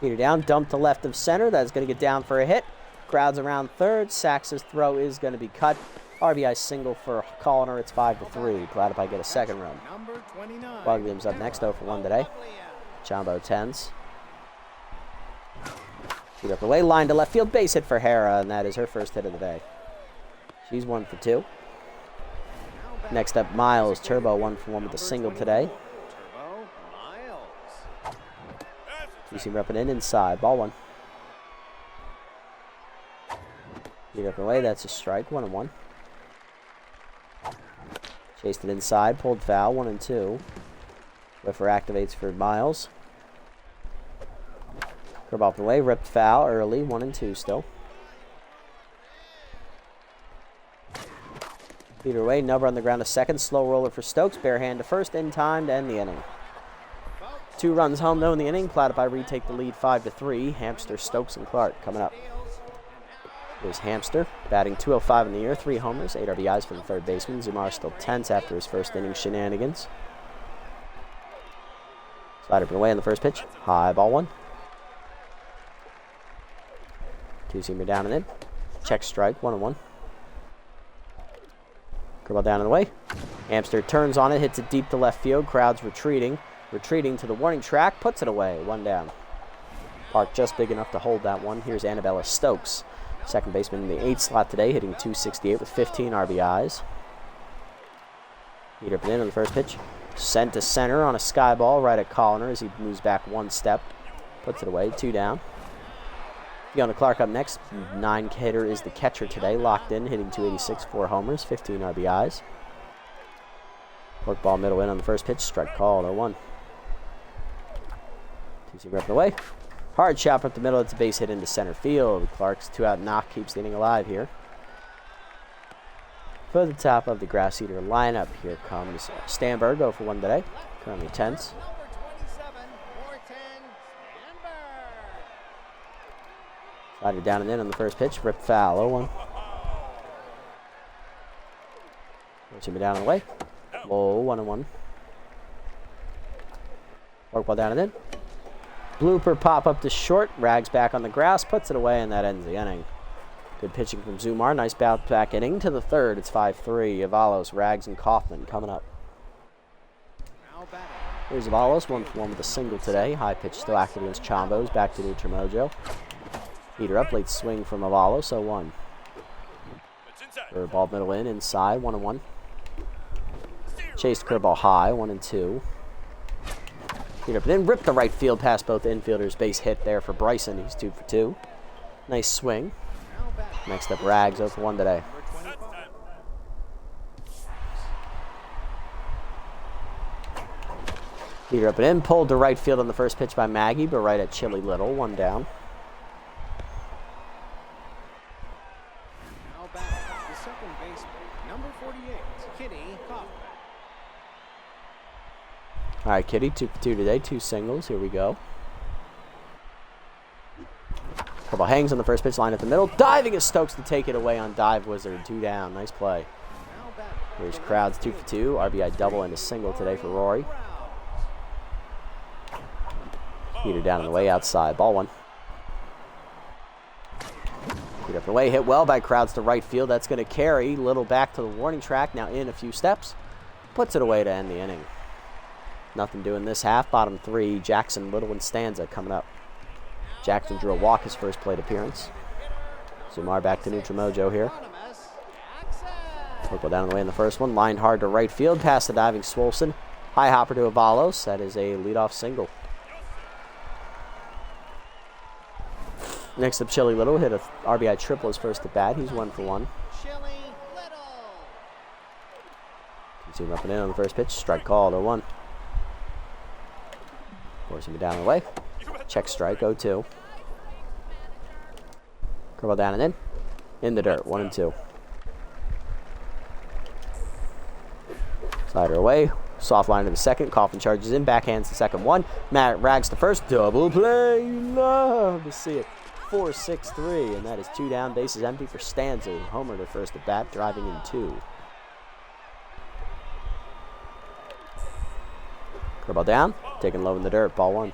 Heater down, dump to left of center. That's going to get down for a hit. Crowds around third. Sachs's throw is going to be cut. RBI single for Calliner. It's 5-3. Platypi get a second run. Williams up next, 0-for-1 today. Chambo tens. Heater up the way, line to left field. Base hit for Hera, and that is her first hit of the day. She's 1-for-2. Next up, Miles. Turbo 1-for-1 with a single today. You see him up and inside. Ball 1. Get up and away. That's a strike. 1-1. Chased it inside. Pulled foul. 1-2. Whiffer activates for Miles. Curve off the way. Ripped foul early. 1-2 still. Peter away. Nubber on the ground to second. Slow roller for Stokes. Bare hand to first. In time to end the inning. 2 runs home though in the inning. Platypi retake the lead 5-3. Hamster, Stokes, and Clark coming up. Here's Hamster, batting .205 in the year, 3 homers, 8 RBIs for the third baseman. Zumar still tense after his first inning shenanigans. Slider up and away on the first pitch. High ball 1. Two-seamer down and in. Check strike, 1-1. Curveball down and away. Hamster turns on it, hits it deep to left field. Crowd's retreating. Retreating to the warning track, puts it away, 1 down. Park just big enough to hold that one. Here's Annabella Stokes. Second baseman in the 8th slot today, hitting .268 with 15 RBIs. Heater up and in on the first pitch. Sent to center on a sky ball right at Colliner as he moves back 1 step. Puts it away, 2 down. Fiona Clark up next. 9 hitter is the catcher today, locked in, hitting .286, 4 homers, 15 RBIs. Work ball middle in on the first pitch. Strike call, 0-1. Two-seamer up and away. Hard chop up the middle. It's a base hit into center field. Clark's 2-out knock keeps the inning alive here. For the top of the Grass Eater lineup, here comes Stanberg, 0 for 1 today. Currently tense. Slider down and in on the first pitch. Rip foul, 0-1. Two down and away. Low, 1-1. Work ball down and in. Blooper pop up to short. Rags back on the grass, puts it away, and that ends the inning. Good pitching from Zumar. Nice bounce back inning to the 3rd. It's 5-3. Avalos, Rags, and Kaufman coming up. Here's Avalos, 1 for 1 with a single today. High pitch still active against Chambos. Back to neutral mojo. Heater up, late swing from Avalos, 0-1. Ball middle in, inside, 1-1. Chased curveball high, 1-2. Heater up and then ripped the right field past both infielders. Base hit there for Bryson. He's 2 for 2. Nice swing. Next up, Rags, 0 for 1 today. Heater up and in, pulled to right field on the first pitch by Maggie, but right at Chili Little, 1 down. Now back the second baseman, number 48, Kitty Kaufman. All right, Kitty, 2 for 2 today, 2 singles. Here we go. Curveball hangs on the first pitch line at the middle. Diving is Stokes to take it away on Dive Wizard. 2 down. Nice play. Here's Crowds, 2 for 2. RBI double and a single today for Rory. Heater down and away outside. Ball 1. Heater up and away. Hit well by Crowds to right field. That's going to carry. Little back to the warning track. Now in a few steps. Puts it away to end the inning. Nothing doing this half. Bottom 3. Jackson, Little, and Stanza coming up. Jackson drew a walk his first plate appearance. Zumar back to neutral mojo here. Work well down the way in the first one. Lined hard to right field. Past the diving Swolson. High hopper to Avalos. That is a leadoff single. Next up, Chili Little hit a RBI triple his first at bat. He's 1 for 1. Zoom up and in on the first pitch. Strike call, 0-1. Forcing it down and away. Check strike, 0-2. Curveball down and in. In the dirt, 1-2. Slider away. Soft line to the second. Coffin charges in. Backhands the second one. Matt Rags to first. Double play. Love to see it. 4-6-3. And that is 2 down. Bases empty for Stanza. Homer to first at bat. Driving in 2. Curveball down. Taken low in the dirt. Ball 1.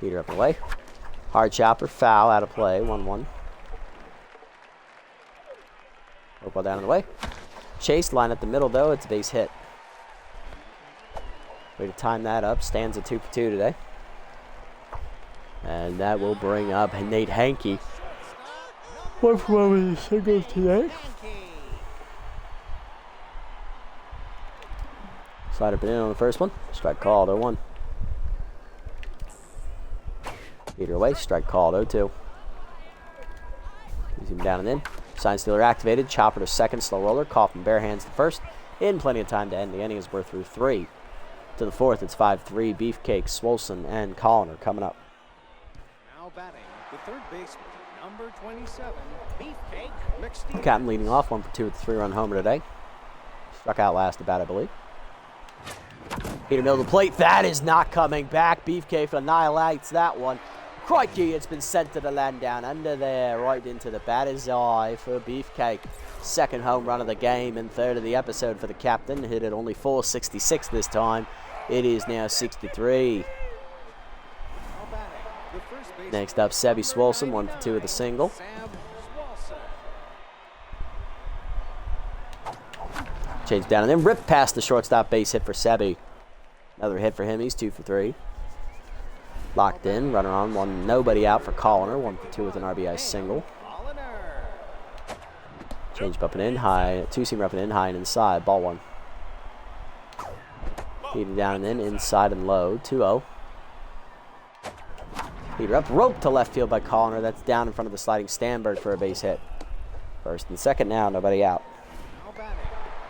Heater up and away. Hard chopper. Foul out of play. 1-1. Ball down and away. Chase line at the middle, though. It's a base hit. Way to time that up. Stanza 2 for 2 today. And that will bring up Nate Hankey. 1 for 1 with his singles today. Slide up and in on the first one. Strike called, 0-1. Heater away. Strike called, 0-2. He's him down and in. Sign stealer activated. Chopper to second. Slow roller. Kaufman bare hands to first. In plenty of time to end the inning as we're through 3. To the 4th, it's 5-3. Beefcake, Swolson, and Collin are coming up. Now batting the third baseman, number 27, Beefcake McStevens. Captain leading off, 1 for 2 with a 3-run homer today. Struck out last at bat, I believe. Heater middle of the plate. That is not coming back. Beefcake annihilates that one. Crikey, it's been sent to the land down under there, right into the batter's eye for Beefcake. Second home run of the game and third of the episode for the captain. Hit it only 466 this time. It is now 63. Next up, Sebi Swolson, 1 for 2 with a single. Change down and then rip past the shortstop base hit for Sebi. Another hit for him. He's 2 for 3. Locked in, runner on, one, nobody out for Colliner. 1 for 2 with an RBI single. Change up and in, high, two-seamer up and in, high and inside. Ball 1. Heater down and in, inside and low. 2-0. Heater up, rope to left field by Colliner. That's down in front of the sliding Stanberg for a base hit. First and second now, nobody out.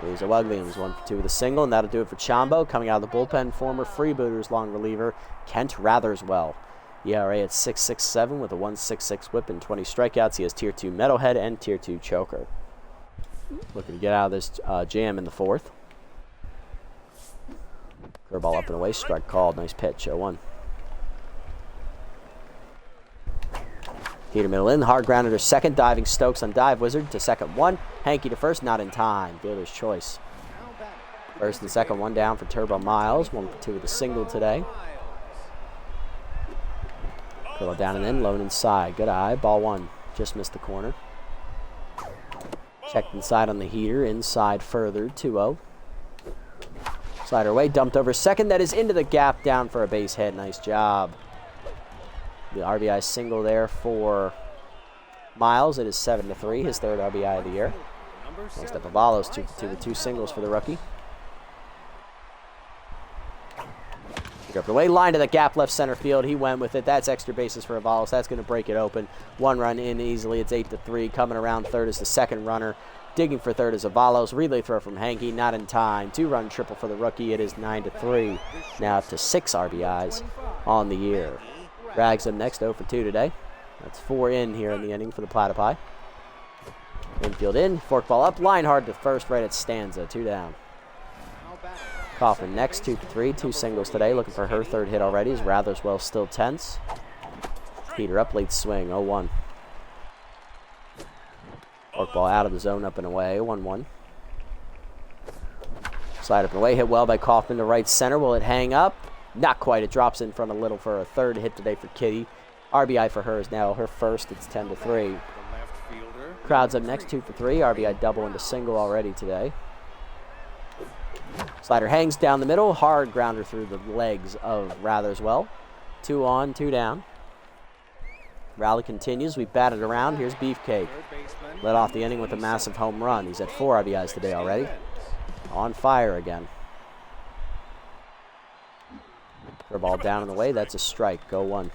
Here's a Williams, 1 for 2 with a single, and that'll do it for Chombo. Coming out of the bullpen, former Freebooters long reliever, Kent Ratherswell. ERA at 6.67 with a 1.66 whip and 20 strikeouts. He has Tier 2 Metalhead and Tier 2 Choker. Looking to get out of this jam in the fourth. Curveball up and away, strike called. Nice pitch, 0-1. Heater middle in, hard grounder to second, diving Stokes on dive wizard to second 1. Hankey to first, not in time. Fielder's choice. First and second, 1 down for Turbo Miles. 1 for 2 with a single today. Curl down and in, lone inside. Good eye. Ball 1. Just missed the corner. Checked inside on the heater. Inside further. 2-0. Slider away. Dumped over second. That is into the gap, down for a base hit. Nice job. The RBI single there for Miles. It is 7-3. His third RBI of the year. Next up, Avalos, 2 for 2 with 2 singles for the rookie. Up the way, line to the gap, left center field. He went with it. That's extra bases for Avalos. That's going to break it open. 1 run in easily. It's 8-3. Coming around third is the second runner. Digging for third is Avalos. Relay throw from Hankey, not in time. 2-run triple for the rookie. It is 9-3. Now up to 6 RBIs on the year. Rags up next, 0 for 2 today. That's 4 in here in the inning for the Platypi. Infield in, forkball up, line hard to first, right at Stanza. 2 down. Kaufman next, 2 for 3, 2 singles today. Looking for her third hit already. Is Ratherswell still tense. Heater up, late swing, 0-1. Forkball out of the zone, up and away, 1-1. Slide up and away, hit well by Kaufman to right center. Will it hang up? Not quite. It drops in front of Little for a third hit today for Kitty. RBI for her is now her first. It's 10-3. Crowd's up next, 2 for 3. RBI double into single already today. Slider hangs down the middle. Hard grounder through the legs of Ratherswell. 2 on, 2 down. Rally continues. We batted around. Here's Beefcake. Led off the inning with a massive home run. He's at 4 RBIs today already. On fire again. Ball down and away. That's a strike. Go 1.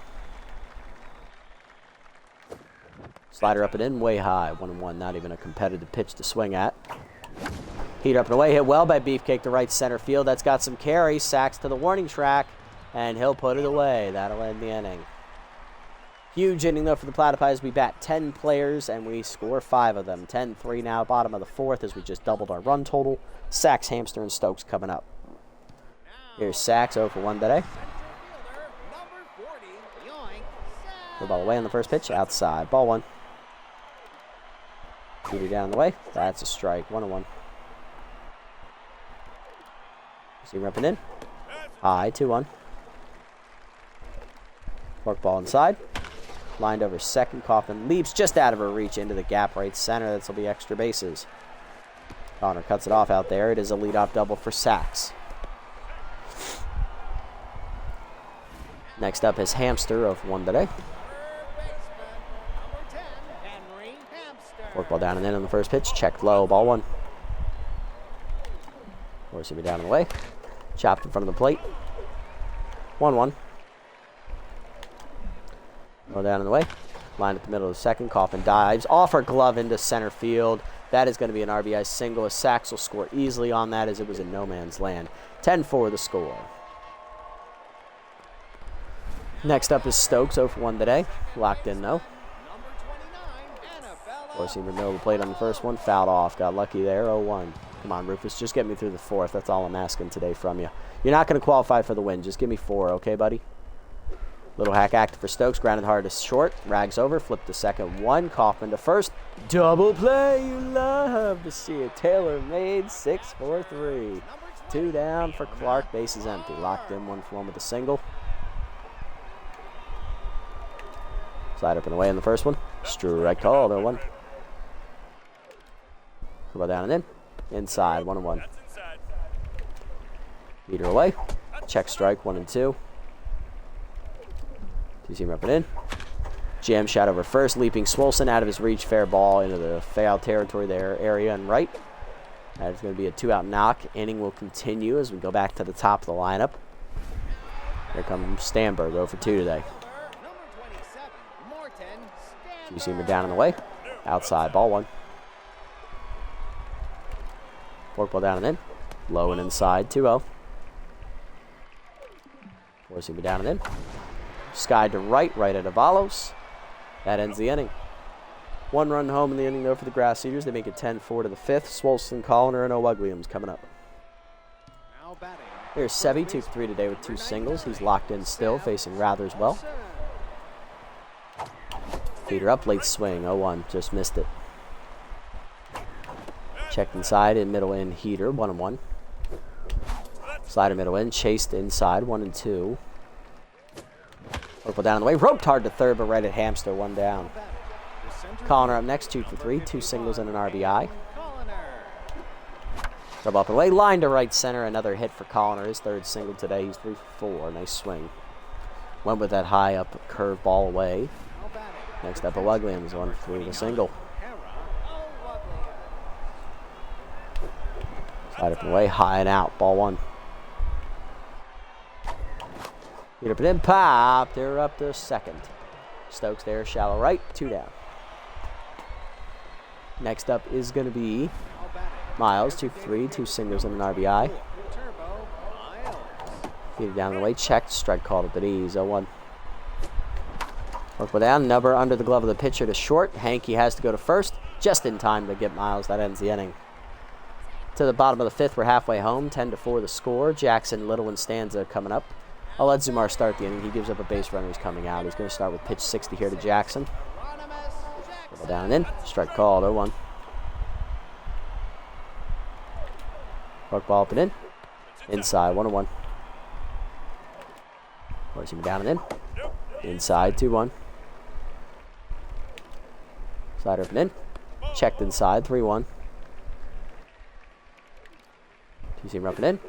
Slider up and in, way high. 1-1. Not even a competitive pitch to swing at. Heater up and away. Hit well by Beefcake to right center field. That's got some carry. Sacks to the warning track, and he'll put it away. That'll end the inning. Huge inning, though, for the Platypis. We bat 10 players, and we score 5 of them. 10-3 now, bottom of the fourth, as we just doubled our run total. Sacks, Hamster, and Stokes coming up. Here's Sacks, 0 for 1 today. The ball away on the first pitch, outside. Ball 1. Heater down the way. That's a strike. 1-1. See him ripping in. High, 2-1. Fork ball inside. Lined over second. Kaufman leaps just out of her reach into the gap right center. This will be extra bases. Connor cuts it off out there. It is a leadoff double for Sacks. Next up is Hamster, 0 for 1 today. Forkball down and in on the first pitch. Checked low. Ball 1. Horse will be down and away. Chopped in front of the plate. 1-1. Go down in the way. Line at the middle of the second. Kaufman dives. Off her glove into center field. That is going to be an RBI single. Sacks will score easily on that as it was in no man's land. 10-4 the score. Next up is Stokes, 0 for 1 today. Locked in, though. Forcing the middle of the plate on the first one. Fouled off. Got lucky there, 0-1. Come on, Rufus. Just get me through the fourth. That's all I'm asking today from you. You're not going to qualify for the win. Just give me 4, okay, buddy? Little hack active for Stokes, grounded hard to short, rags over, flip to second one, Kaufman to first. Double play, you love to see it. Taylor made 6-4-3. 2 down for Clark, bases empty. Locked in 1-for-1 with a single. Slide up and away in the first one. Strike call, 0-1. Curveball down and in. Inside, 1-1. Heater away. Check strike, 1-2. Two-seam up and in. Jam shot over first, leaping Swolson out of his reach. Fair ball into the foul territory there, area and right. That is going to be a 2-out knock. Inning will continue as we go back to the top of the lineup. Here comes Stanberg, 0-for-2 today. Two-seamer down and away. Outside, ball 1. Forkball down and in. Low and inside, 2-0. Four-seamer down and in. Sky to right at Avalos. That ends the inning. 1 run home in the inning, though, for the Grass Eaters. They make it 10-4 to the 5th. Swolson, Colliner, and O'Wugliams coming up. Here's Sevi, 2-for-3 today with 2 singles. He's locked in still, facing Rather as well. Feeder up, late swing, 0-1. Just missed it. Checked inside, in middle in, Heater, 1-1. Slider middle in, chased inside, 1-2. Purple down the way, roped hard to third, but right at Hamster, 1 down. Colliner up next, 2-for-3, 2 singles and an RBI. Double up and away, line to right center, another hit for Colliner, his 3rd single today. He's 3-for-4, nice swing. Went with that high up curve ball away. Next up, O'Wugliams, 1-for-3 with a single. Slide up and away, high and out, ball 1. Get up and in, pop. They're up to second. Stokes there, shallow right, 2 down. Next up is going to be Miles, 2-for-3, 2 singles and an RBI. Feed it down the way, checked, strike called at the knees, 0-1. Work down, number under the glove of the pitcher to short. Hankey has to go to first, just in time to get Miles. That ends the inning. To the bottom of the 5th, we're halfway home, 10-4 the score. Jackson, Little, and Stanza coming up. I'll let Zumar start the inning. He gives up a base runner who's coming out. He's going to start with pitch 60 here to Jackson. Dribble down and in. Strike called, 0-1. Hook ball up and in. Inside, 1-1. Forcing him down and in. Inside, 2-1. Slider up and in. Checked inside, 3-1. Two-seamer up and in.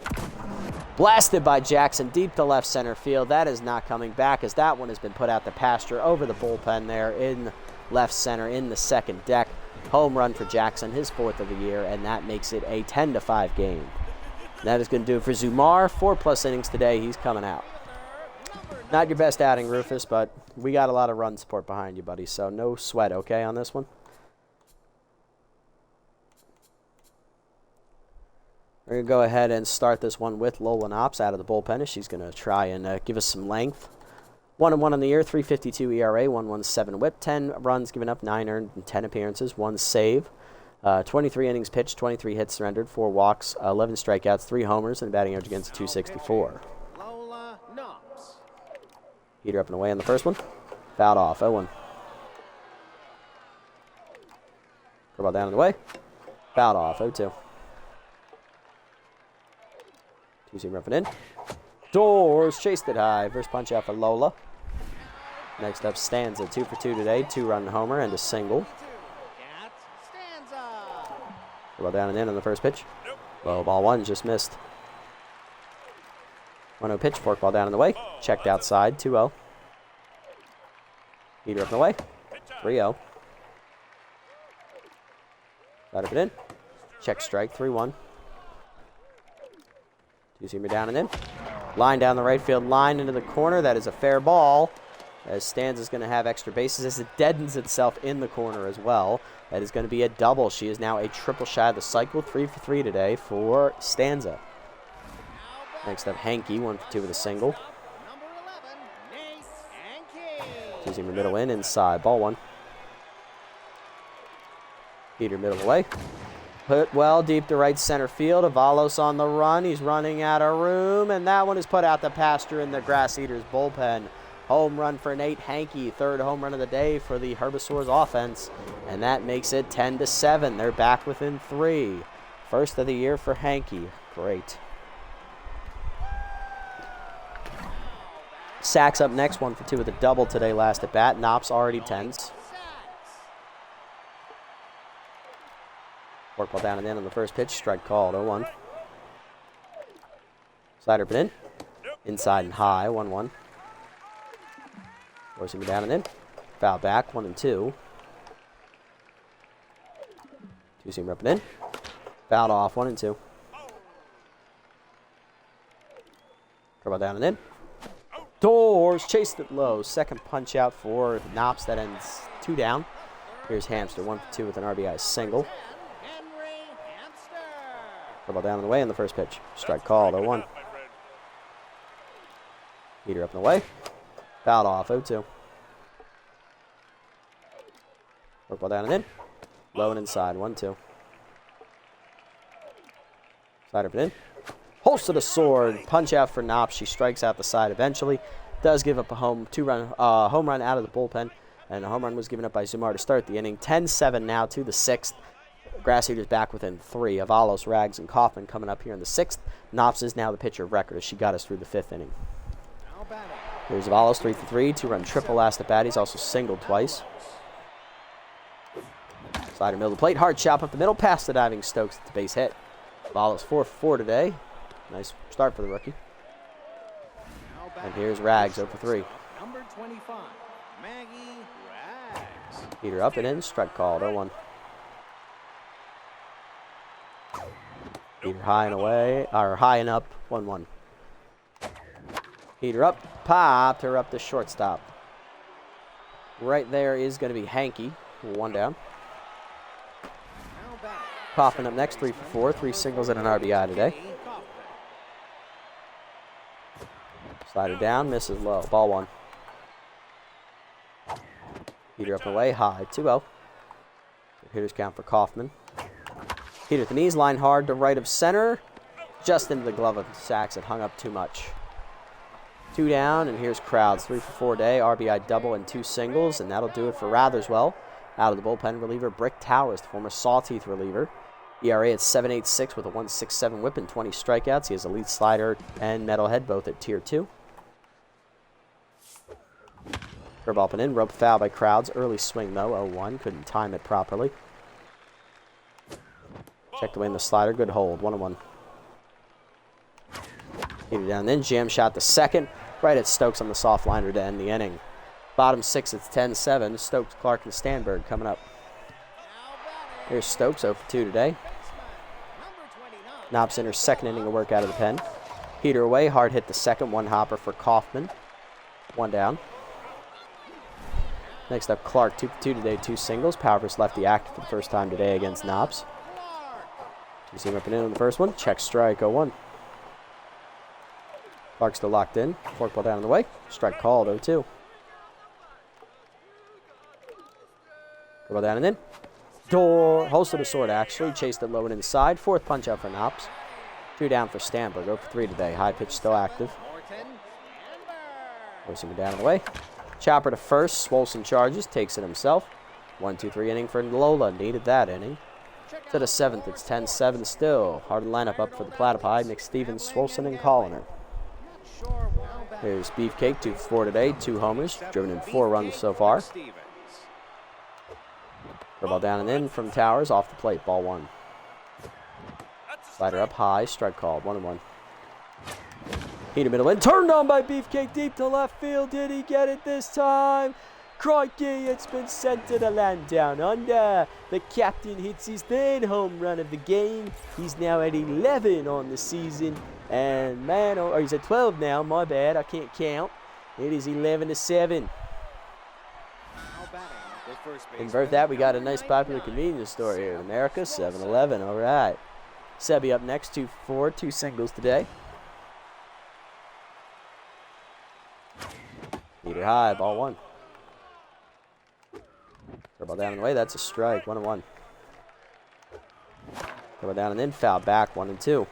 Blasted by Jackson deep to left center field. That is not coming back as that one has been put out to pasture over the bullpen there in left center in the 2nd deck. Home run for Jackson, his 4th of the year, and that makes it a 10-5 game. And that is going to do it for Zumar. 4+ innings today. He's coming out. Not your best outing, Rufus, but we got a lot of run support behind you, buddy, so no sweat, okay, on this one? We're going to go ahead and start this one with Lola Knops out of the bullpen as she's going to try and give us some length. 1-1 on the year, 3.52 ERA, 1.17 WHIP, 10 runs given up, 9 earned, and 10 appearances, 1 save. 23 innings pitched, 23 hits surrendered, 4 walks, 11 strikeouts, 3 homers, and a batting average against 264. Lola Knops. Heater up and away on the first one. Fouled off, 0-1. Curveball down and away. Fouled off, 0-2. Two-seam up and in. Doors chased it high. First punch out for Lola. Next up, Stanza, 2-for-2 today. 2-run homer and a single. Well down and in on the first pitch. Low ball 1, just missed. 1-0 pitch, forkball down and the way. Checked outside, 2-0. Heater up and away. 3-0. Got it in. Check strike, 3-1. Two-seamer down and in. Line down the right field line into the corner. That is a fair ball. As Stanza's going to have extra bases as it deadens itself in the corner as well. That is going to be a double. She is now a triple shy of the cycle. 3-for-3 today for Stanza. Next up, Hankey, 1-for-2 with a single. Two-seamer middle in, inside, ball 1. Heater middle away. Put well deep to right center field. Avalos on the run. He's running out of room, and that one is put out the pasture in the Grass Eaters bullpen. Home run for Nate Hankey, third home run of the day for the Herbisaurs offense, and that makes it 10-7. They're back within 3. First of the year for Hankey. Great. Sacks up next, 1 for 2 with a double today last at bat. Knops already tense. Forkball down and in on the first pitch. Strike called, 0-1. Slider put in. Inside and high, 1-1. Forcing me down and in. Foul back, 1-2. Two-seam up and in. Fouled off, 1-2. Curveball down and in. Doors chased it low. Second punch out for Knops. That ends 2 down. Here's Hamster, 1 for 2 with an RBI single. Curveball down and away in the first pitch. Strike called, 0-1. Heater up and away. Fouled off, 0-2. Curveball down and in. Low and inside, 1-2. Slider up and in. Holster the sword. Punch out for Knops. She strikes out the side eventually. Does give up a home run out of the bullpen. And a home run was given up by Zumar to start the inning. 10-7 now to the 6th. Grass Eaters back within 3. Avalos, Rags, and Kaufman coming up here in the 6th. Knops is now the pitcher of record as she got us through the 5th inning. Here's Avalos, 3 for 3. 2-run triple last at bat. He's also singled twice. Slider middle of the plate. Hard chop up the middle. Past the diving Stokes. It's a base hit. Avalos 4 for 4 today. Nice start for the rookie. And here's Rags, 0 for 3. Number 25, Maggie Rags. Heater up and in. Strike called, 0-1. Heater high and away, or high and up, 1-1. Heater up, popped her up to shortstop. Right there is going to be Hankey, 1 down. Kaufman up next, 3 for 4, 3 singles and an RBI today. Slider down, misses low, ball 1. Heater up and away, high, 2-0. Hitters count for Kaufman. Heater at the knees, line hard to right of center. Just into the glove of Sachs. It hung up too much. 2 down, and here's Crowds. 3 for 4 day, RBI double and 2 singles, and that'll do it for Ratherswell. Out of the bullpen reliever, Brick Towers, the former Sawteeth reliever. ERA at 7.86 with a 1.67 whip and 20 strikeouts. He has a lead slider and metalhead, both at tier 2. Curveball up and in, rope foul by Crowds. Early swing though, 0-1. Couldn't time it properly. Checked away in the slider, good hold, 1-1. Heated down and in, jam shot to second. Right at Stokes on the soft liner to end the inning. Bottom 6, it's 10-7. Stokes, Clark, and Stanberg coming up. Here's Stokes, 0 for 2 today. Knops in her second inning of work out of the pen. Heater away, hard hit to second, 1 hopper for Kaufman. 1 down. Next up, Clark, 2 for 2 today, 2 singles. Power versus lefty active for the first time today against Knops. You see him up and in on the first one. Check strike, 0-1. Clark still locked in. Forkball down on the way. Strike called, 0-2. Go down and in. Door. Holster the sword, actually. Chased it low and inside. 4th punch out for Knops. 2 down for Stanberg. 0 for 3 today. High pitch still active. Forcing him down on the way. Chopper to first. Swolson charges. Takes it himself. 1-2-3 inning for Lola. Needed that inning. To the 7th, it's 10-7 still. Hard lineup up for the Platypi. Nick Stevens, Swolson, and Colliner. Here's Beefcake, 2 for 4 today, 2 homers, driven in 4 runs so far. Ball down and in from Towers, off the plate, ball 1. Slider up high, strike called, 1-1. Heater middle in, turned on by Beefcake, deep to left field. Did he get it this time? Crikey, it's been sent to the land down under. The captain hits his 3rd home run of the game. He's now at 11 on the season. And man, or he's at 12 now, my bad, I can't count. It is 11-7. Invert that, we got a nice popular convenience store here in America, 7-Eleven, all right. Sebi up next, 2 for 4, 2 singles today. Heater high, ball 1. Ball down and away, that's a strike, 1-1. Ball down and in, foul back, 1-2.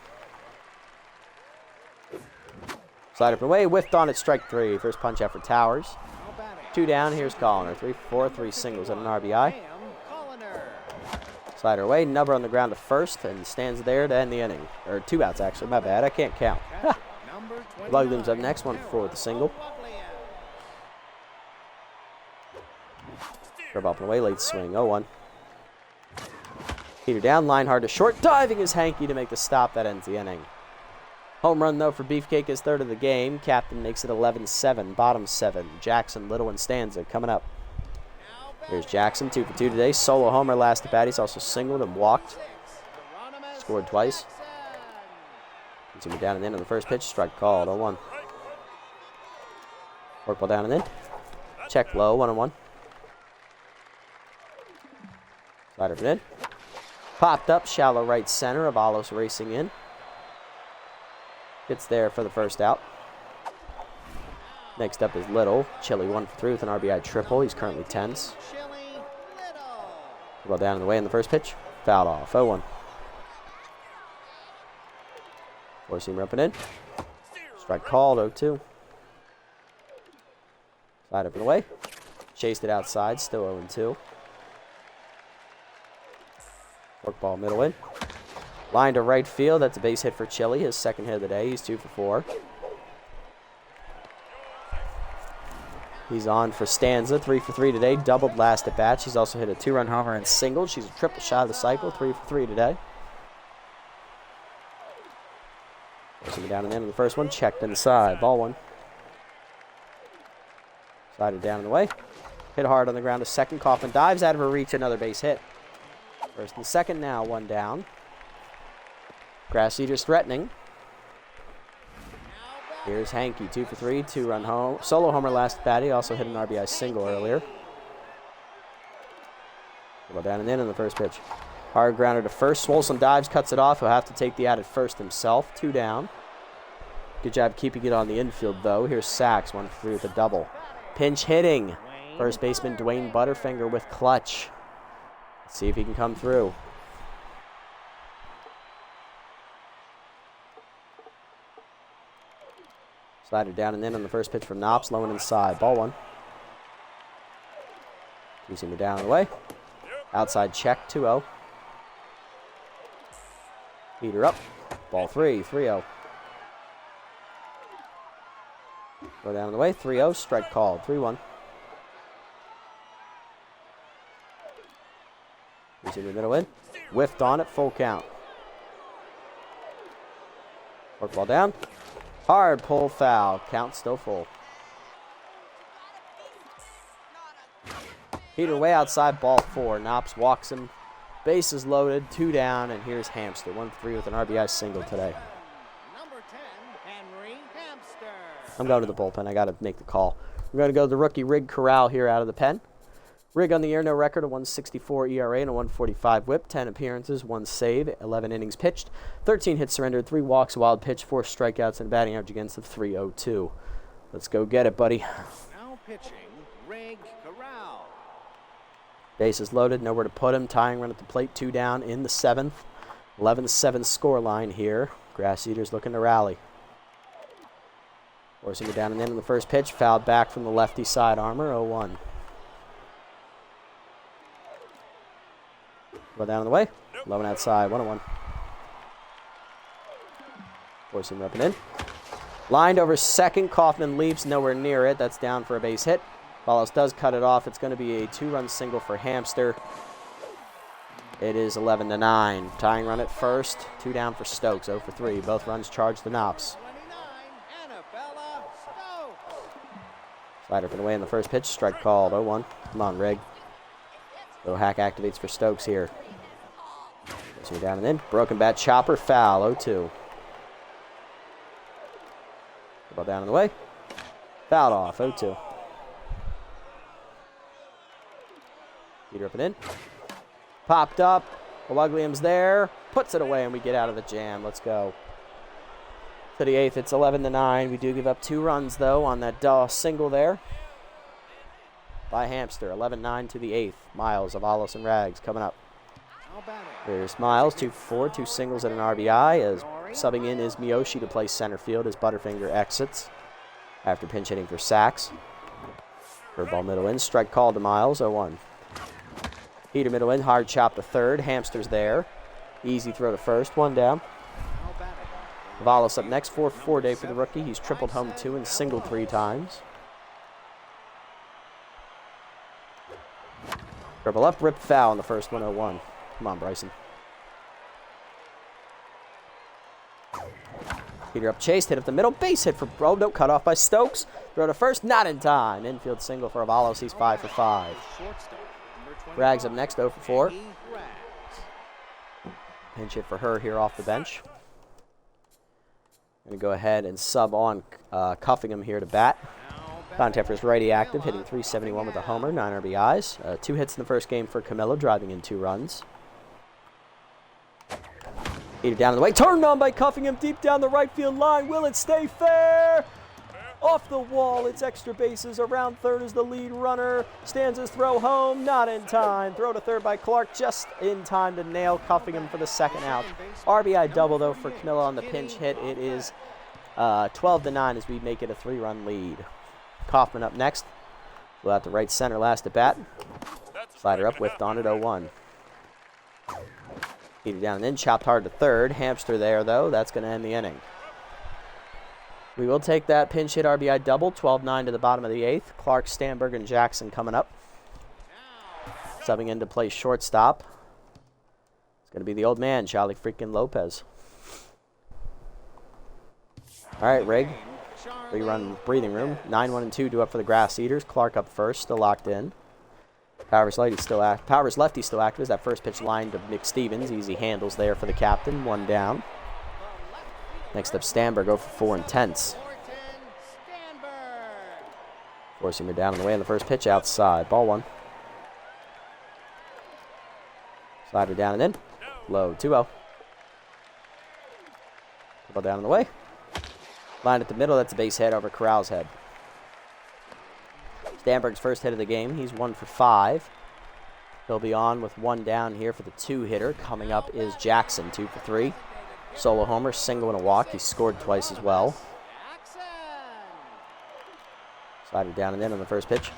Slide up and away, whiffed on it, strike 3. First punch out for Towers. Now batting. 2 down, here's Colliner. 3 for 4, 3 singles and an RBI. Sam Colliner. Slider away, number on the ground to first, and stands there to end the inning. Or 2 outs, actually, my bad, I can't count. Number 29. Bugloom's up next, 1 for 4 with a single. Curve up and away, late swing, 0-1. Heater down, line hard to short, diving is Hanky to make the stop, that ends the inning. Home run, though, for Beefcake, his 3rd of the game. Captain makes it 11-7, bottom 7. Jackson, Little, and Stanza coming up. Here's Jackson, 2 for 2 today. Solo homer last at bat. He's also singled and walked. Scored twice. Zoom down and in on the first pitch. Strike called, 0-1. Work ball down and in. Check low, 1-1. Slider for in. Popped up, shallow right center. Avalos racing in. Gets there for the first out. Next up is Little. Chili 1 for 3 with an RBI triple. He's currently tense. Well down in the way in the first pitch. Fouled off. 0-1. Four-seam up and in. Strike called. 0-2. Slide up and away. Chased it outside. Still 0-2. Fork ball middle in. Line to right field. That's a base hit for Chili. His 2nd hit of the day. He's 2 for 4. He's on for Stanza. 3 for 3 today. Doubled last at bat. She's also hit a 2-run homer and singled. She's a triple shot of the cycle. 3 for 3 today. Pushing it down and in on the first one. Checked inside. Ball 1. Slided down and away. Hit hard on the ground to second. Kaufman dives out of her reach. Another base hit. First and second now. 1 down. Grass Eaters threatening. Here's Hanky, 2 for 3, 2-run home. Solo homer last at bat. He also hit an RBI single earlier. Well down and in on the first pitch. Hard grounder to first. Swolson dives, cuts it off. He'll have to take the out at first himself. 2 down. Good job keeping it on the infield, though. Here's Sachs, 1 for 3 with a double. Pinch hitting. First baseman Dwayne Butterfinger with clutch. Let's see if he can come through. Slider down and in on the first pitch from Knops, low and inside. Ball 1. Two-seamer down and away. Outside check, 2-0. Heater up. Ball 3, 3-0. Go down and away, 3-0. Strike called, 3-1. Two-seamer middle in. Whiffed on it, full count. Work ball down. Hard pull foul. Count still full. Heater way outside, ball 4. Knops walks him. Bases loaded, 2 down, and here's Hamster. 1 for 3 with an RBI single today. Number 10, Henry Hamster. I'm going to the bullpen. I got to make the call. We're going to go to the rookie Rig Corral here out of the pen. Rig on the year, no record, a 1.64 ERA and a 1.45 whip, 10 appearances, 1 save, 11 innings pitched, 13 hits surrendered, 3 walks, a wild pitch, 4 strikeouts, and a batting average against of 3.02. Let's go get it, buddy. Now pitching, Rig Corral. Bases loaded, nowhere to put him. Tying run at the plate, 2 down in the 7th. 11-7 score line here. Grass Eaters looking to rally. Forcing it down and in on the first pitch, fouled back from the lefty side armor, 0-1. Go down on the way. Low and outside, 1-1. Forcing him up and in. Lined over second. Kaufman leaps, nowhere near it. That's down for a base hit. Valos does cut it off. It's going to be a 2-run single for Hamster. It is 11-9. Tying run at first. 2 down for Stokes, 0 for 3. Both runs charged the Knops. 29, Annabella Stokes. Slider up and away in the first pitch. Strike called, 0-1. Come on, Rig. Little hack activates for Stokes here. So down and in. Broken bat chopper, foul, 0-2. Ball down and away. Fouled off, 0-2. Heater up and in. Popped up. Williams there. Puts it away, and we get out of the jam. Let's go. To the 8th, it's 11-9. We do give up 2 runs, though, on that single there. By Hamster, 11-9 to the 8th. Miles of Alos and Rags coming up. There's Miles, 2 for 4, 2 singles and an RBI. As subbing in is Miyoshi to play center field as Butterfinger exits after pinch hitting for sacks. Curveball middle in, strike call to Miles, 0-1. Heater middle in, hard chop to third, Hamster's there. Easy throw to first, 1 down. Valos up next, 4 for 4 day for the rookie. He's tripled home 2 and singled 3 times. Dribble up, rip foul in the first one, 0-1. Come on, Bryson. Peter up chased, hit up the middle, base hit for no, cut off by Stokes. Throw to first, not in time. Infield single for Avalos, he's 5 for 5. Rags up next, 0 for 4. Pinch hit for her here off the bench. Going to go ahead and sub on Cuffingham here to bat. Contact for his righty active, hitting .371 with a homer, 9 RBIs. 2 hits in the first game for Camilo, driving in 2 runs. Heater down in the way, turned on by Cuffingham deep down the right field line. Will it stay fair? Off the wall, it's extra bases. Around third is the lead runner. Stanza's throw home, not in time. Throw to third by Clark, just in time to nail Cuffingham for the second out. RBI double, though, for Camilo on the pinch hit. It is 12-9 as we make it a 3-run lead. Kaufman up next. Go out to right center last at bat. Slider up, whiffed on it, 0-1. Heater down and in, chopped hard to third. Hamster there, though. That's going to end the inning. We will take that pinch hit RBI double, 12-9 to the bottom of the 8th. Clark, Stanberg, and Jackson coming up. Subbing in to play shortstop. It's going to be the old man, Charlie freaking Lopez. All right, Rig. 3-run breathing room. 9-1 and 2 due up for the Grass Eaters. Clark up first, still locked in. Powers lefty still active as that first pitch line to Nick Stevens. Easy handles there for the captain. 1 down. Next up, Stanberg, 0 for 4 intense. Forcing her down and away on the first pitch outside. Ball 1. Slider down and in. Low, 2-0. Ball down and away. Line at the middle, that's a base hit over Corral's head. Stanberg's first hit of the game. He's 1 for 5. He'll be on with 1 down here for the 2-hitter. Coming up is Jackson, 2 for 3. Solo homer, single and a walk. He scored twice as well. Slider down and in on the first pitch.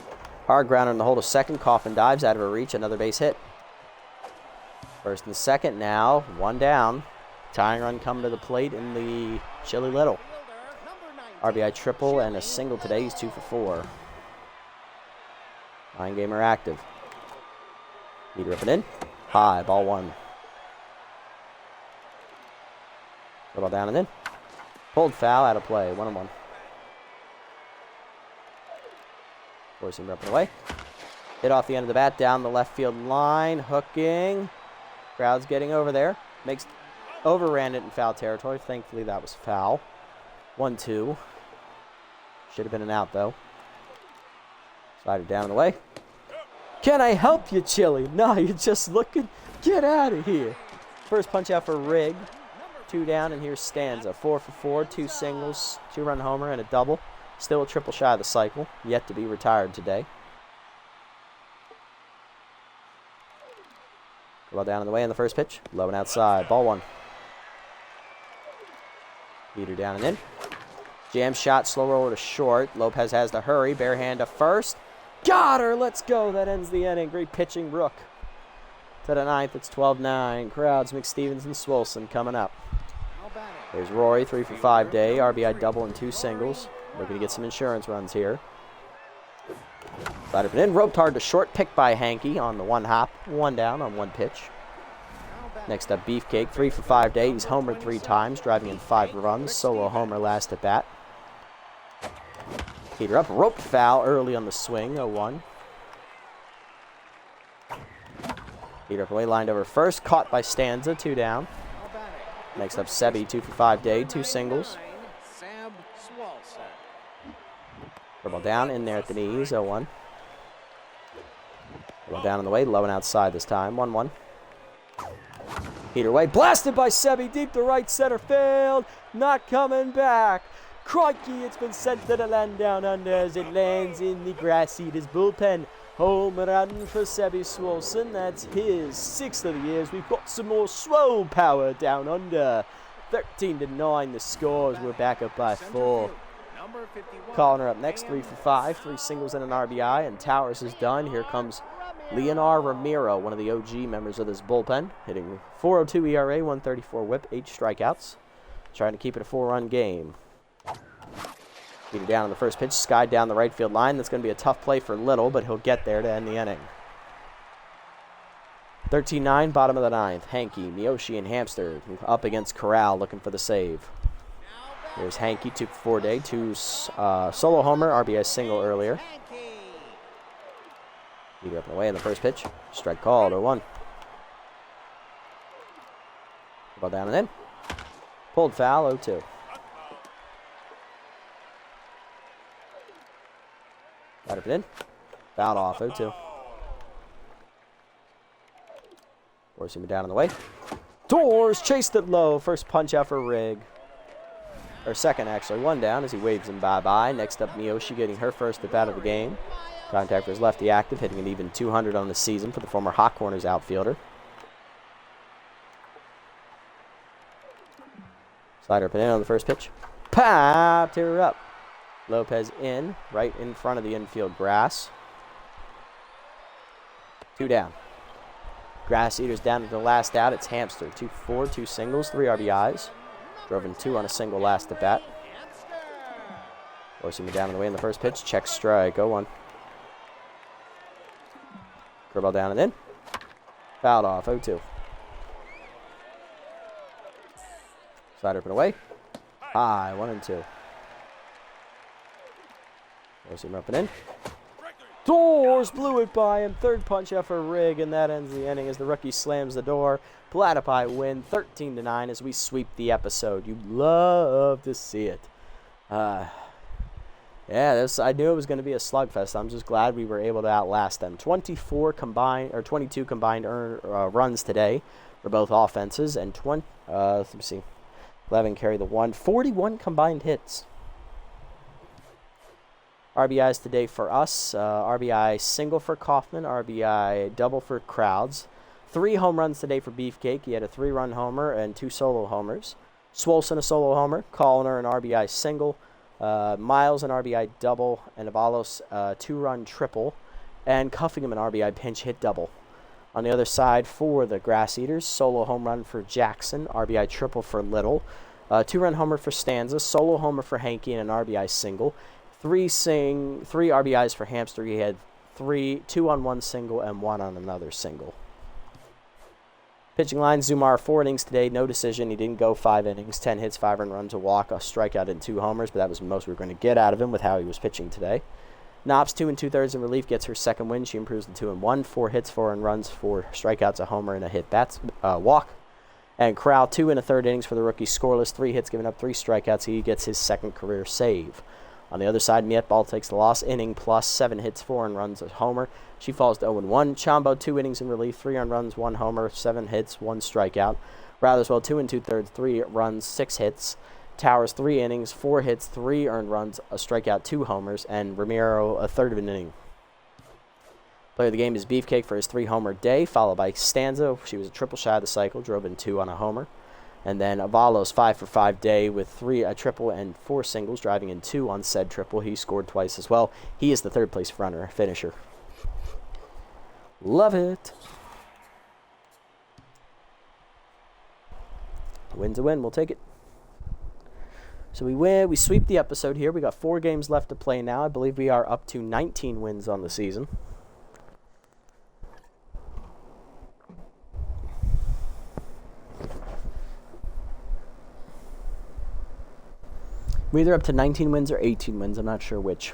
Hard grounder in the hold of second. Coffin dives out of a reach. Another base hit. First and second now. 1 down. Tying run coming to the plate in the Chili Little. RBI triple and a single today. He's 2 for 4. 9-gamer active. Heater up and in. High, ball 1. Ball down and in. Pulled foul, out of play. 1-1. Forcing up and away. Hit off the end of the bat, down the left field line. Hooking. Crowd's getting over there. Overran it in foul territory. Thankfully, that was foul. 1-2. Should have been an out, though. Slider down and away. Can I help you, Chili? No, you're just looking. Get out of here. First punch out for Rig. 2 down, and here's Stanza. 4 for 4, 2 singles, 2-run homer, and a double. Still a triple shy of the cycle. Yet to be retired today. Ball down in the way on the first pitch. Low and outside. Ball 1. Heater down and in. Jam shot, slow roller to short. Lopez has to hurry. Bare hand to first. Got her! Let's go. That ends the inning. Great pitching, Rook. To the 9th, it's 12-9. Crowds, McStevens, and Swolson coming up. There's Rory, 3 for 5 day. RBI double and 2 singles. Looking to get some insurance runs here. Slider in. Roped hard to short. Picked by Hankey on the 1 hop. 1 down on 1 pitch. Next up, Beefcake, 3 for 5 day. He's homered 3 times, driving in 5 runs. Solo homer last at bat. Heater up, roped foul early on the swing, 0-1. Heater up away, lined over first, caught by Stanza, 2 down. Next up, Sebi, 2 for 5 day, 2 singles. Ball down, in there at the knees, 0-1. Ball down on the way, low and outside this time, 1-1. Heater away, blasted by Sebi, deep to right center field, not coming back. Crikey, it's been sent to the land down under as it lands in the Grass Eaters bullpen. Home run for Sebby Swolson. That's his 6th of the year. We've got some more swole power down under. 13-9 the scores. We're back up by 4. Callner up next, 3 for 5, 3 singles and an RBI, and Towers is done. Here comes Leonard Ramiro, one of the OG members of this bullpen, hitting 4.02 ERA, 134 whip, 8 strikeouts, trying to keep it a 4-run game. Beating down on the first pitch, skied down the right field line. That's going to be a tough play for Little, but he'll get there to end the inning. 13-9, bottom of the 9th. Hankey, Miyoshi, and Hamster up against Corral looking for the save. There's Hankey, 2 for 4 day, 2 solo homer, RBI single earlier. Leader up and away in the first pitch. Strike called, 0-1. Ball down and in. Pulled foul, 0-2. Got it in. Fouled off, 0-2. Forcing him down on the way. Doors chased it low. First punch out for Rig. Or second, actually. 1 down as he waves him bye-bye. Next up, Miyoshi getting her first at bat of the game. Contact for his lefty active, hitting an even 200 on the season for the former Hot Corners outfielder. Slider up and in on the first pitch. Popped her up. Lopez in, right in front of the infield grass. 2 down. Grass Eaters down to the last out. It's Hamster. 2 for 4, 2 singles, 3 RBIs. Drove in 2 on a single last at bat. Forcing him down and away in the first pitch. Check strike. 0-1. Curveball down and in. Fouled off. 0-2. Slider up and away. High. 1-2. Forcing him up and in. Doors blew it by him. Third punch out for Rig, and that ends the inning as the rookie slams the door. Platypi win 13-9 as we sweep the episode. You'd love to see it. I knew it was going to be a slugfest. I'm just glad we were able to outlast them. 22 combined runs today for both offenses, and 11 carry the 1. 41 combined hits. RBIs today for us. RBI single for Kaufman. RBI double for Crowds. 3 home runs today for Beefcake. He had a 3-run homer and 2 solo homers. Swolson a solo homer. Callner an RBI single. Miles an RBI double. And Avalos 2-run triple. And Cuffingham an RBI pinch hit double. On the other side for the Grass Eaters, solo home run for Jackson. RBI triple for Little. 2-run homer for Stanza. Solo homer for Hankey and an RBI single. 3 RBIs for Hamster. He had 2 on 1 single and 1 on another single. Pitching line, Zumar 4 innings today, no decision. He didn't go 5 innings, 10 hits, 5 earned runs, a walk, a strikeout, and 2 homers, but that was the most we were going to get out of him with how he was pitching today. Knops 2 2/3 in relief, gets her second win. She improves to 2-1, 4 hits, 4 earned runs, 4 strikeouts, a homer, and a hit walk. And Corral 2 1/3 innings for the rookie, scoreless, 3 hits, giving up 3 strikeouts. He gets his second career save. On the other side, Mietball takes the loss, inning plus, 7 hits, 4 earned runs, a homer. She falls to 0-1. Chambo, 2 innings in relief, 3 earned runs, 1 homer, 7 hits, 1 strikeout. Rotherswell, 2 2/3, 3 runs, 6 hits. Towers, 3 innings, 4 hits, 3 earned runs, a strikeout, 2 homers. And Ramiro, a third of an inning. Player of the game is Beefcake for his 3-homer day, followed by Stanza. She was a triple shy of the cycle, drove in 2 on a homer. And then Avalos 5 for 5 day with a triple and 4 singles, driving in 2 on said triple. He scored twice as well. He is the 3rd place finisher. Love it. Win's a win. We'll take it. So we win. We sweep the episode here. We got 4 games left to play now. I believe we are up to 19 wins on the season. We're either up to 19 wins or 18 wins. I'm not sure which.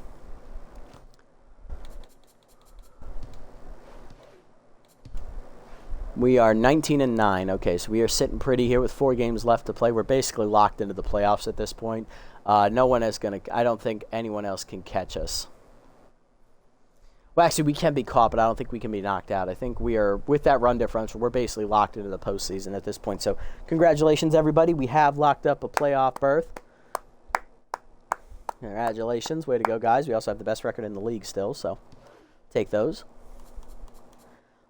We are 19-9. Okay, so we are sitting pretty here with 4 games left to play. We're basically locked into the playoffs at this point. No one is going to... I don't think anyone else can catch us. Well, actually, we can be caught, but I don't think we can be knocked out. I think we are, with that run differential, we're basically locked into the postseason at this point. So congratulations, everybody. We have locked up a playoff berth. Congratulations. Way to go, guys. We also have the best record in the league still, so Take those.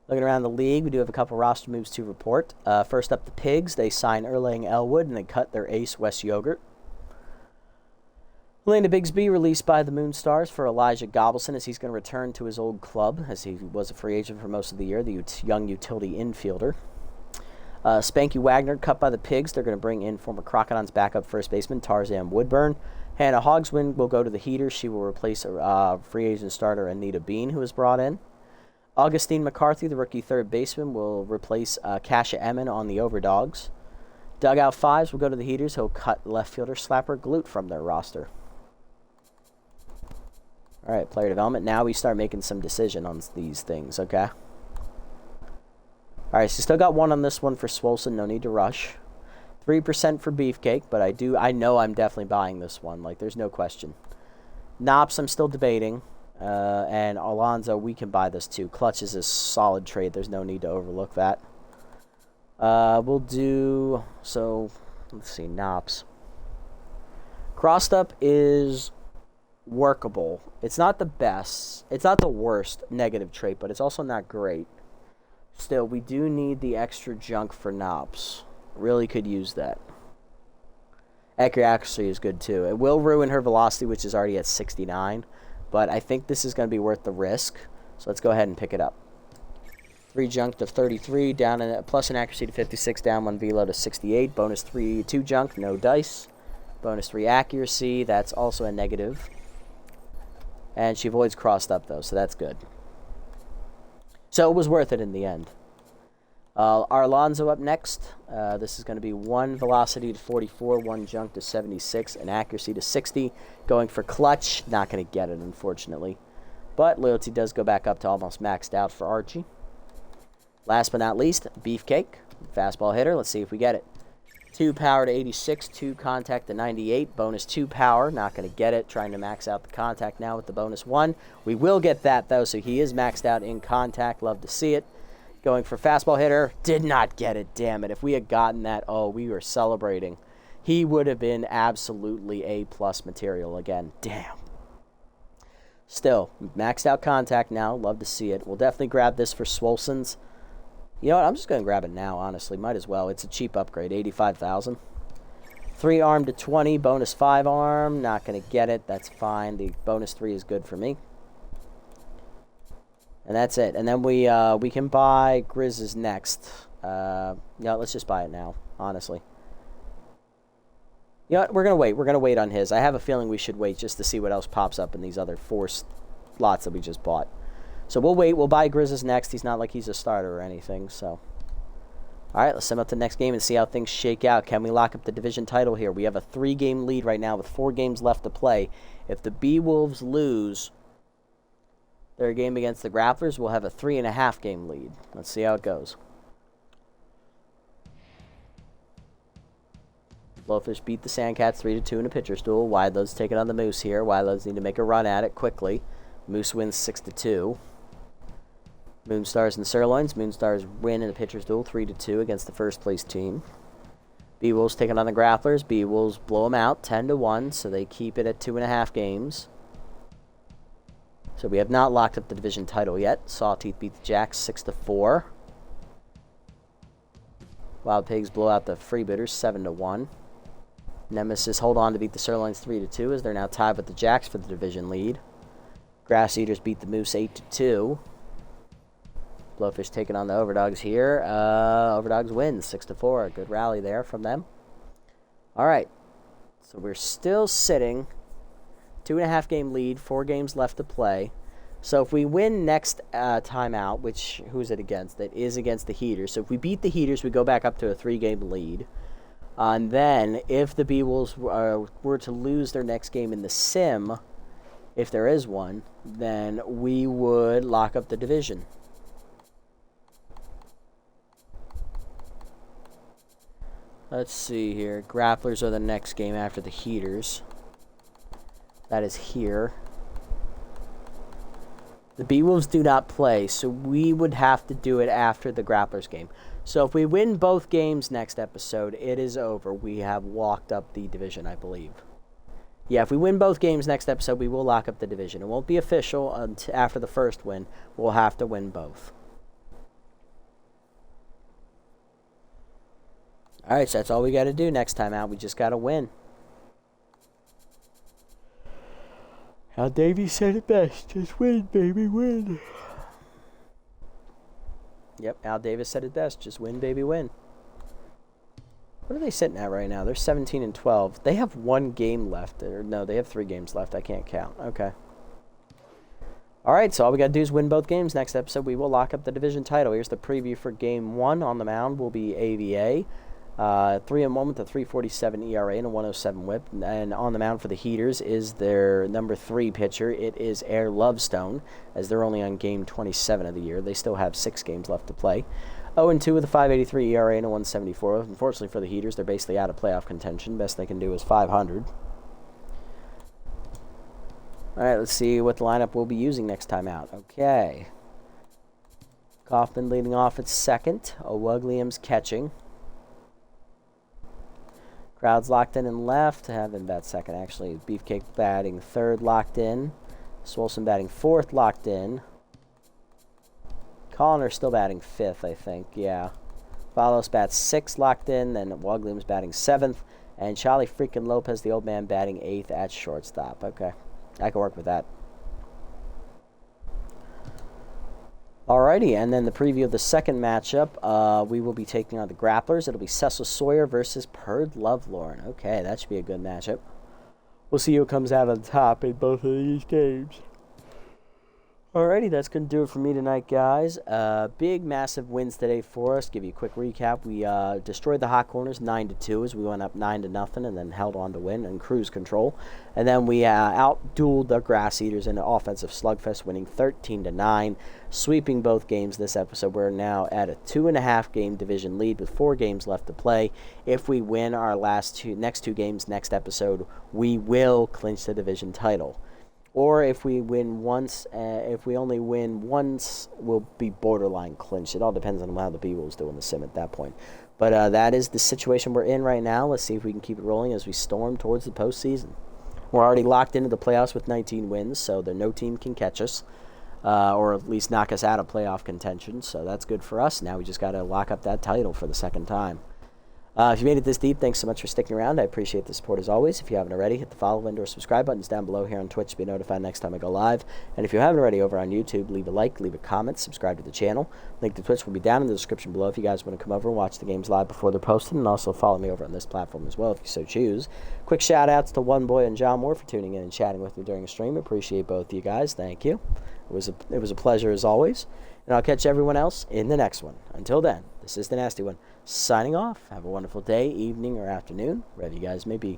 Looking around the league, we do have a couple roster moves to report. First up, the Pigs. They sign Erlang Elwood, and they cut their ace, Wes Yogurt. Elena Bigsby released by the Moonstars for Elijah Gobbleson, as he's going to return to his old club, as he was a free agent for most of the year, the young utility infielder. Spanky Wagner cut by the Pigs. They're going to bring in former Crocodiles backup first baseman Tarzan Woodburn. Hannah Hogswind will go to the Heaters. She will replace free agent starter Anita Bean, who was brought in. Augustine McCarthy, the rookie third baseman, will replace Kasha Emmon on the Overdogs. Dugout Fives will go to the Heaters. He'll cut left fielder Slapper Glute from their roster. All right, player development. Now we start making some decision on these things, okay? All right, so still got one on this one for Swolson. No need to rush. 3% for Beefcake, but I know I'm definitely buying this one. Like, there's no question. Knops, I'm still debating. And Alonzo, we can buy this too. Clutch is a solid trade. There's no need to overlook that. We'll do, so, let's see, Knops. Crossed up is workable. It's not the best. It's not the worst negative trait, but it's also not great. Still, we do need the extra junk for Knops. Really could use that. Accurate accuracy is good too. It will ruin her velocity, which is already at 69. But I think this is going to be worth the risk. So let's go ahead and pick it up. 3 junk to 33, down plus an accuracy to 56, down 1 velo to 68. Bonus 2 junk, no dice. Bonus 3 accuracy, that's also a negative. And she avoids crossed up though, so that's good. So it was worth it in the end. Our Alonzo up next. This is going to be 1 velocity to 44, 1 junk to 76, and accuracy to 60. Going for clutch. Not going to get it, unfortunately. But loyalty does go back up to almost maxed out for Archie. Last but not least, Beefcake. Fastball hitter. Let's see if we get it. 2 power to 86, 2 contact to 98. Bonus 2 power. Not going to get it. Trying to max out the contact now with the bonus 1. We will get that, though, so he is maxed out in contact. Love to see it. Going for fastball hitter. Did not get it, damn it. If we had gotten that, oh, we were celebrating. He would have been absolutely A-plus material again. Damn. Still, maxed out contact now. Love to see it. We'll definitely grab this for Swolson's. You know what? I'm just going to grab it now, honestly. Might as well. It's a cheap upgrade. 85,000. 3 arm to 20. Bonus 5 arm. Not going to get it. That's fine. The bonus 3 is good for me. And that's it. And then we can buy Grizz's next. No, let's just buy it now, honestly. You know what? We're going to wait. We're going to wait on his. I have a feeling we should wait just to see what else pops up in these other 4 slots that we just bought. So we'll wait. We'll buy Grizz's next. He's not like he's a starter or anything, so. All right, let's send up to the next game and see how things shake out. Can we lock up the division title here? We have a 3-game lead right now with 4 games left to play. If the B-Wolves lose their game against the Grapplers, we'll have a 3.5-game lead. Let's see how it goes. Blowfish beat the Sandcats 3-2 in a pitcher's duel. Wideload's taking on the Moose here. Wideload's need to make a run at it quickly. Moose wins 6-2. Moonstars and Sirloins. Moonstars win in a pitcher's duel 3-2 against the first place team. B-Wolves taking on the Grapplers. B-Wolves blow them out 10-1, so they keep it at 2.5 games. So we have not locked up the division title yet. Sawteeth beat the Jacks 6-4. Wild Pigs blow out the Freebooters 7-1. Nemesis hold on to beat the Sirloins 3-2 as they're now tied with the Jacks for the division lead. Grass Eaters beat the Moose 8-2. Blowfish taking on the Overdogs here. Overdogs wins 6-4. Good rally there from them. All right. So we're still sitting 2.5-game lead, 4 games left to play. So if we win next time out, which, who's it against? It is against the Heaters. So if we beat the Heaters, we go back up to a 3-game lead. And then if the B-Wolves were to lose their next game in the Sim, if there is one, then we would lock up the division. Let's see here. Grapplers are the next game after the Heaters. That is here. The B-Wolves do not play, so we would have to do it after the Grapplers game. So if we win both games next episode, it is over. We have walked up the division, I believe. Yeah, if we win both games next episode, we will lock up the division. It won't be official until after the first win. We'll have to win both. All right, so that's all we got to do next time out. We just got to win. Al Davies said it best. Just win, baby, win. Yep, Al Davis said it best. Just win, baby, win. What are they sitting at right now? They're 17 and 12. They have 1 game left. Or no, they have 3 games left. I can't count. Okay. All right, so all we got to do is win both games. Next episode, we will lock up the division title. Here's the preview for Game 1. On the mound will be AVA. 3-1 with a 3.47 ERA and a 107 WHIP. And on the mound for the Heaters is their number 3 pitcher. It is Air Lovestone, as they're only on game 27 of the year. They still have 6 games left to play. 0-2 with a 5.83 ERA and a 174. Unfortunately for the Heaters, they're basically out of playoff contention. Best they can do is 500. All right, let's see what the lineup we'll be using next time out. Okay. Kaufman leading off at second. O'Wugliam's catching. Crowd's locked in left. I have him bat second, actually. Beefcake batting third, locked in. Swolson batting fourth, locked in. Colliner still batting fifth, I think. Yeah. Valos bats sixth, locked in. Then Wugliam's batting seventh. And Charlie freaking Lopez, the old man, batting eighth at shortstop. Okay. I can work with that. Alrighty, and then the preview of the second matchup, we will be taking on the Grapplers. It'll be Cecil Sawyer versus Perd Lovelorn. Okay, that should be a good matchup. We'll see who comes out on top in both of these games. Alrighty, that's going to do it for me tonight, guys. Big, massive wins today for us. Give you a quick recap. We destroyed the Hot Corners 9-2 as we went up 9-0 and then held on to win and cruise control. And then we out-dueled the Grass Eaters in an offensive slugfest, winning 13-9, sweeping both games this episode. We're now at a 2.5-game division lead with 4 games left to play. If we win our next two games next episode, we will clinch the division title. Or if we win once, if we only win once, we'll be borderline clinched. It all depends on how the B-Wolves do in the sim at that point. But that is the situation we're in right now. Let's see if we can keep it rolling as we storm towards the postseason. We're already locked into the playoffs with 19 wins, so no team can catch us, or at least knock us out of playoff contention. So that's good for us. Now we just got to lock up that title for the second time. If you made it this deep, thanks so much for sticking around. I appreciate the support as always. If you haven't already, hit the follow and or subscribe buttons down below here on Twitch to be notified next time I go live. And if you haven't already over on YouTube, leave a like, leave a comment, subscribe to the channel. Link to Twitch will be down in the description below if you guys want to come over and watch the games live before they're posted. And also follow me over on this platform as well if you so choose. Quick shout outs to One Boy and John Moore for tuning in and chatting with me during the stream. Appreciate both of you guys. Thank you. It was a pleasure as always. And I'll catch everyone else in the next one. Until then, this is the Nasty One, signing off. Have a wonderful day, evening, or afternoon, wherever you guys may be.